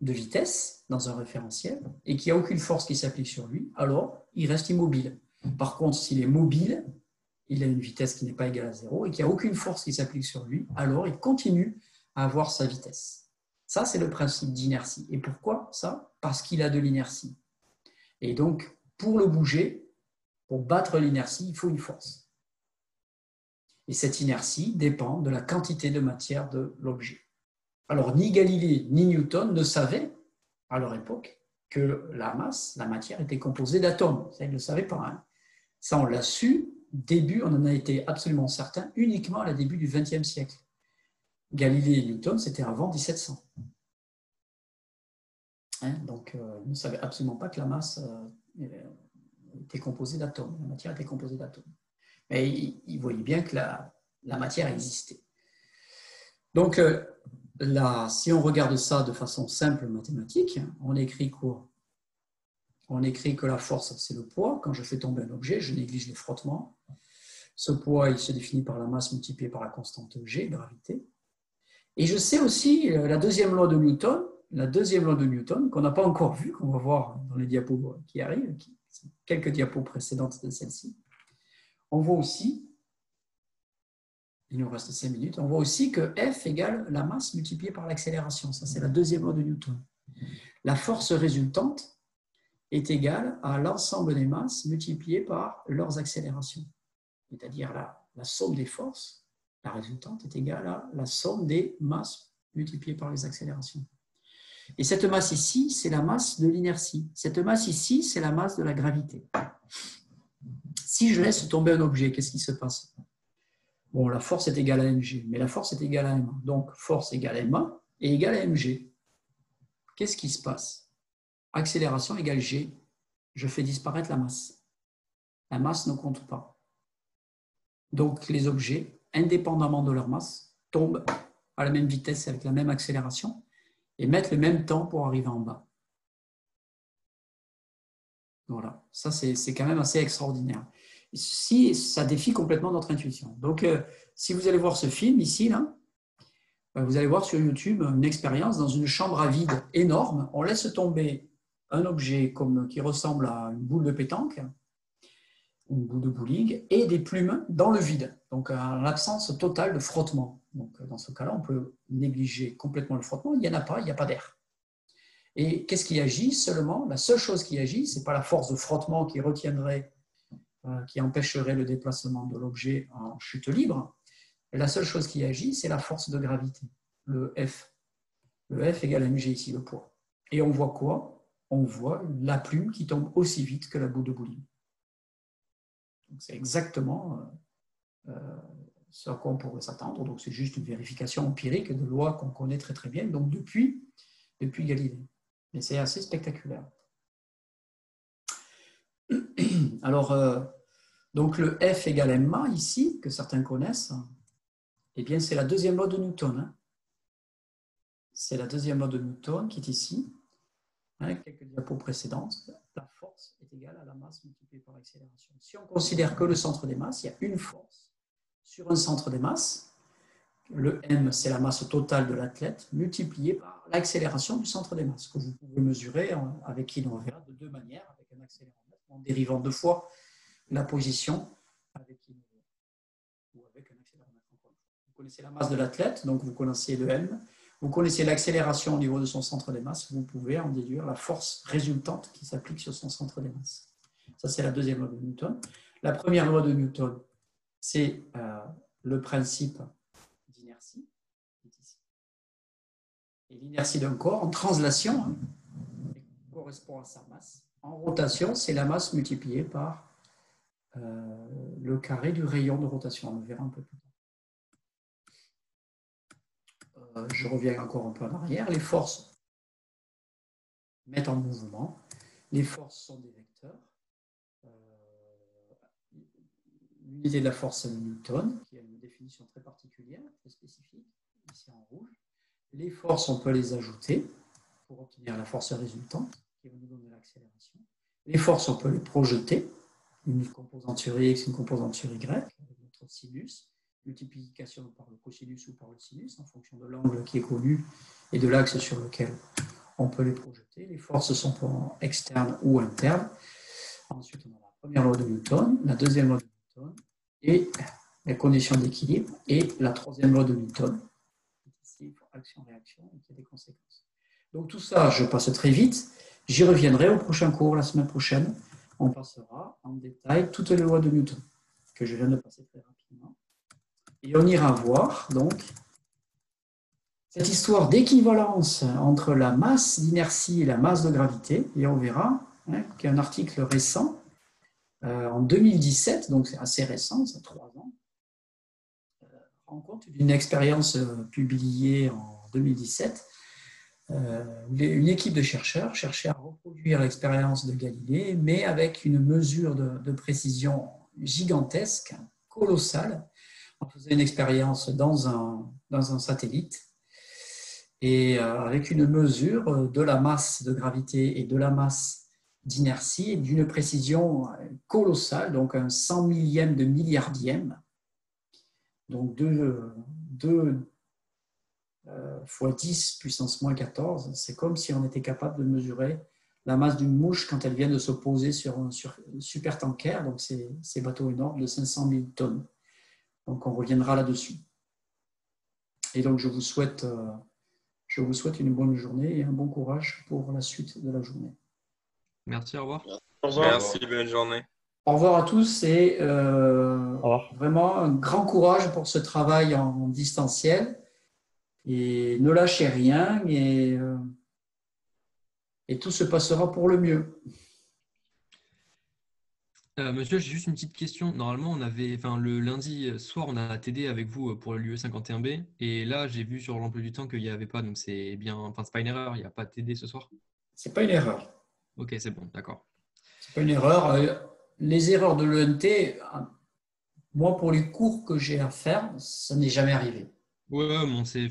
de vitesse dans un référentiel et qu'il n'y a aucune force qui s'applique sur lui, alors il reste immobile. Par contre, s'il est mobile, il a une vitesse qui n'est pas égale à 0 et qu'il n'y a aucune force qui s'applique sur lui, alors il continue à avoir sa vitesse. Ça, c'est le principe d'inertie. Et pourquoi ça? Parce qu'il a de l'inertie. Et donc, pour le bouger, pour battre l'inertie, il faut une force. Et cette inertie dépend de la quantité de matière de l'objet. Alors, ni Galilée ni Newton ne savaient, à leur époque, que la masse, la matière, était composée d'atomes. Ça, ils ne le savaient pas. Hein. Ça, on l'a su, on en a été absolument certain, uniquement à la début du XXe siècle. Galilée et Newton, c'était avant 1700. Hein, donc, ils ne savaient absolument pas que la masse était composée d'atomes, la matière était composée d'atomes. Mais ils voyaient bien que la matière existait. Donc, si on regarde ça de façon simple mathématique, on écrit quoi? On écrit que la force, c'est le poids. Quand je fais tomber un objet, je néglige les frottements. Ce poids, il se définit par la masse multipliée par la constante G, gravité. Et je sais aussi la deuxième loi de Newton, qu'on n'a pas encore vue, qu'on va voir dans les diapos qui arrivent, quelques diapos précédentes de celle-ci. On voit aussi, il nous reste 5 minutes, on voit aussi que F égale la masse multipliée par l'accélération. Ça, c'est la deuxième loi de Newton. La force résultante est égale à l'ensemble des masses multipliées par leurs accélérations. C'est-à-dire la somme des forces, la résultante, est égale à la somme des masses multipliées par les accélérations. Et cette masse ici, c'est la masse de l'inertie. Cette masse ici, c'est la masse de la gravité. Si je laisse tomber un objet, qu'est-ce qui se passe? Bon, la force est égale à mg, mais la force est égale à ma. Donc, force égale à ma et égale à mg. Qu'est-ce qui se passe? Accélération égale g. Je fais disparaître la masse. La masse ne compte pas. Donc, les objets, indépendamment de leur masse, tombent à la même vitesse avec la même accélération et mettent le même temps pour arriver en bas. Voilà, ça c'est quand même assez extraordinaire. Ça défie complètement notre intuition. Donc, si vous allez voir ce film ici, là, Vous allez voir sur YouTube une expérience dans une chambre à vide énorme. On laisse tomber un objet qui ressemble à une boule de pétanque, une boule de bowling, et des plumes dans le vide. Donc, en l'absence totale de frottement. Donc, dans ce cas-là, on peut négliger complètement le frottement. Il n'y en a pas, il n'y a pas d'air. Et qu'est-ce qui agit seulement? La seule chose qui agit, ce n'est pas la force de frottement qui retiendrait, qui empêcherait le déplacement de l'objet en chute libre. La seule chose qui agit, c'est la force de gravité, le F. Le F égale mg ici, le poids. Et on voit quoi? On voit la plume qui tombe aussi vite que la boule de bowling. C'est exactement ce à quoi on pourrait s'attendre. Donc c'est juste une vérification empirique de lois qu'on connaît très très bien, donc depuis Galilée. Mais c'est assez spectaculaire. Alors, donc le F égale ma ici, que certains connaissent, eh bien c'est la deuxième loi de Newton. C'est la deuxième loi de Newton qui est ici. Quelques diapos précédentes, la force est égale à la masse multipliée par l'accélération. Si on considère que le centre des masses, il y a une force sur un centre des masses. Le m, c'est la masse totale de l'athlète, multipliée par l'accélération du centre des masses, que vous pouvez mesurer avec kilomètre de deux manières, avec un accéléromètre, en dérivant deux fois la position avec kilomètre ou avec un accéléromètre. Vous connaissez la masse de l'athlète, donc vous connaissez le m. Vous connaissez l'accélération au niveau de son centre des masses, vous pouvez en déduire la force résultante qui s'applique sur son centre des masses. Ça, c'est la deuxième loi de Newton. La première loi de Newton, c'est le principe d'inertie. Et l'inertie d'un corps, en translation, correspond à sa masse. En rotation, c'est la masse multipliée par le carré du rayon de rotation. On le verra un peu plus tard. Je reviens encore un peu en arrière. Les forces mettent en mouvement. Les forces sont des vecteurs. L'unité de la force, c'est le Newton, qui a une définition très particulière, très spécifique, ici en rouge. Les forces, on peut les ajouter pour obtenir la force résultante, qui va nous donner l'accélération. Les forces, on peut les projeter. Une composante sur X, une composante sur Y, avec notre sinus. Multiplication par le cosinus ou par le sinus, en fonction de l'angle qui est connu et de l'axe sur lequel on peut les projeter. Les forces sont externes ou internes. Ensuite, on a la première loi de Newton, la deuxième loi de Newton, et les conditions d'équilibre, et la troisième loi de Newton, ici, action-réaction, et qui a des conséquences. Donc tout ça, je passe très vite. J'y reviendrai au prochain cours, la semaine prochaine. On passera en détail toutes les lois de Newton, que je viens de passer très rapidement. Et on ira voir donc cette histoire d'équivalence entre la masse d'inertie et la masse de gravité. Et on verra qu'il y a un article récent, en 2017, donc c'est assez récent, ça a 3 ans, rend compte d'une expérience publiée en 2017. Une équipe de chercheurs cherchait à reproduire l'expérience de Galilée, mais avec une mesure de précision gigantesque, colossale. On faisait une expérience dans un satellite et avec une mesure de la masse de gravité et de la masse d'inertie d'une précision colossale, donc un 100 millième de milliardième, donc 2 fois 10 puissance moins 14. C'est comme si on était capable de mesurer la masse d'une mouche quand elle vient de se poser sur un supertanker, donc ces bateaux énormes de 500 000 tonnes. Donc, on reviendra là-dessus. Et donc, je vous souhaite une bonne journée et un bon courage pour la suite de la journée. Merci, au revoir. Au revoir. Merci, bonne journée. Au revoir à tous et Au revoir. vraiment un grand courage pour ce travail en distanciel. Et ne lâchez rien et tout se passera pour le mieux. Monsieur, j'ai juste une petite question. Normalement, le lundi soir, on a TD avec vous pour l'UE 51B. Et là, j'ai vu sur l'emploi du temps qu'il n'y avait pas. Donc, c'est pas une erreur. Il n'y a pas de TD ce soir. C'est pas une erreur. Ok, c'est bon, d'accord. C'est pas une erreur. Les erreurs de l'ENT, moi, pour les cours que j'ai à faire, ça n'est jamais arrivé. Ouais, mais on sait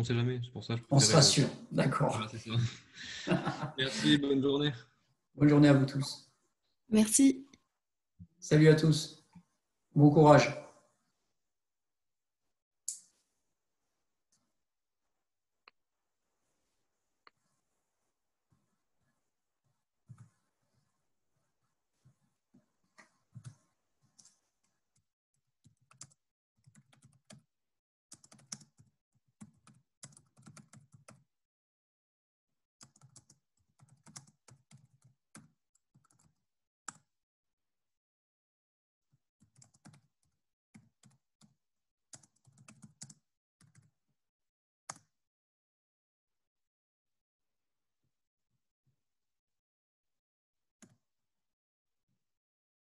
jamais. C'est pour ça que je On se préférais- rassure. D'accord. Voilà, c'est ça. Merci, bonne journée. Bonne journée à vous tous. Merci. Salut à tous. Bon courage.